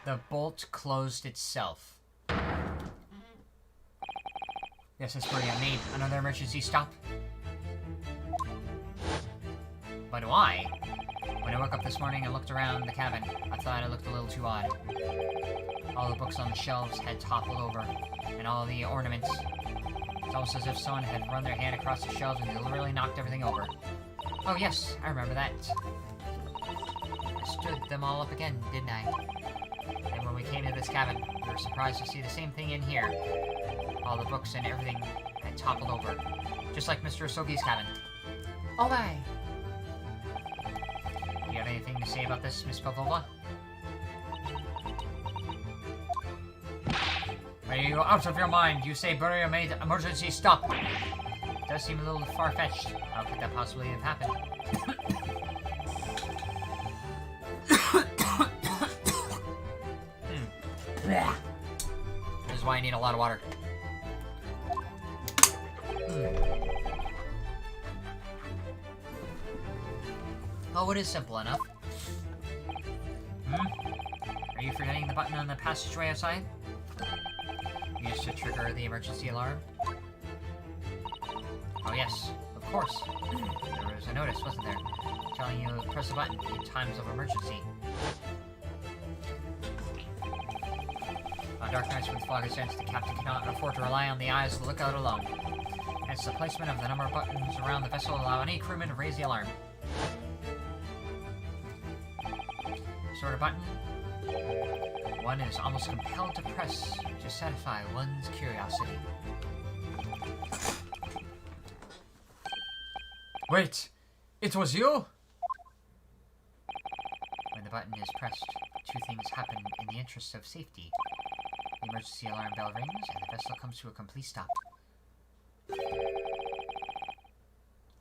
Speaker 1: the bolt closed itself? Yes, that's where I made another emergency stop. But why? When I woke up this morning and looked around the cabin, I thought it looked a little too odd. All the books on the shelves had toppled over, and all the ornaments. It's almost as if someone had run their hand across the shelves and literally knocked everything over. Oh yes, I remember that. I stood them all up again, didn't I? And when we came to this cabin, we were surprised to see the same thing in here. All the books and everything had toppled over, just like Mr. Asogi's cabin. Oh my! Do you have anything to say about this, Miss Pavlova? Are you out of your mind? You say Burya made emergency stop. It does seem a little far-fetched. How could that possibly have happened? This is why I need a lot of water. Oh, it is simple enough. Are you forgetting the button on the passageway outside? Used to trigger the emergency alarm? Oh yes, of course. There was a notice, wasn't there? Telling you to press the button in times of emergency. On dark nights when fog ascends, the captain cannot afford to rely on the eyes of the lookout alone. Hence the placement of the number of buttons around the vessel allow any crewman to raise the alarm. Sort of button one is almost compelled to press to satisfy one's curiosity. Wait, it was you? When the button is pressed, two things happen in the interest of safety. The emergency alarm bell rings, and the vessel comes to a complete stop.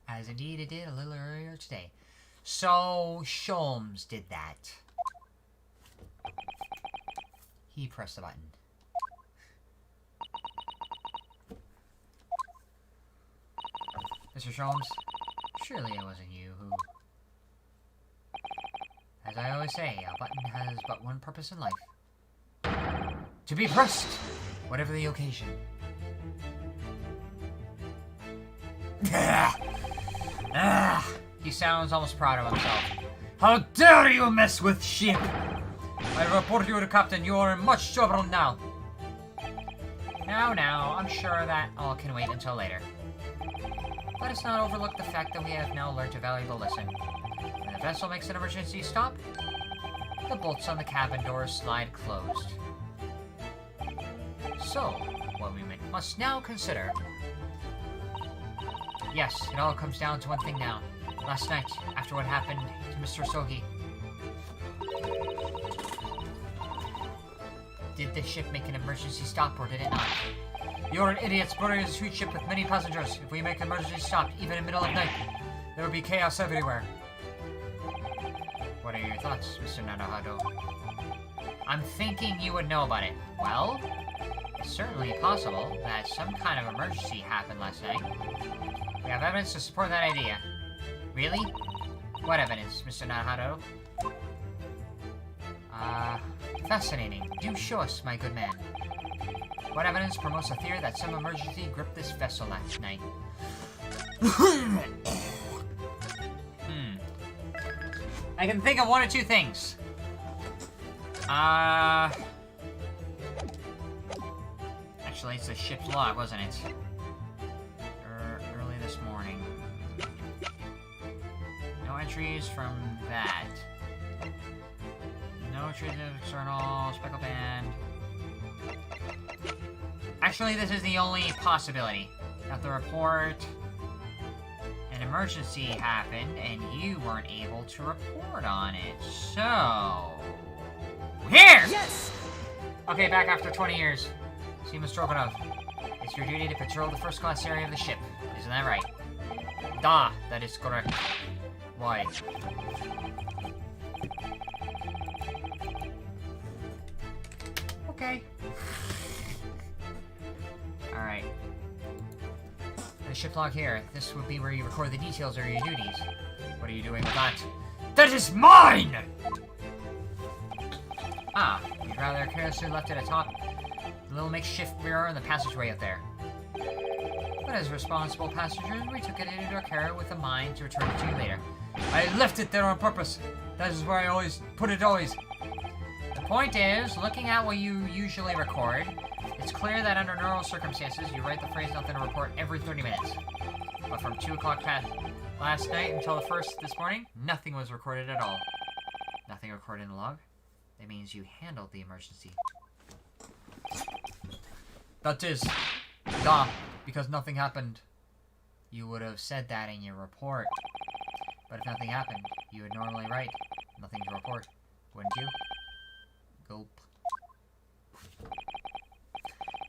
Speaker 1: As indeed it did a little earlier today. So, Sholmes did that. He pressed the button. Mr. Sholmes, surely it wasn't you who... As I always say, a button has but one purpose in life. To be pressed, whatever the occasion. He sounds almost proud of himself. How dare you mess with ship! I report you to Captain, you are in much trouble now. Now, I'm sure that all can wait until later. Let us not overlook the fact that we have now learned a valuable lesson. When the vessel makes an emergency stop, the bolts on the cabin doors slide closed. So, what we must now consider... Yes, it all comes down to one thing now. Last night, after what happened to Mr. Sogi, did the ship make an emergency stop or did it not? You're an idiot. Boarding is a huge ship with many passengers. If we make an emergency stop, even in the middle of night, there will be chaos everywhere. What are your thoughts, Mr. Naruhado? I'm thinking you would know about it. Well, it's certainly possible that some kind of emergency happened last night. We have evidence to support that idea. Really? What evidence, Mr. Naruhado? Fascinating. Do show us, my good man. What evidence promotes a theory that some emergency gripped this vessel last night? I can think of one or two things. Actually, it's the ship's log, wasn't it? Early this morning. No entries from that. No entries of external Speckled Band. Actually, this is the only possibility. That the report... An emergency happened, and you weren't able to report on it. So... Here!
Speaker 2: Yes!
Speaker 1: Okay, back after 20 years. Seaman Stroganov. It's your duty to patrol the first-class area of the ship. Isn't that right? Da, that is correct. Why? Okay. Alright. The ship log here. This would be where you record the details of your duties. What are you doing with that? That is mine! Ah, you'd rather carelessly left it atop the little makeshift mirror in the passageway up there. But as responsible passengers, we took it into our care with a mind to return it to you later. I left it there on purpose. That is where I always put it always. The point is, looking at what you usually record, it's clear that under normal circumstances, you write the phrase nothing to report every 30 minutes. But from 2 o'clock last night until the 1st this morning, nothing was recorded at all. Nothing recorded in the log. That means you handled the emergency. That is, because nothing happened. You would have said that in your report. But if nothing happened, you would normally write, nothing to report. Wouldn't you? Gulp.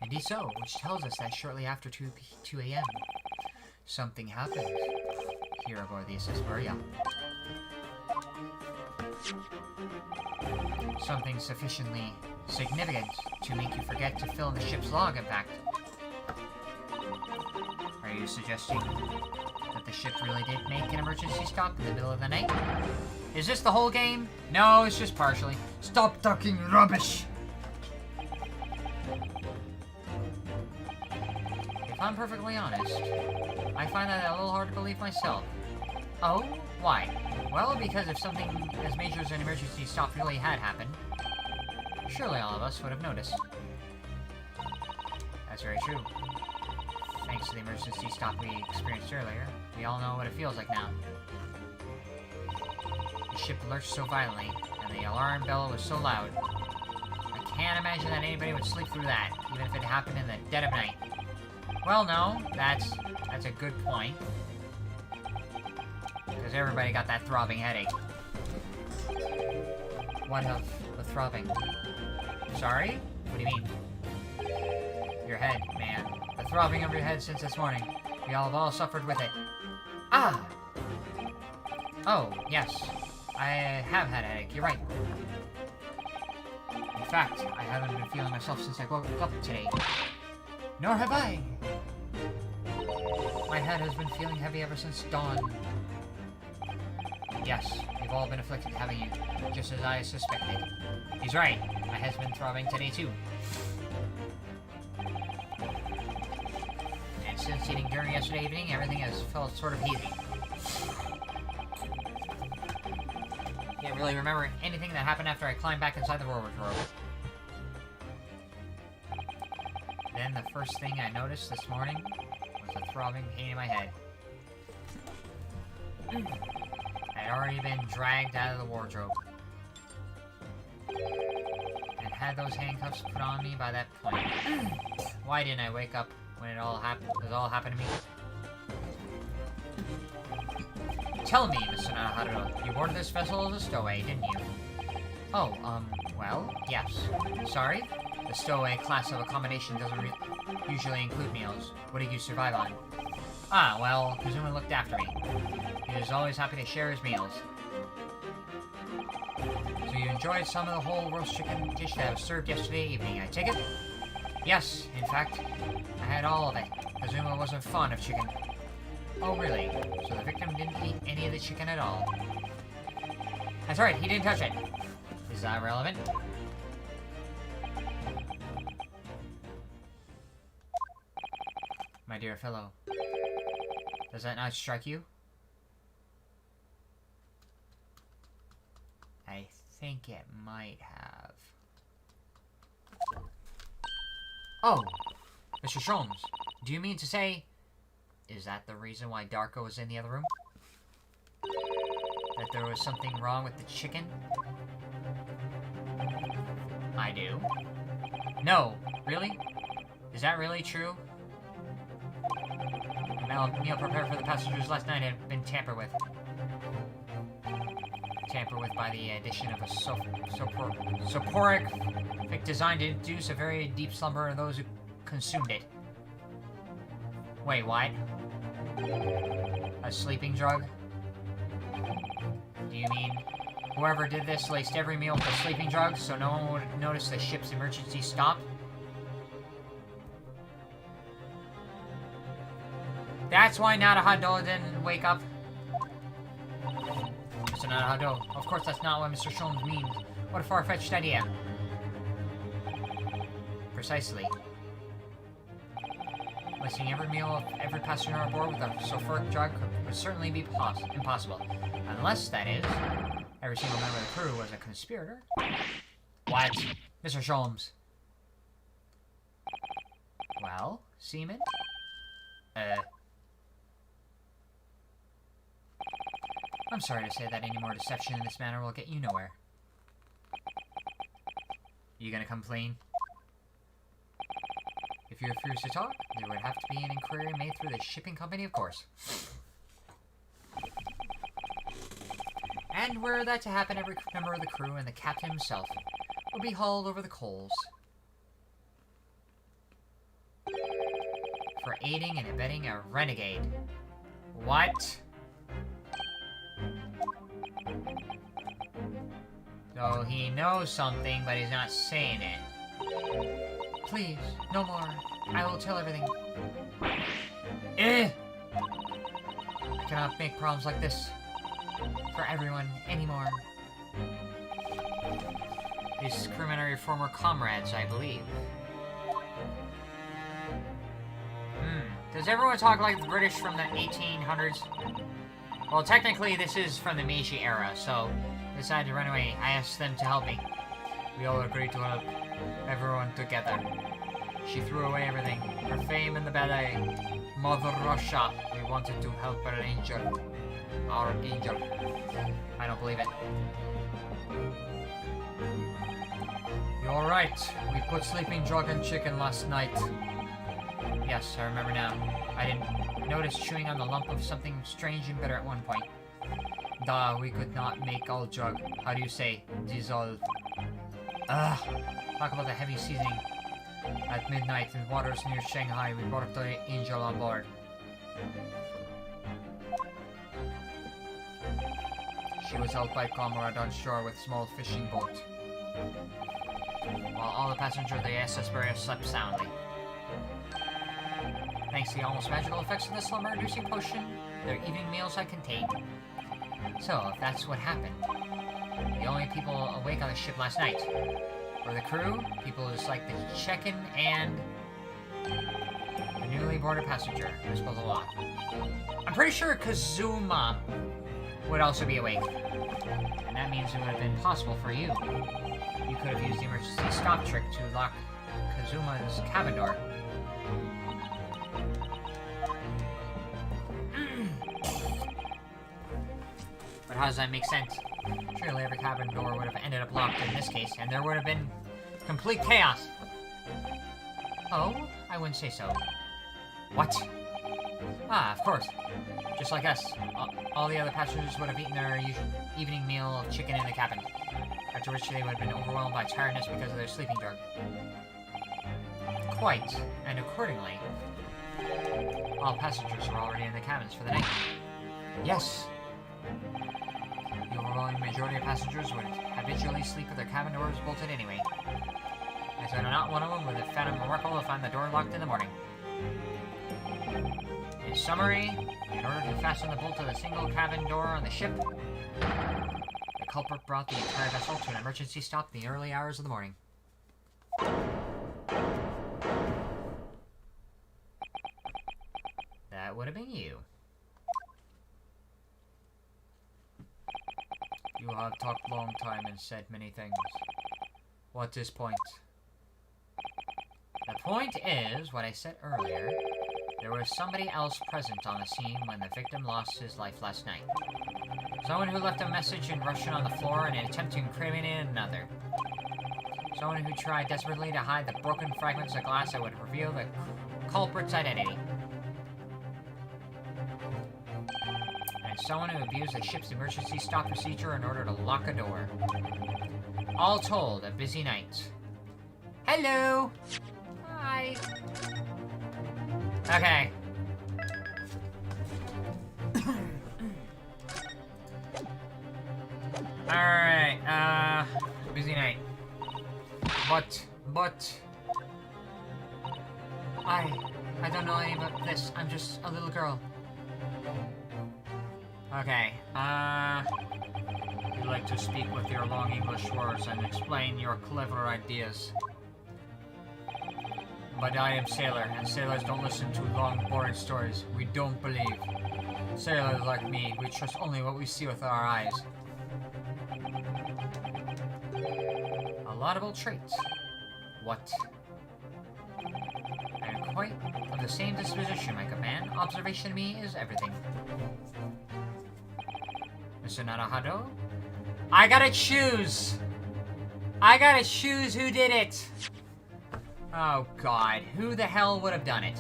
Speaker 1: Indeed so, which tells us that shortly after 2 a.m., something happened here aboard the SS Maria. Something sufficiently significant to make you forget to fill in the ship's log, in fact. Are you suggesting that the ship really did make an emergency stop in the middle of the night? Is this the whole game? No, it's just partially. Stop talking rubbish! If I'm perfectly honest, I find that a little hard to believe myself. Oh? Why? Well, because if something as major as an emergency stop really had happened, surely all of us would have noticed. That's very true. Thanks to the emergency stop we experienced earlier, we all know what it feels like now. The ship lurched so violently, and the alarm bell was so loud. I can't imagine that anybody would sleep through that, even if it happened in the dead of night. Well, no, that's a good point. Because everybody got that throbbing headache. What of the throbbing? Sorry? What do you mean? Your head, man. The throbbing of your head since this morning. We all have all suffered with it. Ah! Oh, yes. I have had a headache, you're right. In fact, I haven't been feeling myself since I woke up today. Nor have I! My head has been feeling heavy ever since dawn. Yes, we've all been afflicted, haven't you? Just as I suspected. He's right. My head's been throbbing today, too. And since eating during yesterday evening, everything has felt sort of hazy. Can't really remember anything that happened after I climbed back inside the wardrobe. Then the first thing I noticed this morning was a throbbing pain in my head. I had already been dragged out of the wardrobe. And had those handcuffs put on me by that point. Why didn't I wake up when it all happened to me? Tell me, Mr. Naruto, you boarded this vessel as a stowaway, didn't you? Oh, well, yes. Sorry? The stowaway class of accommodation doesn't usually include meals. What did you survive on? Ah, well, Kazuma looked after me. He was always happy to share his meals. So you enjoyed some of the whole roast chicken dish that was served yesterday evening, I take it? Yes, in fact, I had all of it. Kazuma wasn't fond of chicken. Oh, really? So the victim didn't eat any of the chicken at all? That's right, he didn't touch it. Is that relevant? My dear fellow, does that not strike you? I think it might have. Oh! Mr. Sholmes, do you mean to say... Is that the reason why Darko was in the other room? That there was something wrong with the chicken? I do. No, really? Is that really true? The meal prepared for the passengers last night had been tampered with. Tampered with by the addition of a soporific designed to induce a very deep slumber in those who consumed it. Wait, what? A sleeping drug? Do you mean whoever did this laced every meal with a sleeping drug so no one would notice the ship's emergency stop? That's why Naruto didn't wake up? Mr. Naruto, of course that's not what Mr. Sholmes means. What a far-fetched idea. Precisely. Lacing every meal of every passenger on board with a sulfuric drug would certainly be impossible. Unless, that is, every single member of the crew was a conspirator. What? Mr. Sholmes. Well, seaman? I'm sorry to say that any more deception in this manner will get you nowhere. You gonna complain? If you refuse to talk, there would have to be an inquiry made through the shipping company, of course. And were that to happen, every member of the crew and the captain himself would be hauled over the coals. For aiding and abetting a renegade. What? So he knows something, but he's not saying it. Please, no more. I will tell everything. I cannot make problems like this for everyone anymore. These crewmen are your former comrades, I believe. Does everyone talk like the British from the 1800s? Well, technically, this is from the Meiji era, so I decided to run away. I asked them to help me. We all agreed to help everyone together. She threw away everything. Her fame in the ballet. Mother Russia. We wanted to help our angel. Our angel. I don't believe it. You're right. We put sleeping drug and chicken last night. Yes, I remember now. I didn't notice chewing on the lump of something strange and bitter at one point. Duh, we could not make all drug. How do you say? Dissolve. Ugh. Talk about the heavy seasoning. At midnight in waters near Shanghai, we brought the angel on board. She was held by comrade on shore with small fishing boat. While all the passengers of the SS Berea slept soundly. Thanks to the almost magical effects of the slumber-reducing potion, their evening meals had contained. So, if that's what happened, the only people awake on the ship last night were the crew, people just like the check-in, and the newly boarded passenger who spilled a lot. I'm pretty sure Kazuma would also be awake. And that means it would have been possible for you. You could have used the emergency stop trick to lock Kazuma's cabin door. But how does that make sense? Surely every cabin door would have ended up locked in this case, and there would have been Complete chaos. Oh, I wouldn't say so. What? Ah, of course. Just like us. All the other passengers would have eaten their evening meal of chicken in the cabin. After which they would have been overwhelmed by tiredness because of their sleeping drug. Quite. And accordingly, all passengers were already in the cabins for the night. Yes. The overwhelming majority of passengers would habitually sleep with their cabin doors bolted anyway. And so not one of them would have found it remarkable to find the door locked in the morning. In summary, in order to fasten the bolt to the single cabin door on the ship, the culprit brought the entire vessel to an emergency stop in the early hours of the morning. That would have been you. You have talked a long time and said many things. What is point? The point is, what I said earlier, there was somebody else present on the scene when the victim lost his life last night. Someone who left a message in Russian on the floor in an attempt to incriminate another. Someone who tried desperately to hide the broken fragments of glass that would reveal the culprit's identity. And someone who abused the ship's emergency stop procedure in order to lock a door. All told, a busy night. Hello! Hi! Okay. Alright, busy night. But... I don't know any about this. I'm just a little girl. Okay, you'd like to speak with your long English words and explain your clever ideas. But I am sailor, and sailors don't listen to long, boring stories. We don't believe. Sailors like me, we trust only what we see with our eyes. A laudable trait. What? I am quite of the same disposition, my good man. Observation to me is everything. Mr. Narahado? I gotta choose! I gotta choose who did it! Oh god, who the hell would have done it?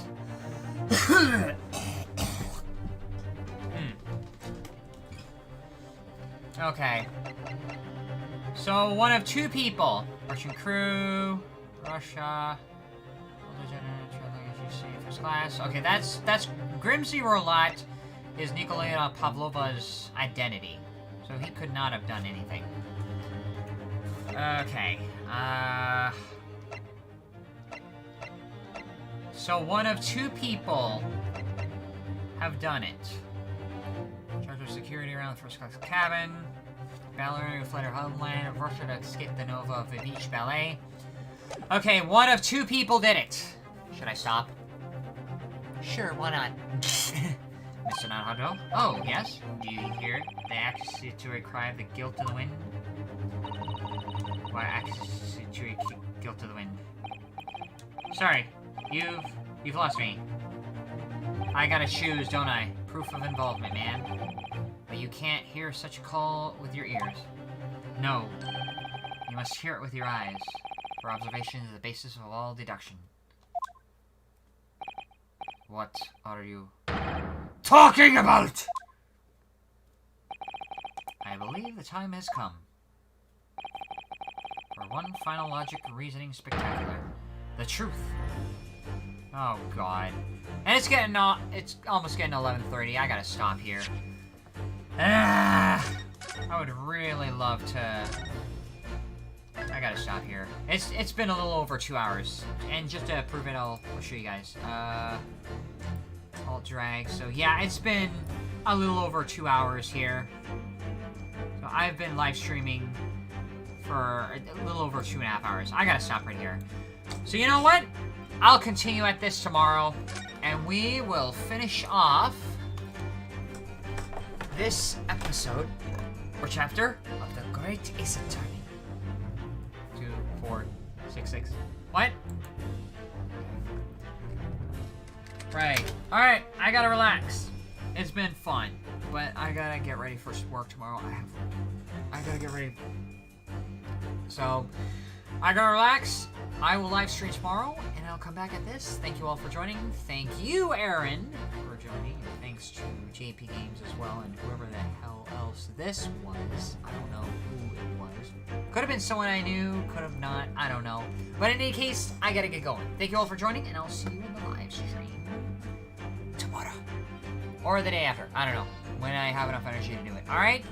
Speaker 1: Okay. So, one of two people. Russian crew, Russia, first class. Okay, that's Grimsy Roulette is Nikolaya Pavlova's identity. So he could not have done anything. Okay, so one of two people have done it. Charge of security around the first class cabin. Ballerina who fled her homeland of Russia to escape the Nova of the Beach Ballet. Okay, one of two people did it. Should I stop? Sure, why not? Mr. Nanhado? Oh, yes? Do you hear the accusatory cry of the guilt to the wind? Why accusatory guilt to the wind? Sorry, you've lost me. I gotta choose, don't I? Proof of involvement, man. But you can't hear such a call with your ears. No. You must hear it with your eyes. For observation is the basis of all deduction. What are you talking about? I believe the time has come. For one final logic reasoning spectacular. The truth. Oh god. And it's almost getting 11:30. I gotta stop here. I would really love to. I gotta stop here. It's been a little over 2 hours, and just to prove it, I'll show you guys. Alt drag. So yeah, it's been a little over 2 hours here. So I've been live streaming for a little over 2.5 hours. I gotta stop right here. So you know what? I'll continue at this tomorrow, and we will finish off this episode, or chapter, of the Great Ace Attorney. 2, 4, 6, 6. What? Right. Alright, I gotta relax. It's been fun, but I gotta get ready for work tomorrow. I gotta get ready. So, I'm gonna relax. I will live stream tomorrow, and I'll come back at this. Thank you all for joining. Thank you, Aaron, for joining. And thanks to JP Games as well, and whoever the hell else this was. I don't know who it was. Could have been someone I knew, could have not. I don't know. But in any case, I gotta get going. Thank you all for joining, and I'll see you in the live stream tomorrow. Or the day after. I don't know. When I have enough energy to do it. Alright?